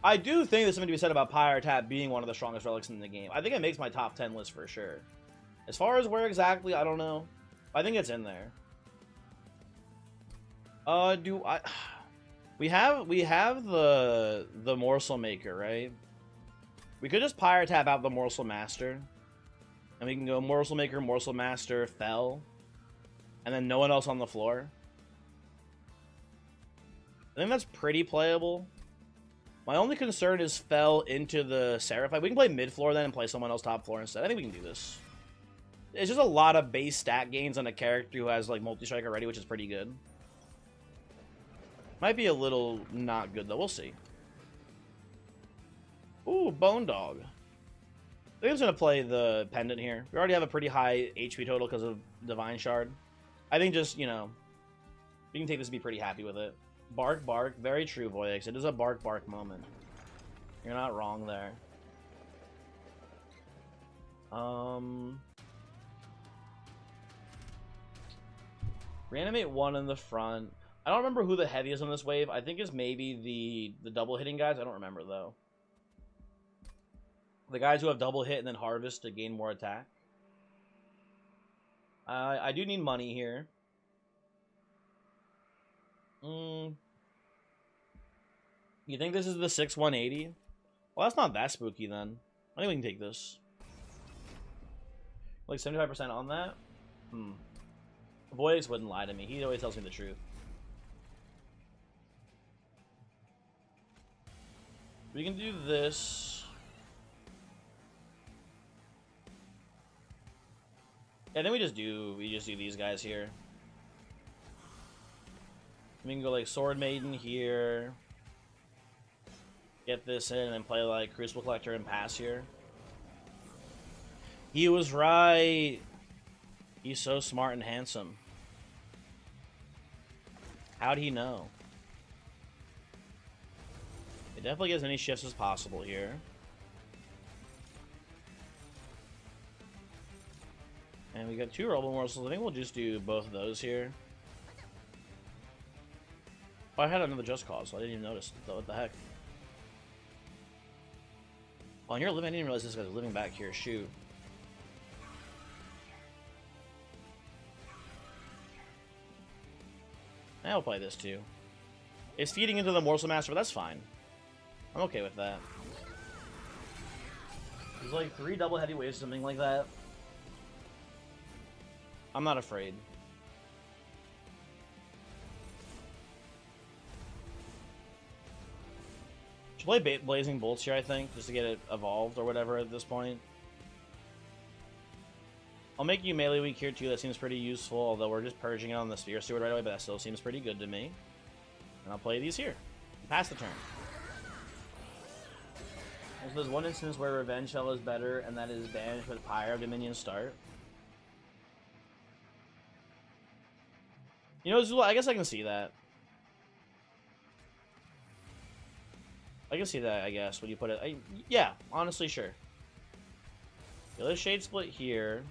I do think there's something to be said about Pyrotap being one of the strongest relics in the game. I think it makes my top 10 list for sure. As far as where exactly, I don't know. I think it's in there. We have the Morsel Maker, right? We could just Pyrotap out the Morsel Master. And we can go Morsel Maker, Morsel Master, Fel. And then no one else on the floor. I think that's pretty playable. My only concern is Fel into the Seraphite. We can play mid-floor then and play someone else top floor instead. I think we can do this. It's just a lot of base stat gains on a character who has like multi-strike already, which is pretty good. Might be a little not good though. We'll see. Ooh, Bone Dog. I think I'm just gonna play the Pendant here. We already have a pretty high HP total because of Divine Shard. I think just, you know, we can take this and be pretty happy with it. Bark, bark. Very true, Voyix. It is a bark, bark moment. You're not wrong there. Reanimate 1 in the front. I don't remember who the heavy is on this wave. I think it's maybe the double hitting guys. I don't remember, though. The guys who have double hit and then harvest to gain more attack. I do need money here. You think this is the 6-180? Well, that's not that spooky then. I think we can take this. Like 75% on that? Voice wouldn't lie to me. He always tells me the truth. We can do this. Yeah, then we just do these guys here. We can go like Sword Maiden here. Get this in and then play like Crucible Collector and pass here. He was right. He's so smart and handsome. How'd he know? It definitely gets as many shifts as possible here. And we got 2 Robo Morsels. I think we'll just do both of those here. Oh, I had another Just Cause, so I didn't even notice. What the heck? Oh, and you're living. I didn't realize this guy was living back here. Shoot. I'll play this too. It's feeding into the Morsel Master, but that's fine. I'm okay with that. There's like 3 double heavy waves, something like that. I'm not afraid. Should play Blazing Bolts here, I think, just to get it evolved or whatever at this point. I'll make you melee weak here too, that seems pretty useful, although we're just purging it on the Sphere Steward right away, but that still seems pretty good to me. And I'll play these here. Pass the turn. So there's one instance where Revenge Shell is better, and that is banished with Pyre Dominion start. You know, Zula, I guess I can see that. I can see that, I guess, when you put it... yeah, honestly, sure. Let's Shade Split here.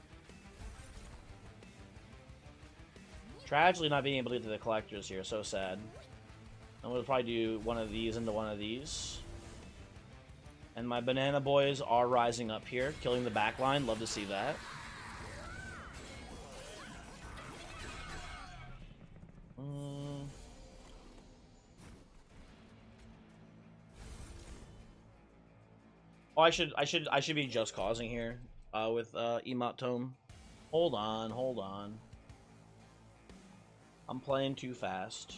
Tragically not being able to get to the collectors here, so sad. I'm going to probably do one of these into one of these. And my Banana Boys are rising up here, killing the back line. Love to see that. Oh, I should be just causing here with Emote Tome. Hold on. I'm playing too fast.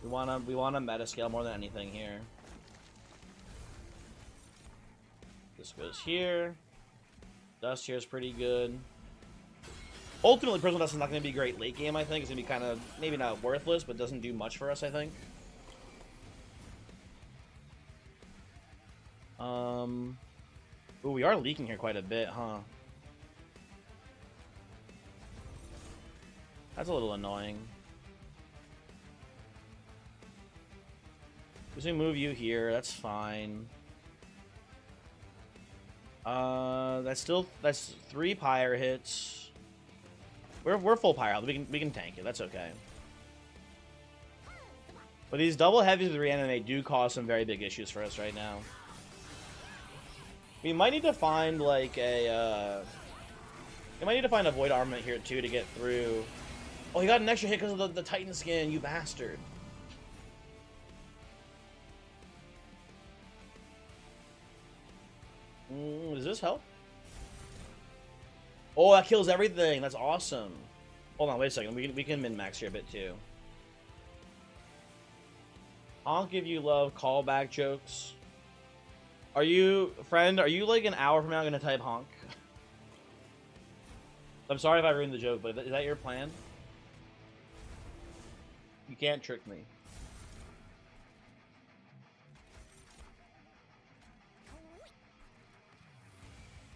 We wanna meta scale more than anything here. This goes here. Dust here is pretty good. Ultimately, Prismal Dust is not going to be great late game, I think. It's going to be kind of, maybe not worthless, but doesn't do much for us, I think. Ooh, we are leaking here quite a bit, huh? That's a little annoying. Just gonna move you here, that's fine. That's 3 Pyre hits. We're full Pyre health. We can tank it. That's okay. But these double heavies with Reanimate do cause some very big issues for us right now. We might need to find like a we might need to find a Void Armament here too to get through. Oh, he got an extra hit because of the Titan skin, you bastard. Does this help? Oh, that kills everything. That's awesome. Hold on, wait a second. We can min-max here a bit too. I'll give you love callback jokes. Are you, friend, are you like an hour from now going to type honk? I'm sorry if I ruined the joke, but is that your plan? You can't trick me.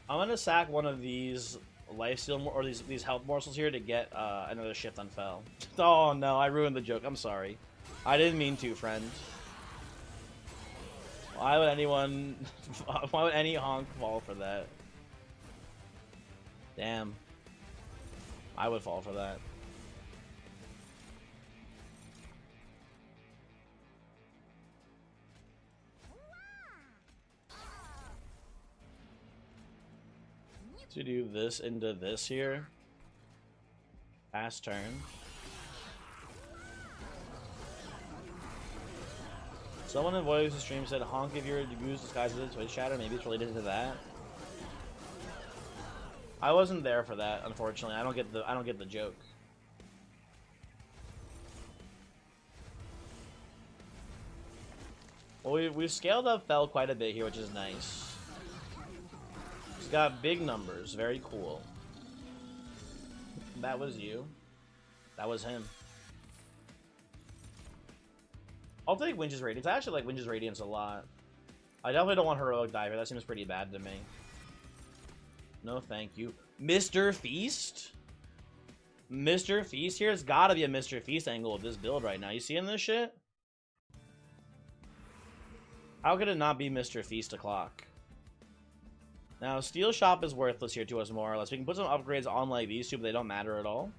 I'm going to sack one of these lifesteal or these health morsels here to get another shift on Fel. Oh no, I ruined the joke. I'm sorry. I didn't mean to, friend. Why would anyone... why would any honk fall for that? Damn. I would fall for that. To do this into this here. Pass turn. Someone in voice the stream said, honk if you're a goose disguised as a Twitch chatter. Maybe it's related to that. I wasn't there for that, unfortunately. I don't get the joke. Well, we've scaled up Fell quite a bit here, which is nice. He's got big numbers. Very cool. That was you. That was him. I'll take Winch's Radiance. I actually like Winch's Radiance a lot. I definitely don't want Heroic Diver. That seems pretty bad to me. No, thank you. Mr. Feast? Mr. Feast here? It's gotta be a Mr. Feast angle of this build right now. You seeing this shit? How could it not be Mr. Feast o'clock? Now, Steel Shop is worthless here to us, more or less. We can put some upgrades on like these two, but they don't matter at all.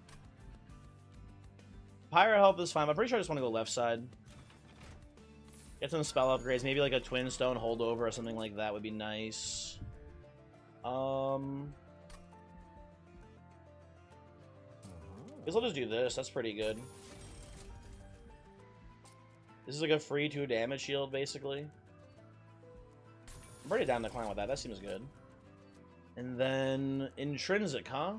Pyro Health is fine. I'm pretty sure I just want to go left side. Get some spell upgrades. Maybe like a Twin Stone holdover or something like that would be nice. Guess I'll just do this. That's pretty good. This is like a free 2 damage shield, basically. I'm pretty down to climb with that. That seems good. And then Intrinsic, huh?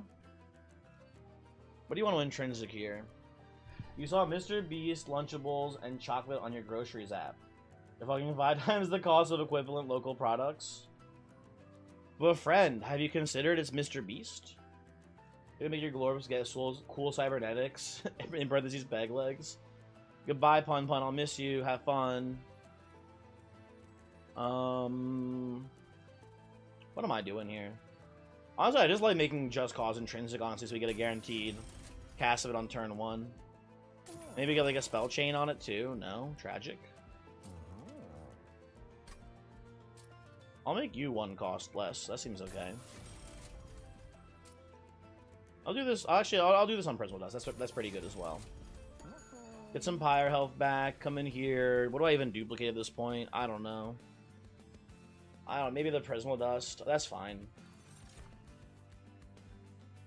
What do you want to Intrinsic here? You saw Mr. Beast, Lunchables, and chocolate on your groceries app. They're fucking 5 times the cost of equivalent local products. But friend, have you considered it's Mr. Beast? Gonna make your Glorps get cool cybernetics. In parentheses, bag legs. Goodbye, Pun Pun. I'll miss you. Have fun. What am I doing here? Honestly, I just like making Just Cause Intrinsic, honestly, so we get a guaranteed cast of it on turn 1. Maybe get like a spell chain on it too. No, tragic. I'll make you 1 cost less. That seems okay. I'll do this. Actually, I'll do this on Prismal Dust. That's pretty good as well. Get some Pyre health back. Come in here. What do I even duplicate at this point? I don't know. Maybe the Prismal Dust. That's fine.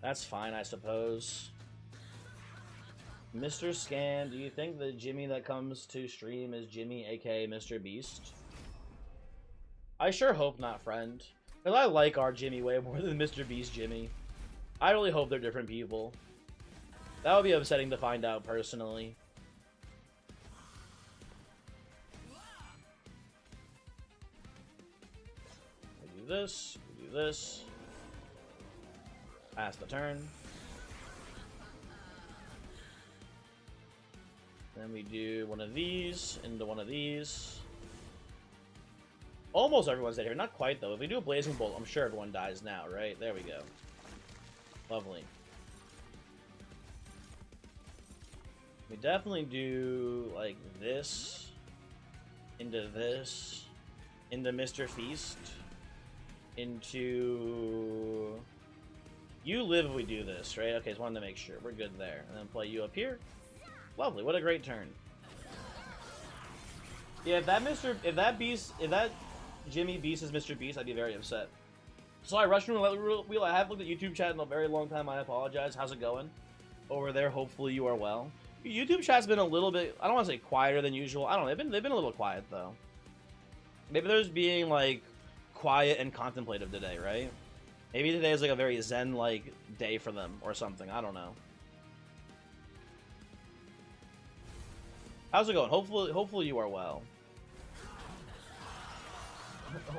That's fine, I suppose. Mr. Scan, do you think the Jimmy that comes to stream is Jimmy, aka Mr. Beast? I sure hope not, friend. Because I like our Jimmy way more than Mr. Beast Jimmy. I really hope they're different people. That would be upsetting to find out, personally. We do this, we do this. Pass the turn. Then we do one of these into one of these. Almost everyone's dead here. Not quite, though. If we do a Blazing Bolt, I'm sure everyone dies now, right? There we go. Lovely. We definitely do, like, this into this into Mr. Feast into... You live if we do this, right? Okay, just wanted to make sure. We're good there. And then play you up here. Lovely. What a great turn. Yeah, if that Jimmy Beast is Mr. Beast, I'd be very upset. So I Russian Roulette Wheel. I have looked at YouTube chat in a very long time. I apologize. How's it going over there? Hopefully you are well. YouTube chat's been a little bit, I don't want to say quieter than usual. I don't know. They've been a little quiet though. Maybe there's being like quiet and contemplative today, right? Maybe today is like a very zen-like day for them or something. I don't know. How's it going? Hopefully you are well.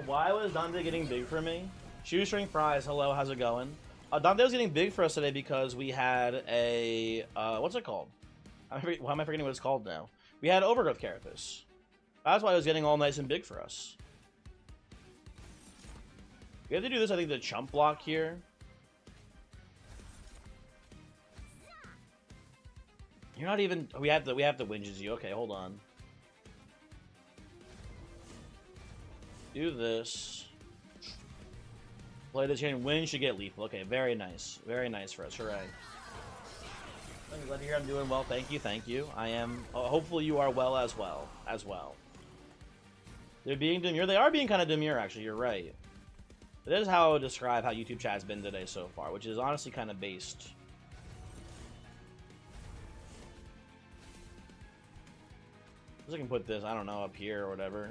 Why was Dante getting big for me? Shoestring Fries, hello, how's it going? Dante was getting big for us today because we had a, what's it called? Why am I forgetting what it's called now? We had Overgrowth Carapace. That's why it was getting all nice and big for us. We have to do this, I think, the chump block here. You're not even, we have to winges you. Okay, hold on. Do this. Play the chain. Win should get lethal. Okay, very nice. Very nice for us. Hooray. I'm glad to hear I'm doing well. Thank you, thank you. I am. Hopefully you are well as well. They're being demure. They are being kind of demure, actually. You're right. That is how I would describe how YouTube chat's been today so far, which is honestly kind of based. I can put this, I don't know, up here or whatever.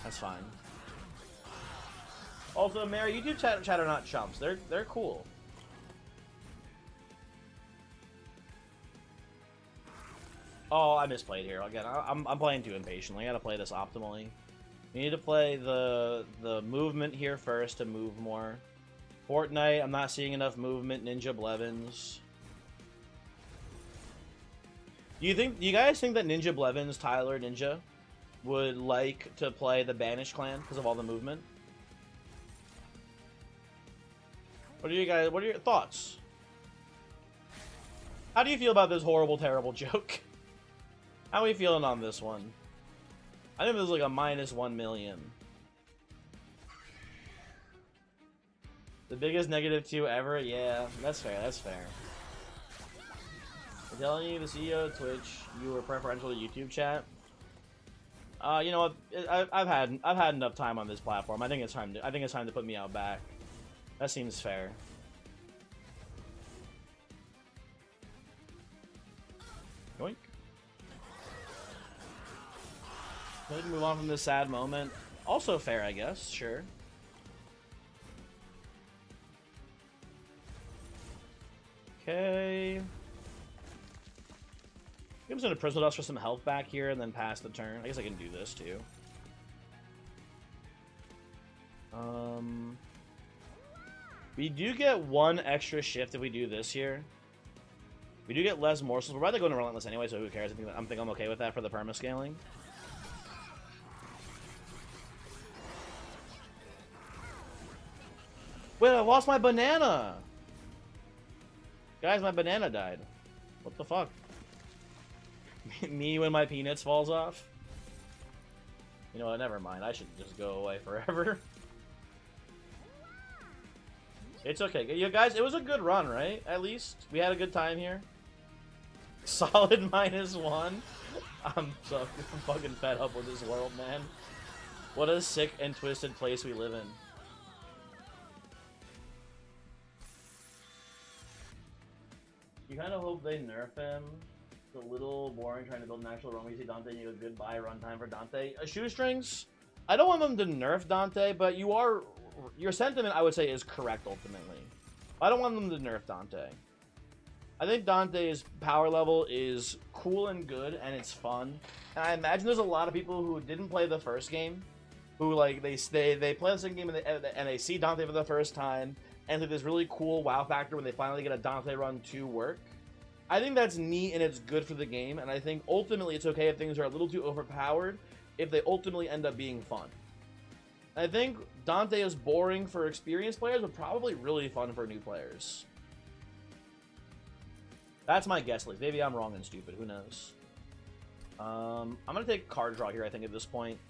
That's fine. Also, Mary, YouTube chat are not chumps. They're cool. Oh, I misplayed here. Again, I'm playing too impatiently. I gotta play this optimally. We need to play the movement here first to move more. Fortnite, I'm not seeing enough movement. Ninja Blevins. Do you guys think that Ninja Blevins, Tyler Ninja, would like to play the Banished clan because of all the movement? What are your thoughts? How do you feel about this horrible, terrible joke? How are we feeling on this one? I think this is like a -1 million. The biggest -2 ever? Yeah, that's fair, that's fair. I'm telling you, the CEO of Twitch, you were preferential to YouTube chat. You know what? I've had enough time on this platform. I think it's time to put me out back. That seems fair. Yoink. We can move on from this sad moment. Also fair, I guess. Sure. Okay. I'm just gonna Prism Dust for some health back here and then pass the turn. I guess I can do this too. We do get 1 extra shift if we do this here. We do get less morsels. We're about to go into Relentless anyway, so who cares? I think I'm okay with that for the perma-scaling. Wait, I lost my banana! Guys, my banana died. What the fuck? Me when my peanuts falls off? You know what, never mind. I should just go away forever. It's okay. You guys, it was a good run, right? At least. We had a good time here. Solid -1. I'm fucking fed up with this world, man. What a sick and twisted place we live in. You kind of hope they nerf him. It's a little boring trying to build an actual run. We see Dante, you need a good buy runtime for Dante. Shoestrings, I don't want them to nerf Dante, but your sentiment, I would say, is correct ultimately. I don't want them to nerf Dante. I think Dante's power level is cool and good, and it's fun. And I imagine there's a lot of people who didn't play the first game, who like they play the second game and they see Dante for the first time, and there's this really cool wow factor when they finally get a Dante run to work. I think that's neat and it's good for the game, and I think ultimately it's okay if things are a little too overpowered if they ultimately end up being fun. I think Dante is boring for experienced players, but probably really fun for new players. That's my guess, like maybe I'm wrong and stupid, who knows. I'm gonna take card draw here, I think, at this point.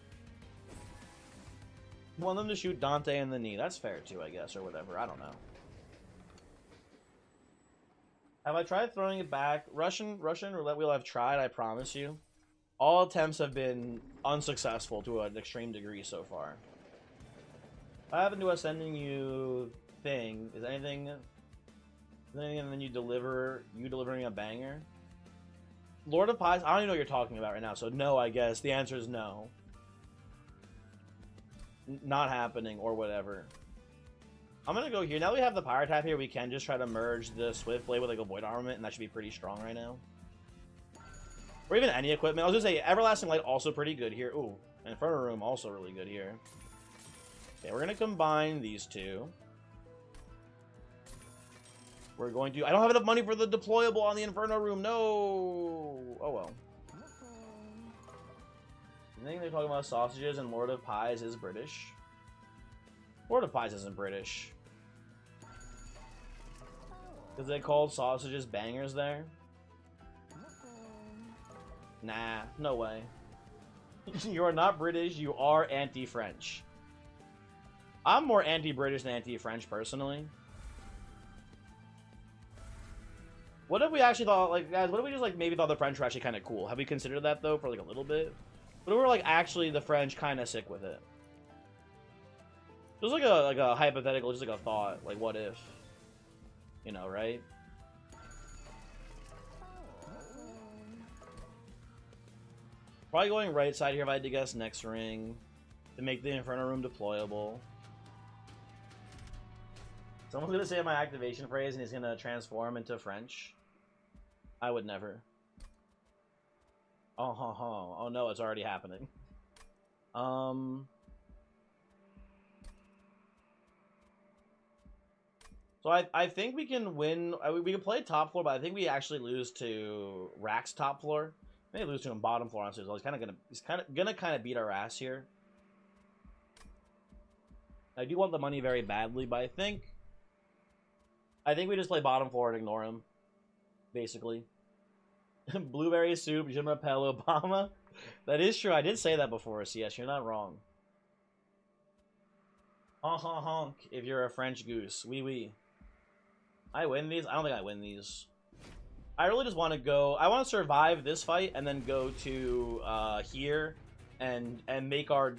I want them to shoot Dante in the knee. That's fair too, I guess, or whatever. I don't know. Have I tried throwing it back? Russian roulette wheel I've tried, I promise you. All attempts have been unsuccessful to an extreme degree so far. I haven't do a sending you thing. Is anything and then you delivering a banger? Lord of Pies, I don't even know what you're talking about right now, so no, I guess. The answer is no. Not happening, or whatever. I'm gonna go here. Now that we have the Pyro Tap here, we can just try to merge the Swift Blade with like a Void Armament, and that should be pretty strong right now. Or even any equipment. I was gonna say, Everlasting Light also pretty good here. Ooh, Inferno Room also really good here. Okay, we're gonna combine these two. We're going to... I don't have enough money for the deployable on the Inferno Room. No! Oh, well. I think they're talking about sausages and Lord of Pies is British. Lord of Pies isn't British. Because they called sausages bangers there? Nah, no way. You are not British, you are anti-French. I'm more anti-British than anti-French, personally. What if we actually thought, like, guys, what if we just, like, maybe thought the French were actually kind of cool? Have we considered that, though, for, like, a little bit? What if we were, like, actually the French kind of sick with it? Just like a hypothetical, just like a thought. Like, what if? You know, right? Probably going right side here if I had to guess next ring. To make the Inferno Room deployable. Someone's gonna say my activation phrase and he's gonna transform into French. I would never. Oh no, it's already happening. So I think we can win. We can play top floor, but I think we actually lose to Rack's top floor. Maybe lose to him bottom floor honestly. So he's gonna beat our ass here. I do want the money very badly, but I think we just play bottom floor and ignore him. Basically. Blueberry soup, Jim Rappel, Obama. That is true. I did say that before, so yes, you're not wrong. Honk if you're a French goose. Oui, oui. I win these? I don't think I win these. I really just want to go... I want to survive this fight and then go to here and make our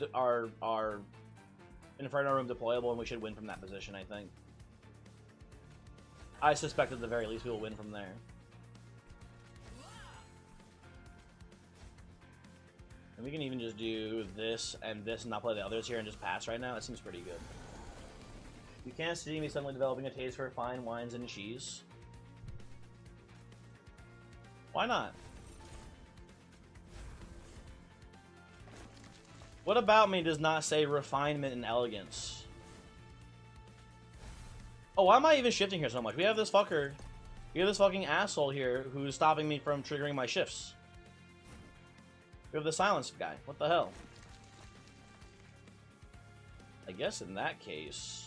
Inferno Room deployable, and we should win from that position, I think. I suspect at the very least we will win from there. And we can even just do this and not play the others here and just pass right now. That seems pretty good. You can't see me suddenly developing a taste for fine wines and cheese. Why not? What about me does not say refinement and elegance? Oh, why am I even shifting here so much? We have this fucker. We have this fucking asshole here who's stopping me from triggering my shifts. We have the silenced guy. What the hell? I guess in that case...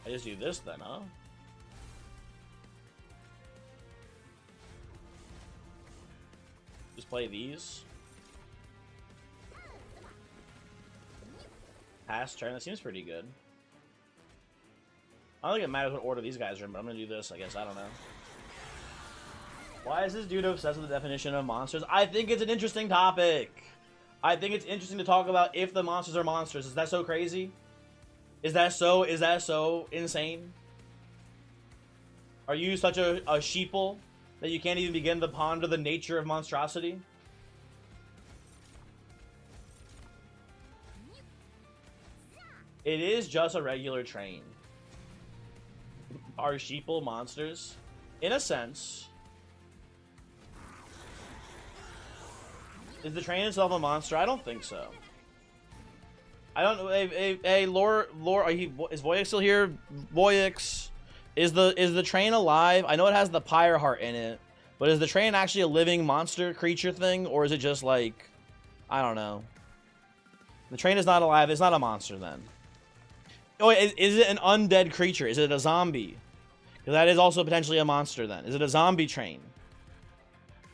I just do this then, huh? Just play these. Pass turn. That seems pretty good. I don't think it matters what order these guys are in, but I'm gonna do this, I guess. I don't know. Why is this dude obsessed with the definition of monsters? I think it's an interesting topic. I think it's interesting to talk about if the monsters are monsters. Is that so crazy? Is that so insane? Are you such a sheeple that you can't even begin to ponder the nature of monstrosity? It is just a regular train. Are sheeple monsters? In a sense. Is the train itself a monster? I don't think so. I don't know. Hey, Lore, is Voyix still here? Voyix, is the train alive? I know it has the pyre heart in it, but is the train actually a living monster creature thing, or is it just like, I don't know. The train is not alive. It's not a monster then. Oh, is it an undead creature? Is it a zombie? Because that is also potentially a monster then. Is it a zombie train?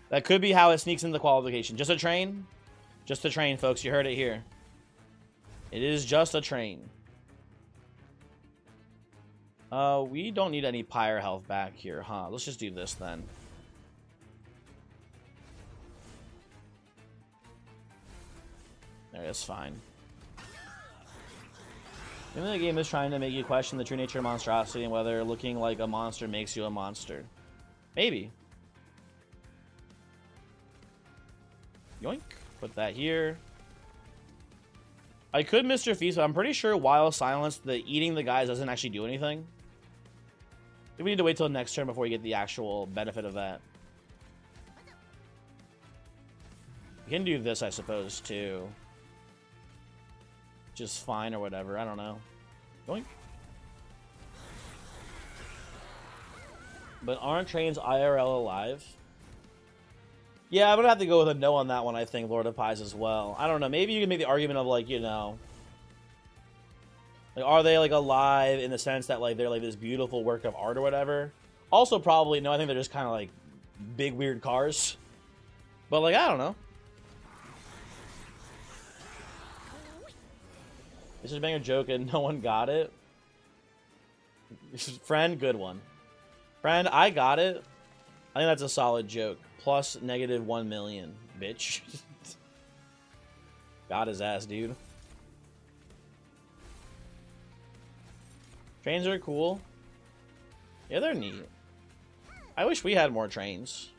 That could be how it sneaks into the qualification. Just a train? Just a train, folks. You heard it here. It is just a train. We don't need any pyre health back here, huh? Let's just do this then. There, it's fine. Maybe the game is trying to make you question the true nature of monstrosity and whether looking like a monster makes you a monster. Maybe. Yoink. Put that here. I could Mr. Feast, but I'm pretty sure while silenced, the eating the guys doesn't actually do anything. I think we need to wait till next turn before we get the actual benefit of that. We can do this, I suppose, too. Just fine or whatever. I don't know. Yoink. But aren't trains IRL alive? Yeah, I'm gonna have to go with a no on that one, I think, Lord of Pies as well. I don't know, maybe you can make the argument of, like, you know... Like, are they, like, alive in the sense that, like, they're, like, this beautiful work of art or whatever? Also, probably, no, I think they're just kind of, like, big, weird cars. But, like, I don't know. This is being a joke and no one got it. Friend, good one. Friend, I got it. I think that's a solid joke. Plus negative 1 million, bitch. Got his ass, dude. Trains are cool. Yeah, they're neat. I wish we had more trains.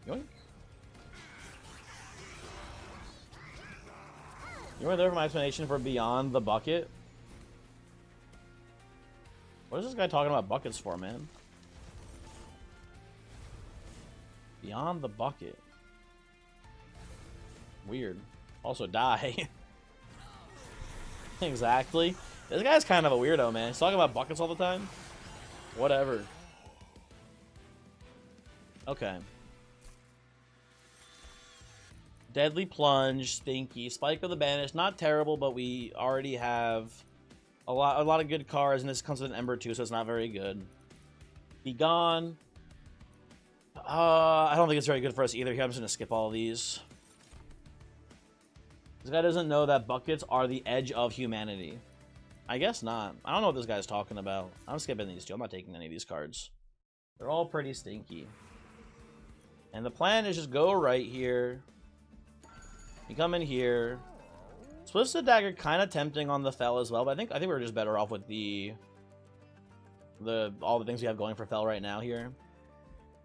Yoink. You were there for my explanation for Beyond the Bucket? What is this guy talking about buckets for, man? Beyond the Bucket. Weird. Also, die. Exactly. This guy's kind of a weirdo, man. He's talking about buckets all the time. Whatever. Okay. Deadly Plunge, Stinky, Spike of the Banished. Not terrible, but we already have a lot of good cards, and this comes with an Ember too, so it's not very good. Be Gone. I don't think it's very good for us either. Here, I'm just gonna skip all of these. This guy doesn't know that buckets are the edge of humanity. I guess not. I don't know what this guy's talking about. I'm skipping these two. I'm not taking any of these cards. They're all pretty stinky. And the plan is just go right here. You come in here. Twisted Dagger kind of tempting on the Fel as well, but I think we were just better off with all the things we have going for Fel right now here.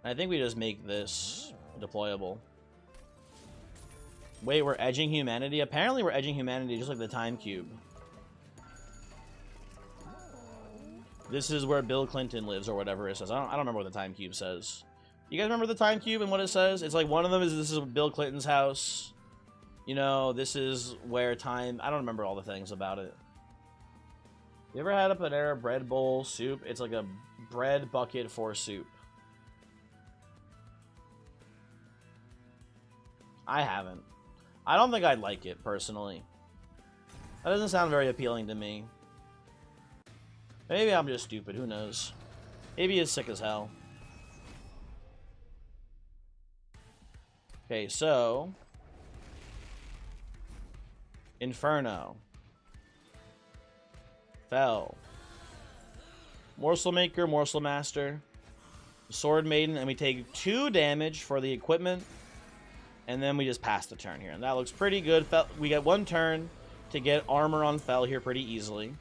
And I think we just make this deployable. Wait, we're edging humanity? Apparently we're edging humanity just like the Time Cube. This is where Bill Clinton lives, or whatever it says. I don't remember what the Time Cube says. You guys remember the Time Cube and what it says? It's like one of them is this is Bill Clinton's house. You know, this is where time... I don't remember all the things about it. You ever had a Panera bread bowl soup? It's like a bread bucket for soup. I haven't. I don't think I'd like it, personally. That doesn't sound very appealing to me. Maybe I'm just stupid, who knows? Maybe it's sick as hell. Okay, so... Inferno. Fel. Morsel Maker, Morsel Master. Sword Maiden, and we take 2 damage for the equipment. And then we just pass the turn here. And that looks pretty good. Fel, we get 1 turn to get armor on Fel here pretty easily.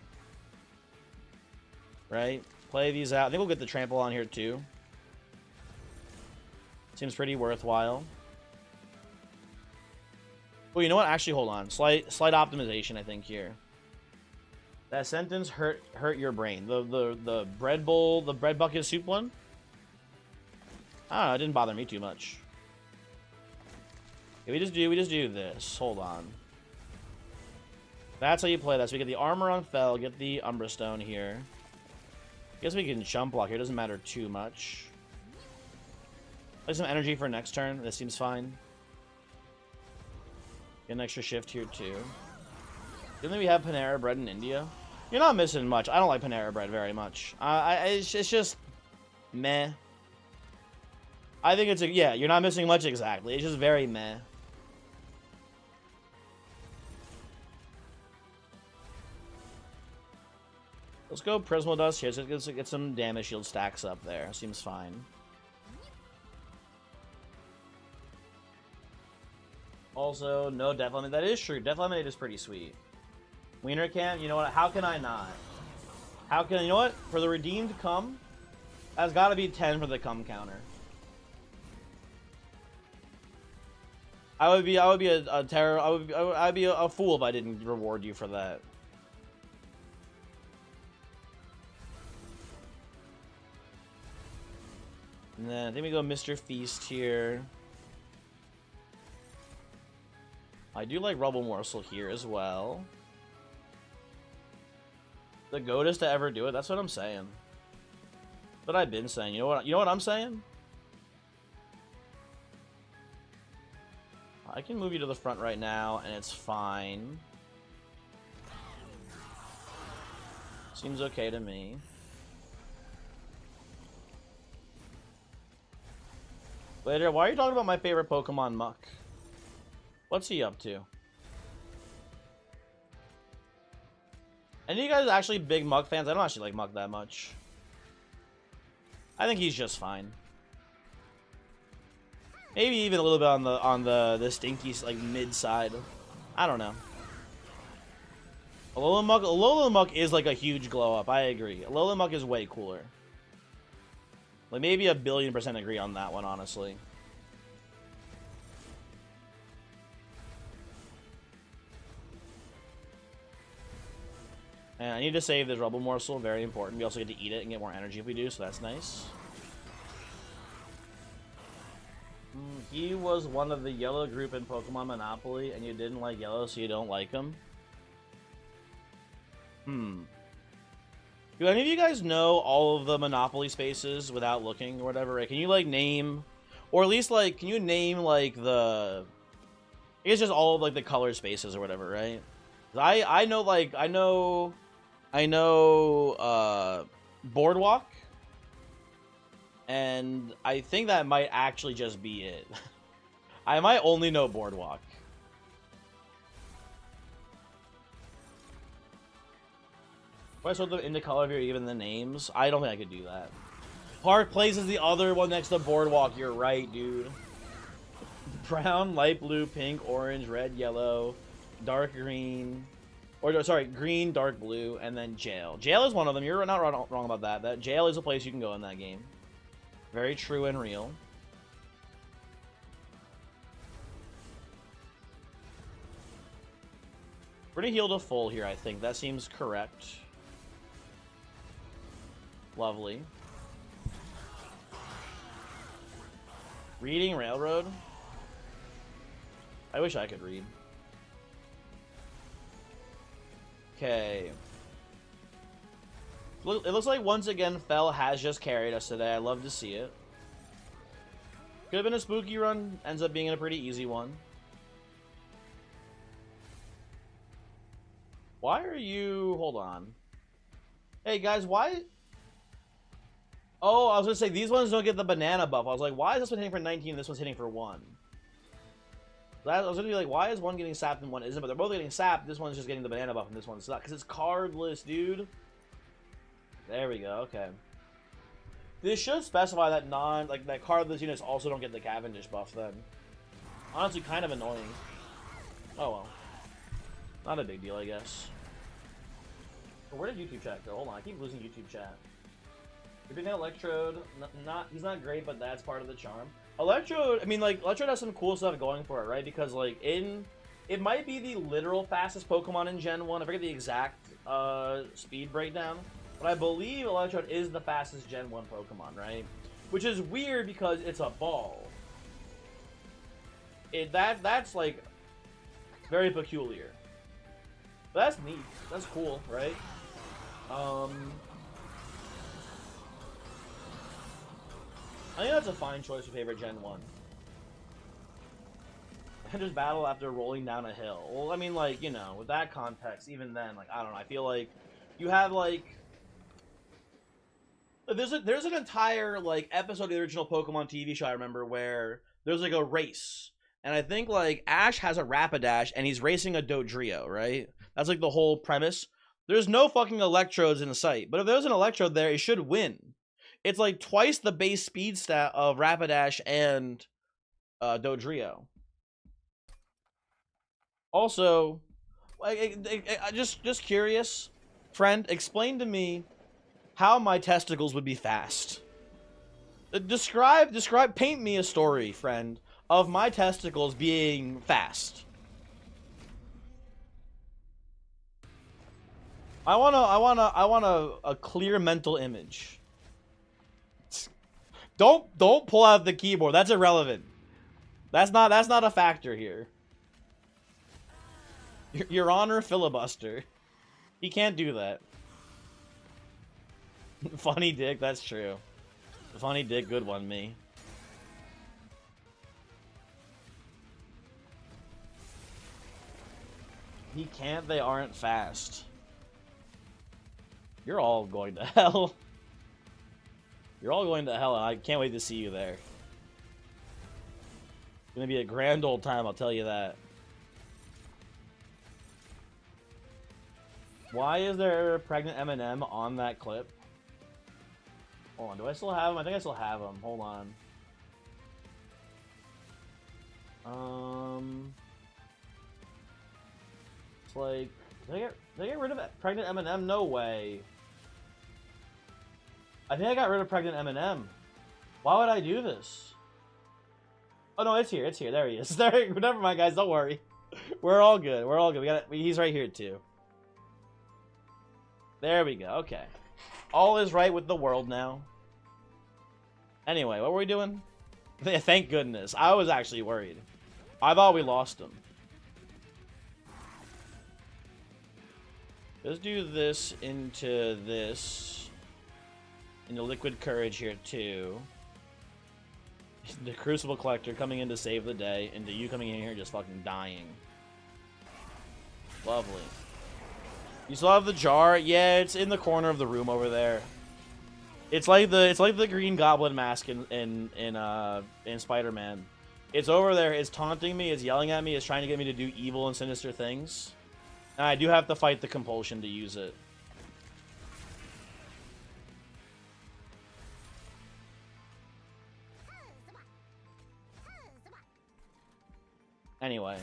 Right? Play these out. I think we'll get the trample on here too. Seems pretty worthwhile. Oh, you know what? Actually, hold on. Slight optimization, I think, here. That sentence hurt your brain. The bread bowl, the bread bucket soup one? I don't know, it didn't bother me too much. Okay, we just do this. Hold on. That's how you play that. So we get the armor on Fel, get the Umbra Stone here. Guess we can jump block here. Doesn't matter too much. Play some energy for next turn. This seems fine. Get an extra shift here too. Didn't we have Panera Bread in India? You're not missing much. I don't like Panera Bread very much. It's just meh. I think it's yeah. You're not missing much exactly. It's just very meh. Let's go Prismal Dust here. So let's get some damage shield stacks up there. Seems fine. Also, no Death Lemonade. That is true. Death Lemonade is pretty sweet. Wiener Camp, you know what? How can I not? How can... You know what? For the redeemed cum, that's got to be 10 for the cum counter. I'd be a terror. I'd be a fool if I didn't reward you for that. And then I think we go Mr. Feast here. I do like Rubble Morsel here as well. The goatest to ever do it. That's what I'm saying. That's what I've been saying. You know what I'm saying? I can move you to the front right now, and it's fine. Seems okay to me. Later, why are you talking about my favorite Pokemon, Muck? What's he up to? Any of you guys actually big Muck fans? I don't actually like Muck that much. I think he's just fine. Maybe even a little bit on the stinky like mid side. I don't know. Alolan Muck is like a huge glow up. I agree. Alolan Muck is way cooler. Like maybe 1,000,000,000% agree on that one, honestly. And I need to save this Rubble Morsel, very important. We also get to eat it and get more energy if we do, so that's nice. He was one of the yellow group in Pokemon Monopoly, and you didn't like yellow, so you don't like him? Do any of you guys know all of the Monopoly spaces without looking or whatever? Right? Can you, like, name... Or at least, like, can you name, like, the... I guess just all of, like, the color spaces or whatever, right? I know, like, I know, Boardwalk. And I think that might actually just be it. I might only know Boardwalk. If I sort them into color here, even the names, I don't think I could do that. Park Place is the other one next to Boardwalk. You're right, dude. Brown, light blue, pink, orange, red, yellow, dark green. Or, sorry, green, dark blue, and then jail. Jail is one of them. You're not wrong about that. That jail is a place you can go in that game. Very true and real. We're gonna heal to full here, I think. That seems correct. Lovely. Reading Railroad? I wish I could read. Okay. It looks like once again Fel has just carried us today. I love to see it. Could have been a spooky run. Ends up being a pretty easy one. Why are you... Hold on. Hey guys, why... Oh, I was gonna say, these ones don't get the banana buff. I was like, why is this one hitting for 19 and this one's hitting for 1? I was gonna be like, why is one getting sapped and one isn't? But they're both getting sapped. This one's just getting the banana buff and this one's not. Because it's cardless, dude. There we go, okay. This should specify that that cardless units also don't get the Cavendish buff then. Honestly, kind of annoying. Oh well. Not a big deal, I guess. Where did YouTube chat go? Hold on, I keep losing YouTube chat. You're being an Electrode. He's not great, but that's part of the charm. Electrode, I mean, like, Electrode has some cool stuff going for it, right? Because, like, it might be the literal fastest Pokemon in Gen 1. I forget the exact speed breakdown. But I believe Electrode is the fastest Gen 1 Pokemon, right? Which is weird because it's a ball. That's, like, very peculiar. But that's neat. That's cool, right? I think that's a fine choice for favorite Gen 1. And just battle after rolling down a hill. Well, I mean, like, you know, with that context, even then, like, I don't know, I feel like you have, like... There's an entire, like, episode of the original Pokemon TV show, I remember, where there's, like, a race. And I think, like, Ash has a Rapidash, and he's racing a Dodrio, right? That's, like, the whole premise. There's no fucking Electrodes in sight. But if there's an Electrode there, it should win. It's, like, twice the base speed stat of Rapidash and Dodrio. Also, like, just curious, friend, explain to me how my testicles would be fast. Paint me a story, friend, of my testicles being fast. I want a clear mental image. Don't pull out the keyboard. That's irrelevant. That's not a factor here. Your Honor, filibuster. He can't do that. Funny dick, that's true. Funny dick, good one, me. He can't, they aren't fast. You're all going to hell. You're all going to hell, and I can't wait to see you there. It's gonna be a grand old time, I'll tell you that. Why is there a pregnant M&M on that clip? Hold on, do I still have him? I think I still have him. Hold on. It's like Did I get rid of pregnant M&M? No way. I think I got rid of pregnant M&M. Why would I do this? Oh no, it's here. It's here. There he is. There. Never mind, guys. Don't worry. We're all good. We're all good. He's right here too. There we go. Okay. All is right with the world now. Anyway, what were we doing? Thank goodness. I was actually worried. I thought we lost him. Let's do this into this. Into Liquid Courage here too. The Crucible Collector coming in to save the day, into you coming in here just fucking dying. Lovely. You still have the jar? Yeah, it's in the corner of the room over there. It's like the Green Goblin mask in Spider-Man. It's over there. It's taunting me. It's yelling at me. It's trying to get me to do evil and sinister things. And I do have to fight the compulsion to use it. Anyway.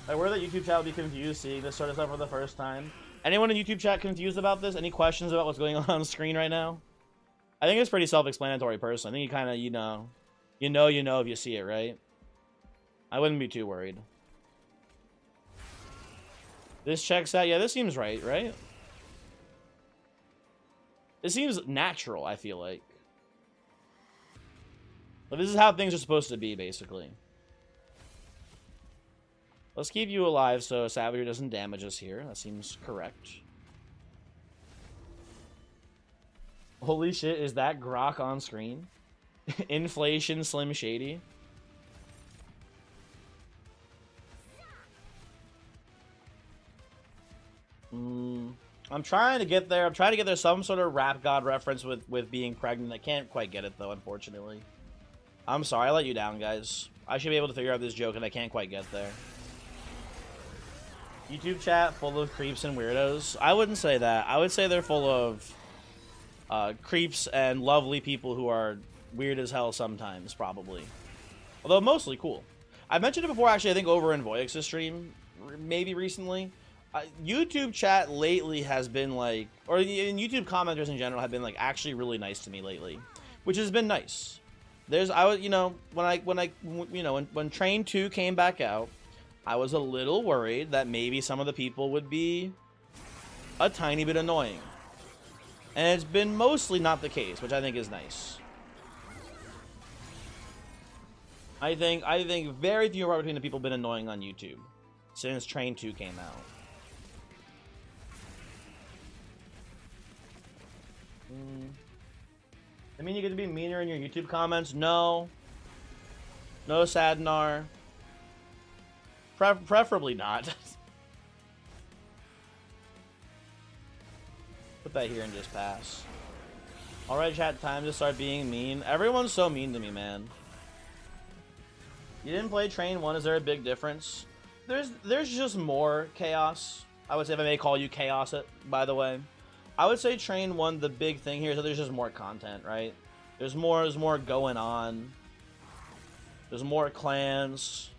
I worry that YouTube chat will be confused seeing this sort of stuff for the first time. Anyone in YouTube chat confused about this? Any questions about what's going on screen right now? I think it's pretty self-explanatory, personally. I think you kind of, you know if you see it, right? I wouldn't be too worried. This checks out. Yeah, this seems right? This seems natural, I feel like. But this is how things are supposed to be, basically. Let's keep you alive so Savager doesn't damage us here. That seems correct. Holy shit, is that Grok on screen? Inflation Slim Shady. I'm trying to get there. I'm trying to get there some sort of rap god reference with being pregnant. I can't quite get it, though, unfortunately. I'm sorry, I let you down, guys. I should be able to figure out this joke, and I can't quite get there. YouTube chat full of creeps and weirdos? I wouldn't say that. I would say they're full of creeps and lovely people who are weird as hell sometimes, probably. Although mostly cool. I mentioned it before, actually, I think over in Voyix's stream, maybe recently. YouTube chat lately has been like, or in YouTube commenters in general have been like actually really nice to me lately, which has been nice. When Train 2 came back out, I was a little worried that maybe some of the people would be a tiny bit annoying. And it's been mostly not the case, which I think is nice. I think very few are between the people have been annoying on YouTube since Train 2 came out. I mean, you get to be meaner in your YouTube comments? No. No, Sadnar. Preferably not. Put that here and just pass. Alright, chat, time to start being mean. Everyone's so mean to me, man. You didn't play Train 1, is there a big difference? There's just more chaos. I would say, if I may call you chaos, by the way. I would say Train 1, the big thing here is that there's just more content, right? There's more going on. There's more clans,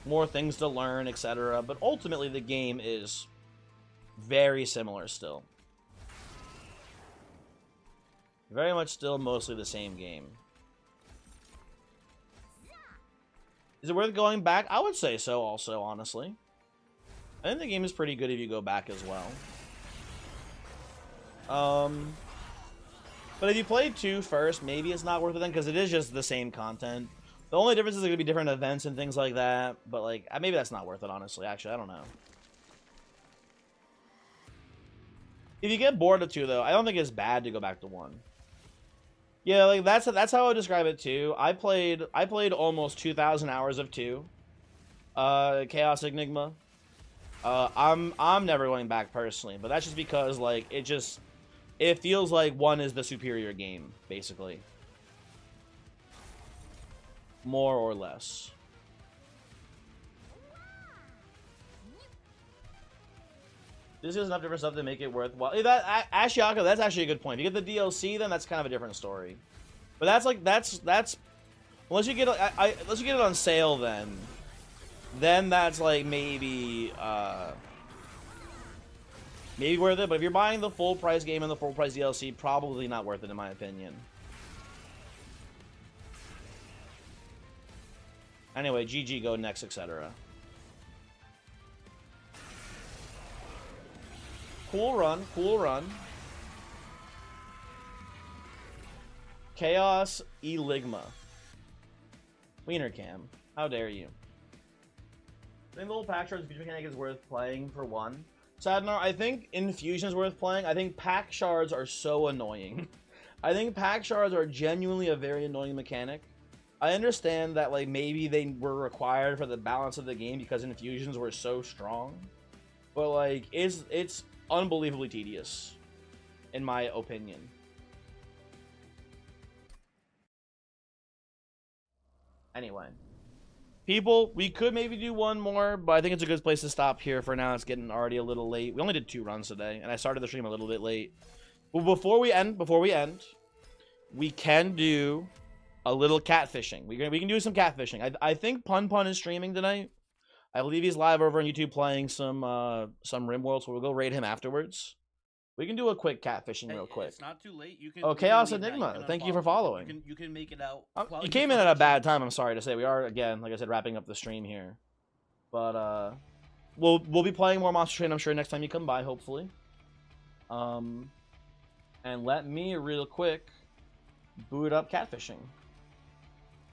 more things to learn, etc. But ultimately, the game is very similar still. Very much still mostly the same game. Is it worth going back? I would say so also, honestly. I think the game is pretty good if you go back as well. But if you play 2 first, maybe it's not worth it then, because it is just the same content. The only difference is there going to be different events and things like that, but like, maybe that's not worth it, honestly. Actually, I don't know. If you get bored of 2, though, I don't think it's bad to go back to 1. Yeah, like, that's how I would describe it, too. I played almost 2,000 hours of 2. Chaos Enigma. I'm never going back personally, but that's just because, like, it feels like 1 is the superior game, basically. More or less. This is enough different stuff to make it worthwhile. Ashiaka, that's actually a good point. If you get the DLC, then that's kind of a different story. But that's unless you get it on sale, then then that's like maybe maybe worth it. But if you're buying the full price game and the full price DLC, probably not worth it in my opinion. Anyway, GG, go next, etc. Cool run, cool run. Chaos Eligma. Wiener Cam. How dare you? I think the little pack shards feature mechanic is worth playing for one. Sadnar, I think Infusion is worth playing. I think pack shards are so annoying. I think pack shards are genuinely a very annoying mechanic. I understand that like maybe they were required for the balance of the game because infusions were so strong. But like it's unbelievably tedious, in my opinion. Anyway. People, we could maybe do one more, but I think it's a good place to stop here for now. It's getting already a little late. We only did 2 runs today, and I started the stream a little bit late. But before we end, we can do a little catfishing. We can do some catfishing. I think Pun Pun is streaming tonight. I believe he's live over on YouTube playing some RimWorld, so we'll go raid him afterwards. We can do a quick catfishing real quick. It's not too late. You can. Oh, Chaos Enigma. Thank you for following. You can make it out. You came in at a bad time. I'm sorry to say. We are again, like I said, wrapping up the stream here. But we'll be playing more Monster Train, I'm sure, next time you come by, hopefully. And let me real quick boot up catfishing.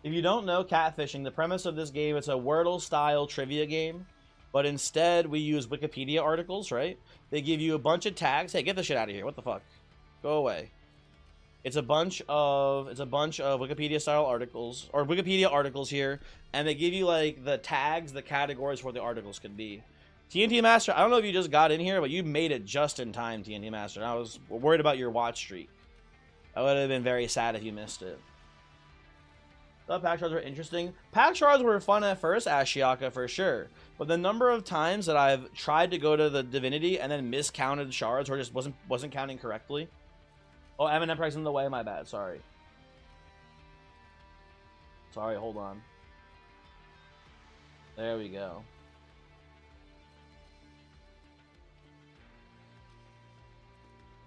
If you don't know catfishing, the premise of this game, it's a Wordle-style trivia game. But instead, we use Wikipedia articles, right? They give you a bunch of tags. Hey, get the shit out of here. What the fuck? Go away. It's a bunch of Wikipedia style articles or Wikipedia articles here, and they give you like the tags, the categories where the articles could be. TNT Master, I don't know if you just got in here, but you made it just in time, TNT Master. I was worried about your watch streak. I would have been very sad if you missed it. The pack shards were interesting. Pack shards were fun at first, Ashiaka, for sure. But the number of times that I've tried to go to the Divinity and then miscounted shards or just wasn't counting correctly. Oh, Evan Emperor's in the way, my bad, sorry. Sorry, hold on. There we go.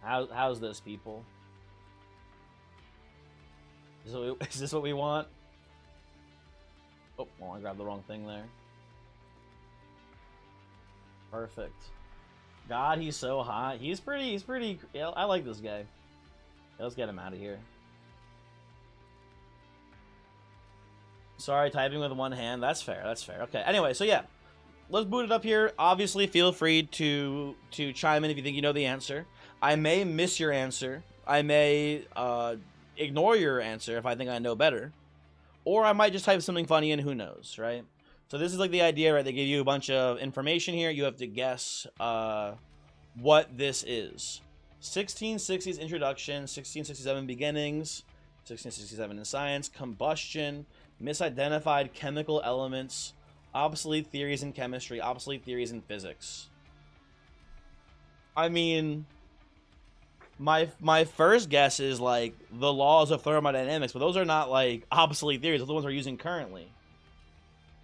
How's this, people? Is this what we want? Oh, well, I grabbed the wrong thing there. Perfect. God, he's so hot. He's pretty. Yeah, I like this guy. Yeah, let's get him out of here. Sorry, typing with one hand. That's fair. That's fair. Okay. Anyway, so yeah, let's boot it up here. Obviously, feel free to chime in if you think you know the answer. I may miss your answer. I may ignore your answer if I think I know better. Or I might just type something funny in, who knows, right? So this is like the idea, right? They give you a bunch of information here. You have to guess what this is. 1660s introduction, 1667 beginnings, 1667 in science, combustion, misidentified chemical elements, obsolete theories in chemistry, obsolete theories in physics. I mean, my first guess is like the laws of thermodynamics, but those are not like obsolete theories. Those are the ones we're using currently.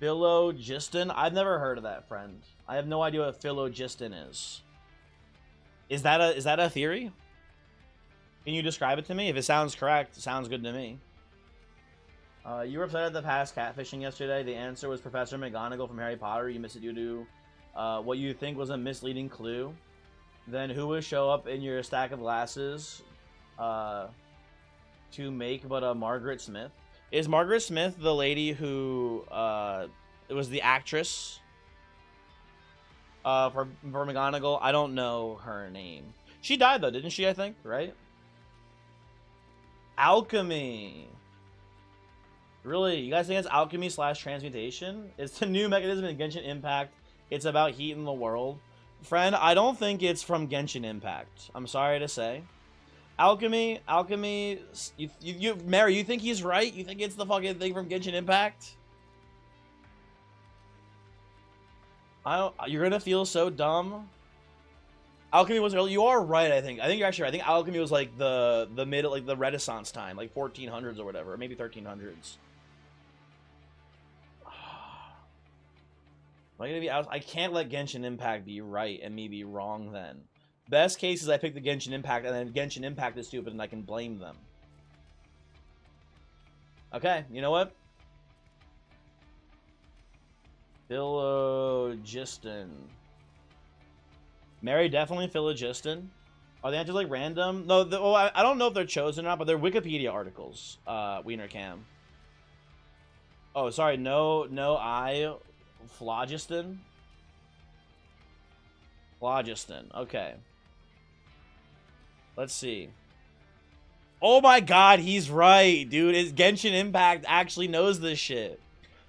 Phlogiston? I've never heard of that, friend. I have no idea what phlogiston is. Is that a theory? Can you describe it to me? If it sounds correct, it sounds good to me. You were upset at the past catfishing yesterday. The answer was Professor McGonagall from Harry Potter. You missed it due to what you think was a misleading clue. Then who would show up in your stack of glasses to make but a Margaret Smith? Is Margaret Smith the lady who it was the actress for McGonagall? I don't know her name. She died though, didn't she? I think, right? Alchemy. Really? You guys think it's alchemy / transmutation? It's a new mechanism in Genshin Impact. It's about heat in the world. Friend, I don't think it's from Genshin Impact. I'm sorry to say. Alchemy, Mary, you think he's right? You think it's the fucking thing from Genshin Impact? You're gonna feel so dumb. Alchemy was early. You are right, I think. I think you're actually right. I think alchemy was like the middle, like the Renaissance time, like 1400s or whatever, or maybe 1300s. Am I gonna be out? I can't let Genshin Impact be right and me be wrong then. Best case is I pick the Genshin Impact and then Genshin Impact is stupid and I can blame them. Okay, you know what? Phlogiston. Mary definitely Phlogiston. Are the answers like random? No, I don't know if they're chosen or not, but they're Wikipedia articles. Wiener Cam. Oh, sorry, no, Phlogiston. Phlogiston. Okay. Let's see. Oh my god, he's right, dude. Is Genshin Impact actually knows this shit.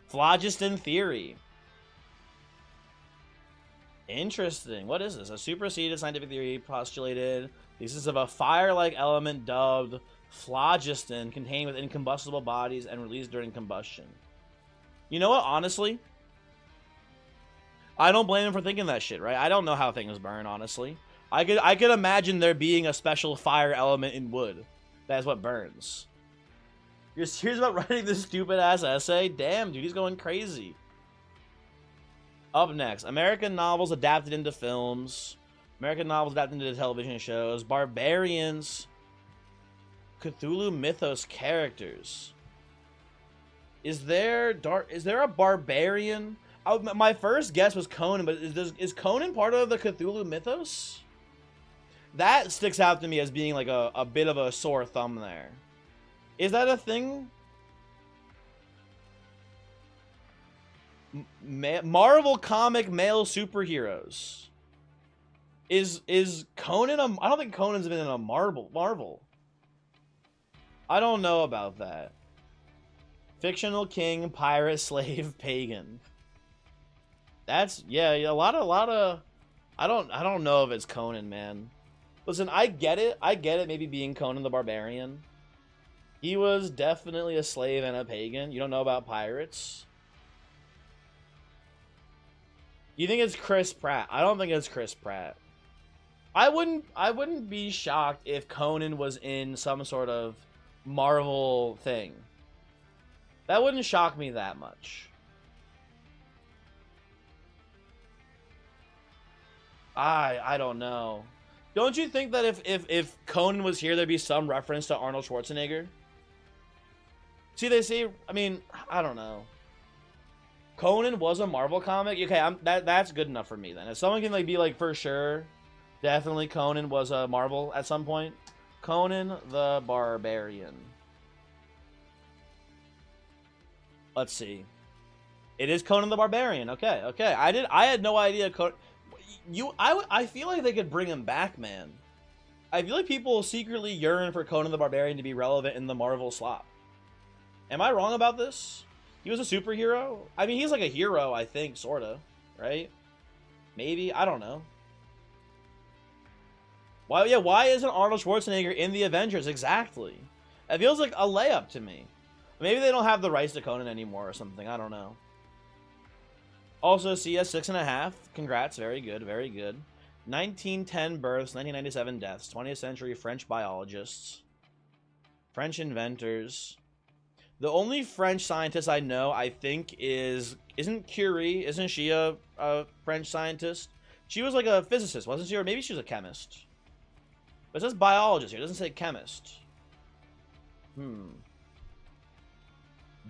Phlogiston theory. Interesting. What is this? A superseded scientific theory postulated the existence of a fire-like element dubbed phlogiston contained within incombustible bodies and released during combustion. You know what? Honestly, I don't blame him for thinking that shit, right? I don't know how things burn, honestly. I could imagine there being a special fire element in wood. That's what burns. You're serious about writing this stupid-ass essay? Damn, dude, he's going crazy. Up next, American novels adapted into films. American novels adapted into television shows. Barbarians. Cthulhu Mythos characters. Is there a barbarian? My first guess was Conan, but is Conan part of the Cthulhu Mythos? That sticks out to me as being like a bit of a sore thumb there. Is that a thing? Marvel comic male superheroes. Is Conan I don't think Conan's been in a Marvel. I don't know about that. Fictional king, pirate, slave, pagan. That's yeah, a lot of I don't know if it's Conan, man. Listen, I get it maybe being Conan the Barbarian. He was definitely a slave and a pagan. You don't know about pirates? You think it's Chris Pratt? I don't think it's Chris Pratt. I wouldn't be shocked if Conan was in some sort of Marvel thing. That wouldn't shock me that much. I don't know. Don't you think that if Conan was here, there'd be some reference to Arnold Schwarzenegger? See, they say, I mean, I don't know. Conan was a Marvel comic. Okay, that's good enough for me then. If someone can like be like for sure, definitely Conan was a Marvel at some point. Conan the Barbarian. Let's see. It is Conan the Barbarian. Okay, okay. I had no idea. I feel like they could bring him back, man. I feel like people secretly yearn for Conan the Barbarian to be relevant in the Marvel slot. Am I wrong about this? He was a superhero? I mean, he's like a hero, I think, sorta. Right? Maybe? I don't know. Why isn't Arnold Schwarzenegger in the Avengers? Exactly. It feels like a layup to me. Maybe they don't have the rights to Conan anymore or something. I don't know. Also, CS 6.5. Congrats. Very good. Very good. 1910 births, 1997 deaths. 20th century French biologists. French inventors. The only French scientist I know, I think, isn't Curie. Isn't she a French scientist? She was like a physicist, wasn't she? Or maybe she was a chemist. But it says biologist here. It doesn't say chemist.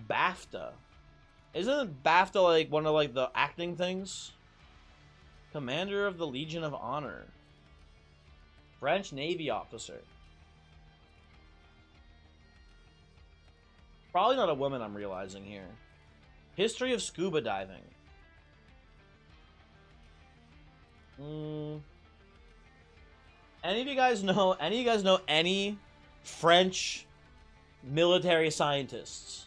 BAFTA. Isn't BAFTA like one of like the acting things? Commander of the Legion of Honor. French Navy officer. Probably not a woman, I'm realizing here. History of scuba diving. Any of you guys know any French military scientists?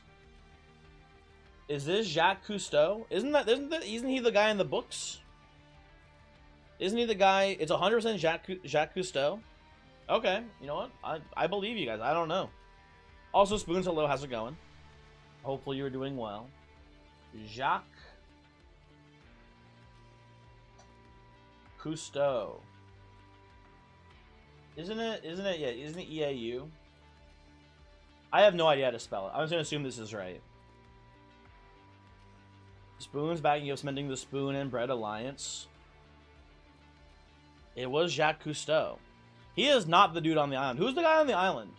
Is this Jacques Cousteau? Isn't he the guy in the books? Isn't he the guy? It's 100% Jacques Cousteau. Okay, you know what? I believe you guys. I don't know. Also, Spoons, hello, how's it going? Hopefully you're doing well. Jacques Cousteau. Isn't it, yeah, isn't it EAU? I have no idea how to spell it. I'm just going to assume this is right. Spoon's backing up, cementing the Spoon and Bread alliance. It was Jacques Cousteau. He is not the dude on the island. Who's the guy on the island?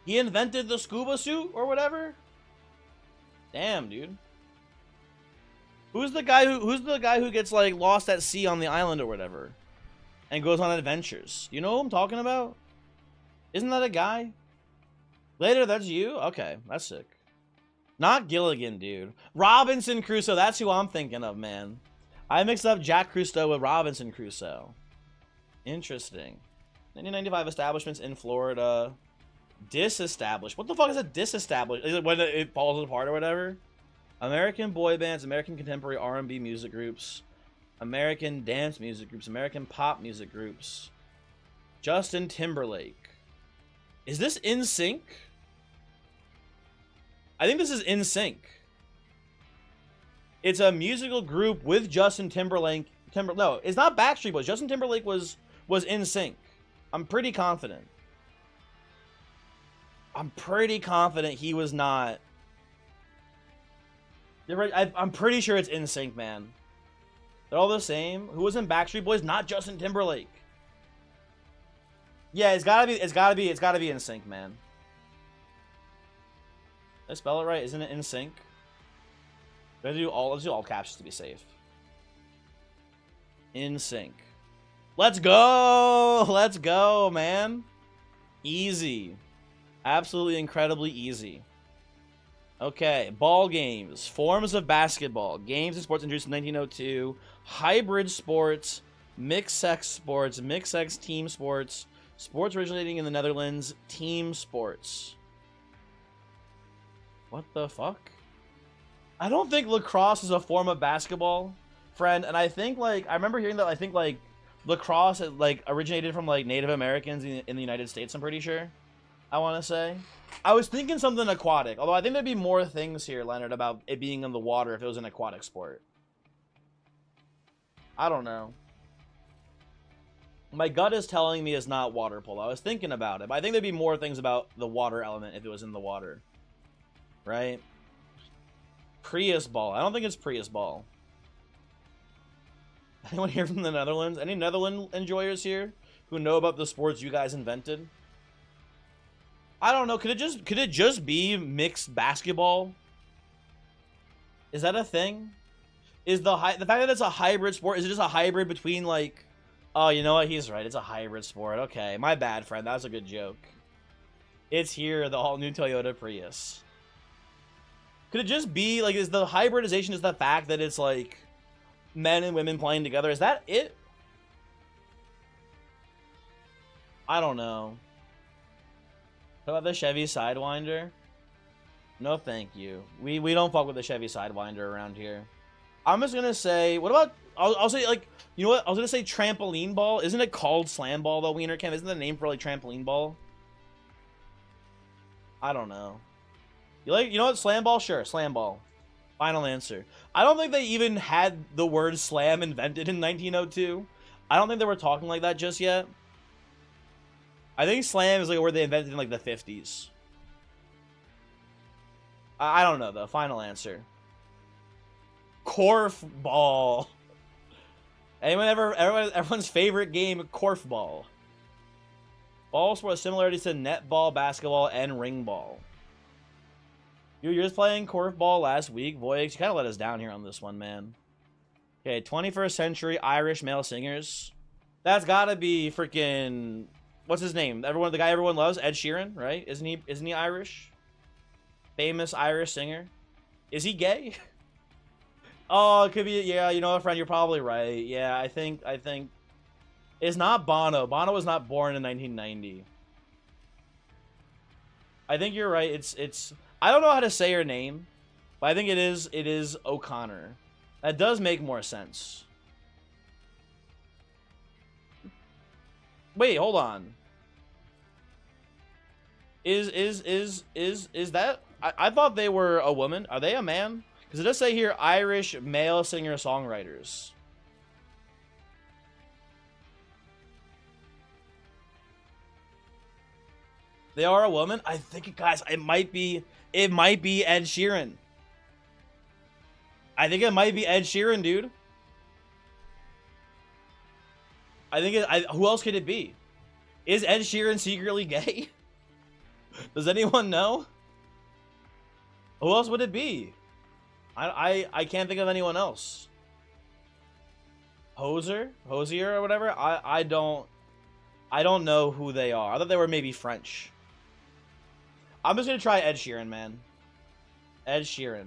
He invented the scuba suit or whatever? Damn, dude. Who's the guy who gets like lost at sea on the island or whatever and goes on adventures? You know who I'm talking about? Isn't that a guy? Later, that's you? Okay, that's sick. Not Gilligan, dude. Robinson Crusoe, that's who I'm thinking of, man. I mixed up Jack Cousteau with Robinson Crusoe. Interesting. 1995 establishments in Florida. Disestablished. What the fuck is a disestablished? Is it when it falls apart or whatever? American boy bands, American contemporary R&B music groups, American dance music groups, American pop music groups. Justin Timberlake. Is this NSYNC? I think this is NSYNC. It's a musical group with Justin Timberlake. No, it's not Backstreet Boys. Justin Timberlake was NSYNC. I'm pretty confident. I'm pretty confident he was not. I'm pretty sure it's NSYNC, man. They're all the same. Who was in Backstreet Boys? Not Justin Timberlake. Yeah, it's gotta be NSYNC, man. Did I spell it right? Isn't it NSYNC? Let's do all caps to be safe. NSYNC. Let's go! Let's go, man. Easy. Absolutely incredibly easy. Okay, ball games. Forms of basketball. Games and sports introduced in 1902. Hybrid sports. Mixed-sex sports. Mixed-sex team sports. Sports originating in the Netherlands. Team sports. What the fuck? I don't think lacrosse is a form of basketball, friend. And I think, like, I remember hearing that, I think, like, lacrosse, like, originated from, like, Native Americans in the United States, I'm pretty sure. I want to say. I was thinking something aquatic. Although I think there'd be more things here, Leonard, about it being in the water if it was an aquatic sport. I don't know. My gut is telling me it's not water polo. I was thinking about it, but I think there'd be more things about the water element if it was in the water. Right? Prius ball. I don't think it's Prius ball. Anyone here from the Netherlands? Any Netherlands enjoyers here who know about the sports you guys invented? I don't know. Could it just be mixed basketball? Is that a thing? Is the fact that it's a hybrid sport, is it just a hybrid between, like, oh, you know what? He's right. It's a hybrid sport. Okay, my bad, friend. That was a good joke. It's here, the all-new Toyota Prius. Could it just be, like, is the hybridization just the fact that it's, like, men and women playing together? Is that it? I don't know. How about the Chevy Sidewinder? No, thank you. We don't fuck with the Chevy Sidewinder around here. I'm just gonna say, what about, I'll say, like, you know what? I was gonna say trampoline ball. Isn't it called slam ball, though, Wiener Camp? Isn't the name for, like, trampoline ball? I don't know. You know what? Slam ball? Sure, slam ball. Final answer. I don't think they even had the word slam invented in 1902. I don't think they were talking like that just yet. I think slam is like a word they invented in like the 50s. I don't know though. Final answer. Korfball. Everyone's favorite game, korfball. Ball sport similarities to netball, basketball, and ring ball. You were just playing korfball last week, Voyix. You kind of let us down here on this one, man. Okay, 21st century Irish male singers. That's gotta be freaking... What's his name? The guy everyone loves, Ed Sheeran, right? Isn't he Irish? Famous Irish singer. Is he gay? Oh, it could be. Yeah, you know what, friend? You're probably right. Yeah, I think it's not Bono. Bono was not born in 1990. I think you're right. It's. I don't know how to say her name, but I think it is O'Connor. That does make more sense. Wait, hold on. Is that... I thought they were a woman. Are they a man? Because it does say here, Irish male singer-songwriters. They are a woman? I think, guys, it might be Ed Sheeran. I think it might be Ed Sheeran, dude. I think who else could it be? Is Ed Sheeran secretly gay? Does anyone know? Who else would it be? I can't think of anyone else. Hosier or whatever. I don't know who they are. I thought they were maybe French. I'm just gonna try Ed Sheeran, man. Ed Sheeran.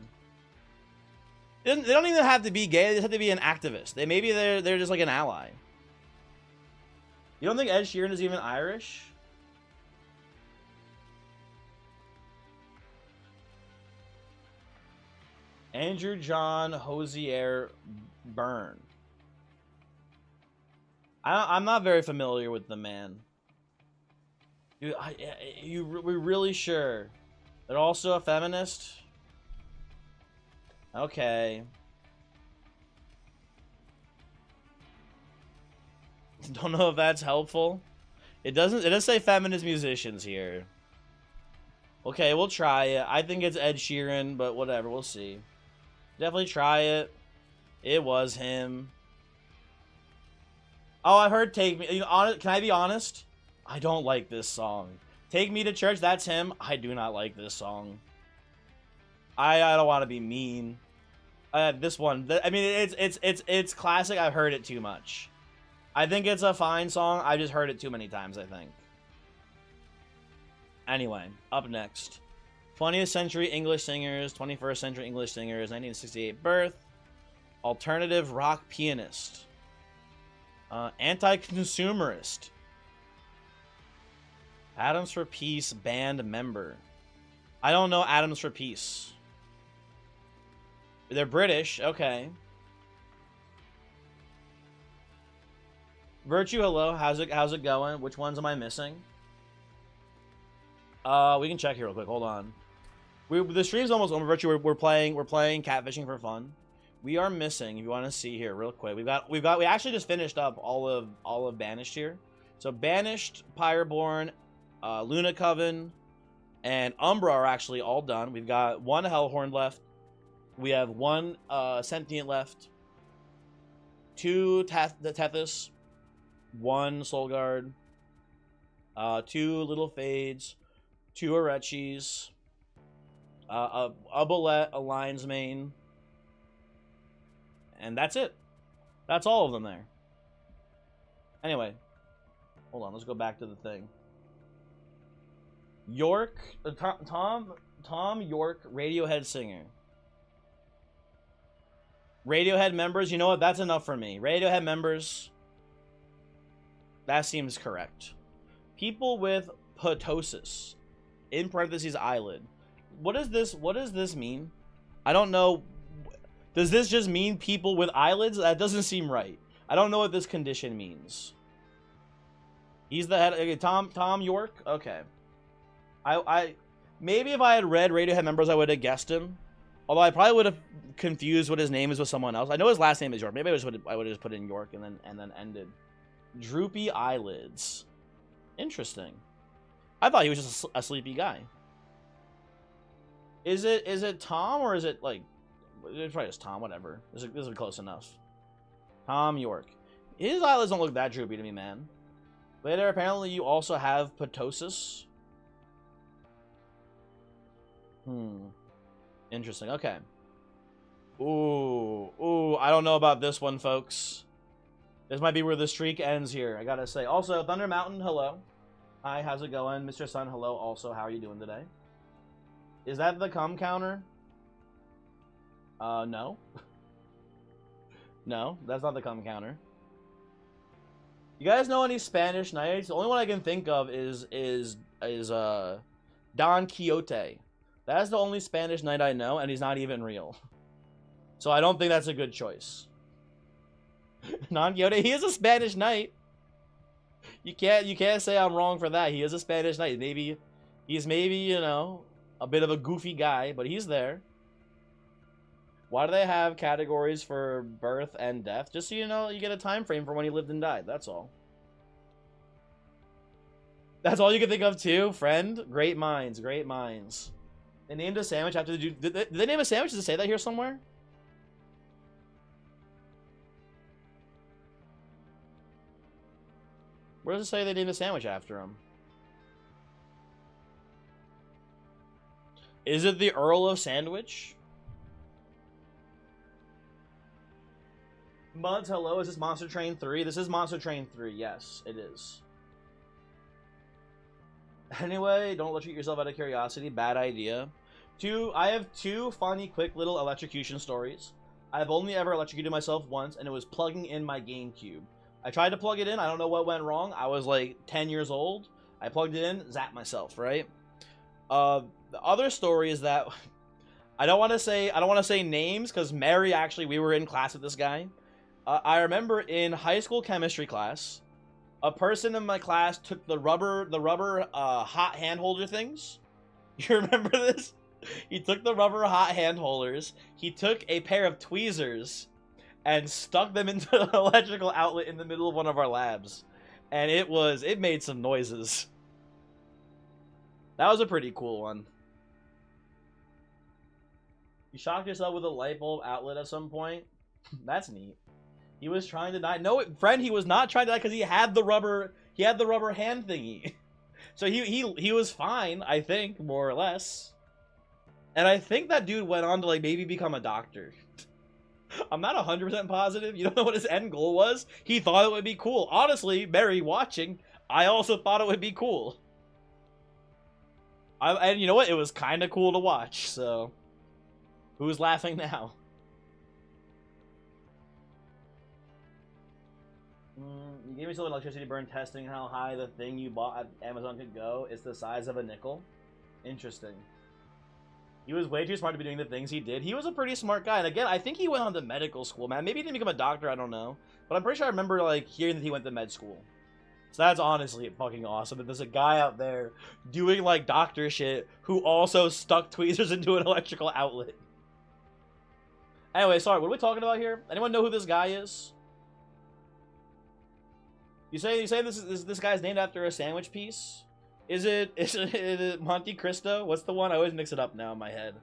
They don't even have to be gay. They just have to be an activist. Maybe they're just like an ally. You don't think Ed Sheeran is even Irish? Andrew John Hosier Byrne. I'm not very familiar with the man. Dude, we're really sure? They're also a feminist? Okay. Don't know if that's helpful. It does say feminist musicians here. Okay, we'll try it. I think it's Ed Sheeran, but whatever, we'll see. Definitely try it. It was him. Oh, I heard Take Me. Can I be honest? I don't like this song. Take Me to Church, that's him. I do not like this song. I don't want to be mean. This one, I mean, it's classic. I've heard it too much. I think it's a fine song. I just heard it too many times, I think. Anyway, up next. 20th century English singers, 21st century English singers, 1968 birth, alternative rock pianist, anti-consumerist, Atoms for Peace band member. I don't know Atoms for Peace. They're British, okay. Virtue, hello. How's it going? Which ones am I missing? We can check here real quick. Hold on. The stream's almost over. Virtue, we're playing catfishing for fun. We are missing. If you want to see here real quick, we actually just finished up all of Banished here. So Banished, Pyreborn, Luna Coven, and Umbra are actually all done. We've got one Hellhorn left. We have one Sentient left. Two Tethys. One Soul Guard. Two Little Fades. Two Arechis. A Bullet, a Lion's Mane. And that's it. That's all of them there. Anyway. Hold on, let's go back to the thing. York, Tom York, Radiohead singer. Radiohead members, you know what? That's enough for me. Radiohead members, that seems correct. People with ptosis, in parentheses, eyelid. What does this mean? I don't know. Does this just mean people with eyelids? That doesn't seem right. I don't know what this condition means. He's the head. Okay, Tom York. Okay. I maybe if I had read Radiohead members, I would have guessed him. Although I probably would have confused what his name is with someone else. I know his last name is York. Maybe I would have just put in York and then ended. Droopy eyelids. Interesting. I thought he was just a sleepy guy. Is it Tom or is it like? It's probably just Tom. Whatever. This is close enough. Tom York. His eyelids don't look that droopy to me, man. Later, apparently, you also have ptosis. Interesting. Okay. Ooh. I don't know about this one, folks. This might be where the streak ends here. I gotta say. Also, Thunder Mountain, hello. Hi, how's it going? Mr. Sun, hello. Also, how are you doing today? Is that the cum counter? No. No, that's not the cum counter. You guys know any Spanish nights? The only one I can think of is Don Quixote. That's the only Spanish night I know, and he's not even real. So I don't think that's a good choice. Don Quixote, he is a Spanish knight. You can't say I'm wrong for that. He is a Spanish knight. He's maybe, you know, a bit of a goofy guy, but he's there. Why do they have categories for birth and death? Just so you know, you get a time frame for when he lived and died. That's all. That's all you can think of too, friend. Great minds, great minds. They named a sandwich after the dude. Did they name a sandwich? Does it say that here somewhere? Where does it say they named a sandwich after him? Is it the Earl of Sandwich? Muds, hello, is this Monster Train 3? This is Monster Train 3, yes, it is. Anyway, don't electrocute yourself out of curiosity, bad idea. I have two funny, quick little electrocution stories. I've only ever electrocuted myself once, and it was plugging in my GameCube. I tried to plug it in, I don't know what went wrong, I was like 10 years old. I plugged it in, zapped myself, right? The other story is that I don't want to say names because Mary actually we were in class with this guy. I remember in high school chemistry class, a person in my class took the rubber hot hand holder things. You remember this? He took the rubber hot hand holders. He took a pair of tweezers and stuck them into an electrical outlet in the middle of one of our labs, and it made some noises. That was a pretty cool one. You shocked yourself with a light bulb outlet at some point? That's neat. He was trying to die. No, friend, he was not trying to die because he had the rubber hand thingy. So he was fine, I think, more or less. And I think that dude went on to like maybe become a doctor. I'm not 100% positive. You don't know what his end goal was? He thought it would be cool. Honestly, Mary watching, I also thought it would be cool. And you know what? It was kind of cool to watch, so... Who's laughing now? You gave me some electricity burn testing how high the thing you bought at Amazon could go. It's the size of a nickel. Interesting. He was way too smart to be doing the things he did. He was a pretty smart guy. And again, I think he went on to medical school, man. Maybe he didn't become a doctor, I don't know. But I'm pretty sure I remember, like, hearing that he went to med school. So that's honestly fucking awesome that there's a guy out there doing, like, doctor shit who also stuck tweezers into an electrical outlet. Anyway, sorry, what are we talking about here? Anyone know who this guy is? You say this guy's named after a sandwich piece? Is it Monte Cristo? What's the one? I always mix it up now in my head.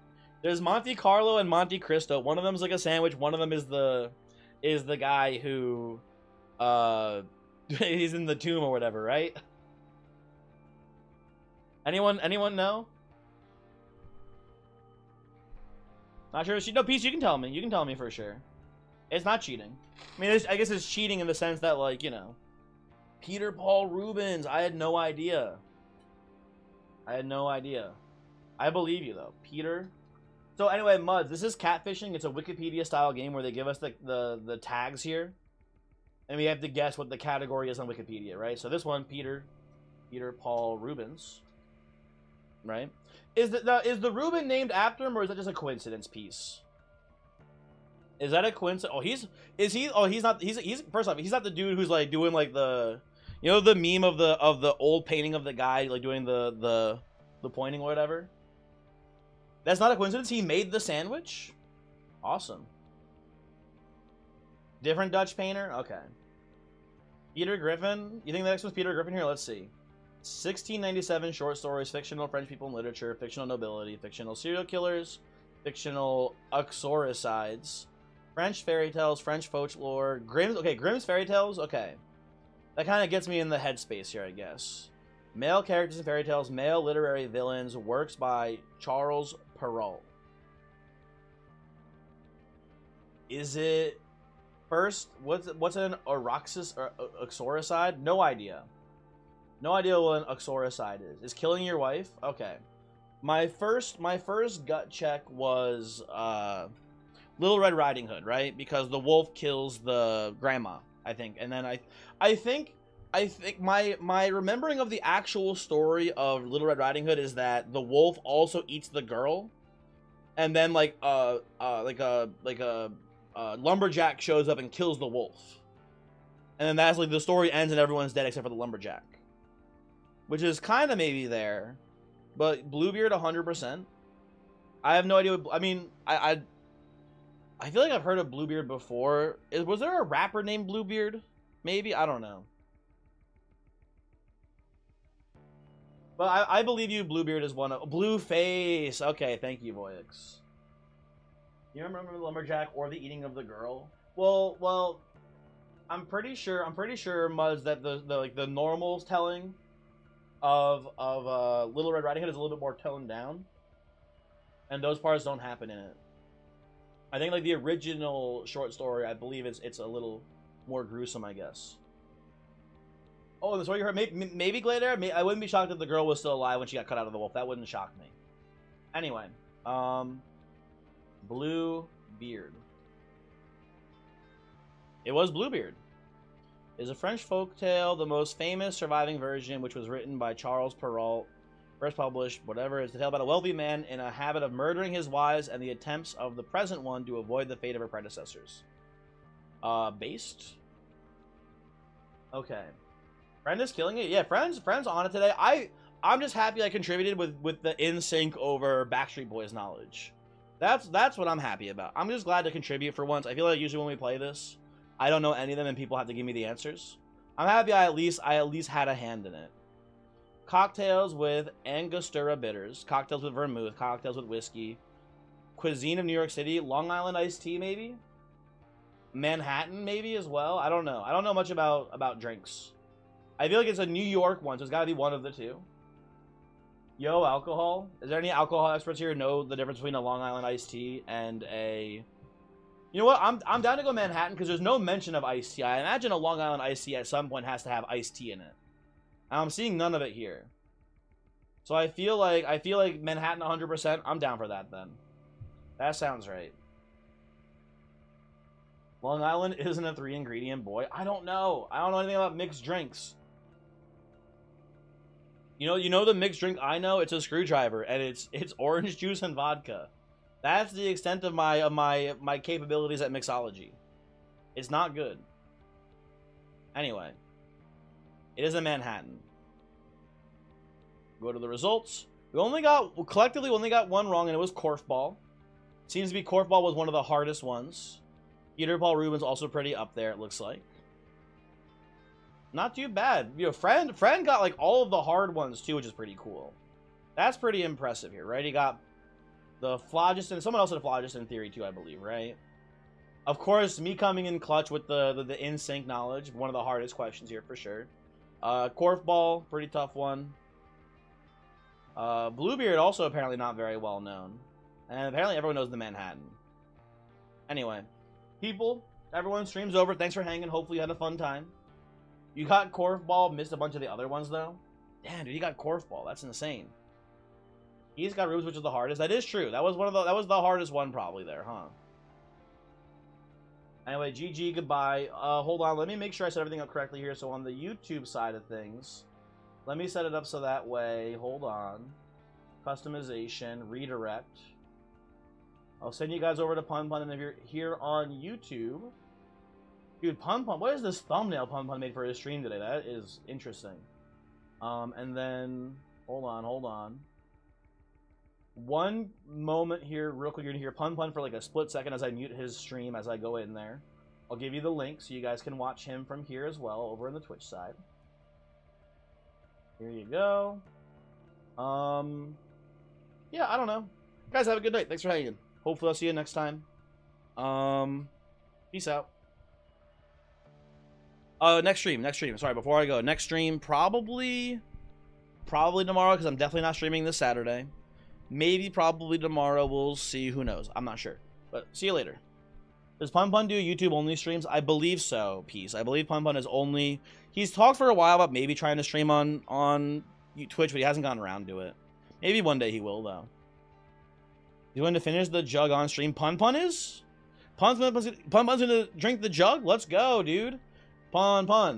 There's Monte Carlo and Monte Cristo. One of them's like a sandwich. One of them is the guy who he's in the tomb or whatever, right? Anyone know? Not sure. No, Peace, you can tell me. You can tell me for sure. It's not cheating. I mean, I guess it's cheating in the sense that, like, you know, Peter Paul Rubens. I had no idea. I believe you, though. Peter. So, anyway, Muds, this is catfishing. It's a Wikipedia-style game where they give us the tags here. And we have to guess what the category is on Wikipedia, right? So this one, Peter Paul Rubens. Right? Is the Reuben named after him, or is that just a coincidence piece? Is that a coincidence? Oh, he's not. First off, he's not the dude who's like doing like the, you know, the meme of the old painting of the guy like doing the pointing or whatever. That's not a coincidence. He made the sandwich. Awesome. Different Dutch painter. Okay. Peter Griffin. You think the next one's Peter Griffin here? Let's see. 1697 short stories, fictional French people in literature, fictional nobility, fictional serial killers, fictional uxoricides, French fairy tales, French folklore, Grimm's fairy tales. Okay, that kind of gets me in the headspace here, I guess. Male characters in fairy tales, male literary villains, works by Charles Perrault. Is it first? What's an uroxis or uxoricide? No idea. No idea what an uxoricide is. Is killing your wife? Okay. My first gut check was Little Red Riding Hood, right? Because the wolf kills the grandma, I think. And then I think my remembering of the actual story of Little Red Riding Hood is that the wolf also eats the girl. And then like a lumberjack shows up and kills the wolf. And then that's like the story ends and everyone's dead except for the lumberjack. Which is kind of maybe there, but Bluebeard 100%. I have no idea. I mean, I feel like I've heard of Bluebeard before. Was there a rapper named Bluebeard? Maybe, I don't know. But I believe you. Bluebeard is one of Blueface. Okay, thank you, Voyix. You remember the lumberjack or the eating of the girl? Well. I'm pretty sure, Muzz, that the normal telling of Little Red Riding Hood is a little bit more toned down, and those parts don't happen in it. I think like the original short story, I believe it's a little more gruesome, I guess. Oh, and the story you heard, maybe Glader. I wouldn't be shocked if the girl was still alive when she got cut out of the wolf. That wouldn't shock me. Anyway, Bluebeard. It was Bluebeard. It is a French folktale, the most famous surviving version, which was written by Charles Perrault, first published, whatever. It's a tale about a wealthy man in a habit of murdering his wives and the attempts of the present one to avoid the fate of her predecessors. Based? Okay. Friend is killing it. Yeah, friends on it today. I'm just happy I contributed with the NSYNC over Backstreet Boys knowledge. That's what I'm happy about. I'm just glad to contribute for once. I feel like usually when we play this, I don't know any of them and people have to give me the answers. I'm happy I at least had a hand in it. Cocktails with Angostura bitters, cocktails with vermouth, cocktails with whiskey, cuisine of New York City, Long Island iced tea maybe, Manhattan maybe as well. I don't know. I don't know much about drinks. I feel like it's a New York one, so it's got to be one of the two. Yo, alcohol. Is there any alcohol experts here who know the difference between a Long Island iced tea and a... You know what? I'm down to go Manhattan because there's no mention of iced tea. I imagine a Long Island iced tea at some point has to have iced tea in it. And I'm seeing none of it here. So I feel like Manhattan 100%. I'm down for that then. That sounds right. Long Island isn't a 3-ingredient boy. I don't know. I don't know anything about mixed drinks. You know the mixed drink I know? It's a screwdriver, and it's orange juice and vodka. That's the extent of my capabilities at mixology. It's not good. Anyway, it is a Manhattan. Go to the results. Collectively we only got one wrong, and it was Korfball. Seems to be Korfball was one of the hardest ones. Peter Paul Rubens also pretty up there, it looks like. Not too bad. You know, friend got like all of the hard ones too, which is pretty cool. That's pretty impressive here, right? He got the phlogiston. Someone else had a phlogiston theory too, I believe, right? Of course, me coming in clutch with the NSYNC knowledge. One of the hardest questions here for sure. Korfball, pretty tough one. Bluebeard also apparently not very well known. And apparently everyone knows the Manhattan. Anyway, people, everyone, stream's over. Thanks for hanging. Hopefully you had a fun time. You got Korfball, missed a bunch of the other ones though. Damn, dude, he got Korfball. That's insane. He's got Rubes, which is the hardest. That is true. That was the hardest one probably there, huh? Anyway, GG, goodbye. Hold on, let me make sure I set everything up correctly here. So on the YouTube side of things, let me set it up so that way. Hold on. Customization, redirect. I'll send you guys over to Pun Pun, and if you're here on YouTube, dude, Pun Pun, what is this thumbnail Pun Pun made for his stream today? That is interesting. And then hold on. One moment here, real quick. You're gonna hear Pun Pun for like a split second as I mute his stream as I go in there. I'll give you the link so you guys can watch him from here as well over on the Twitch side. Here you go. Yeah, I don't know. Guys, have a good night. Thanks for hanging. Hopefully I'll see you next time. Peace out. Next stream. Sorry, before I go. Next stream, probably tomorrow, because I'm definitely not streaming this Saturday. Maybe probably tomorrow. We'll see. Who knows? I'm not sure. But see you later. Does Pun Pun do YouTube only streams? I believe so, Peace. I believe Pun Pun is only... He's talked for a while about maybe trying to stream on Twitch, but he hasn't gotten around to it. Maybe one day he will, though. He's going to finish the jug on stream. Pun Pun is? Pun Pun's going to drink the jug? Let's go, dude. Pun Pun.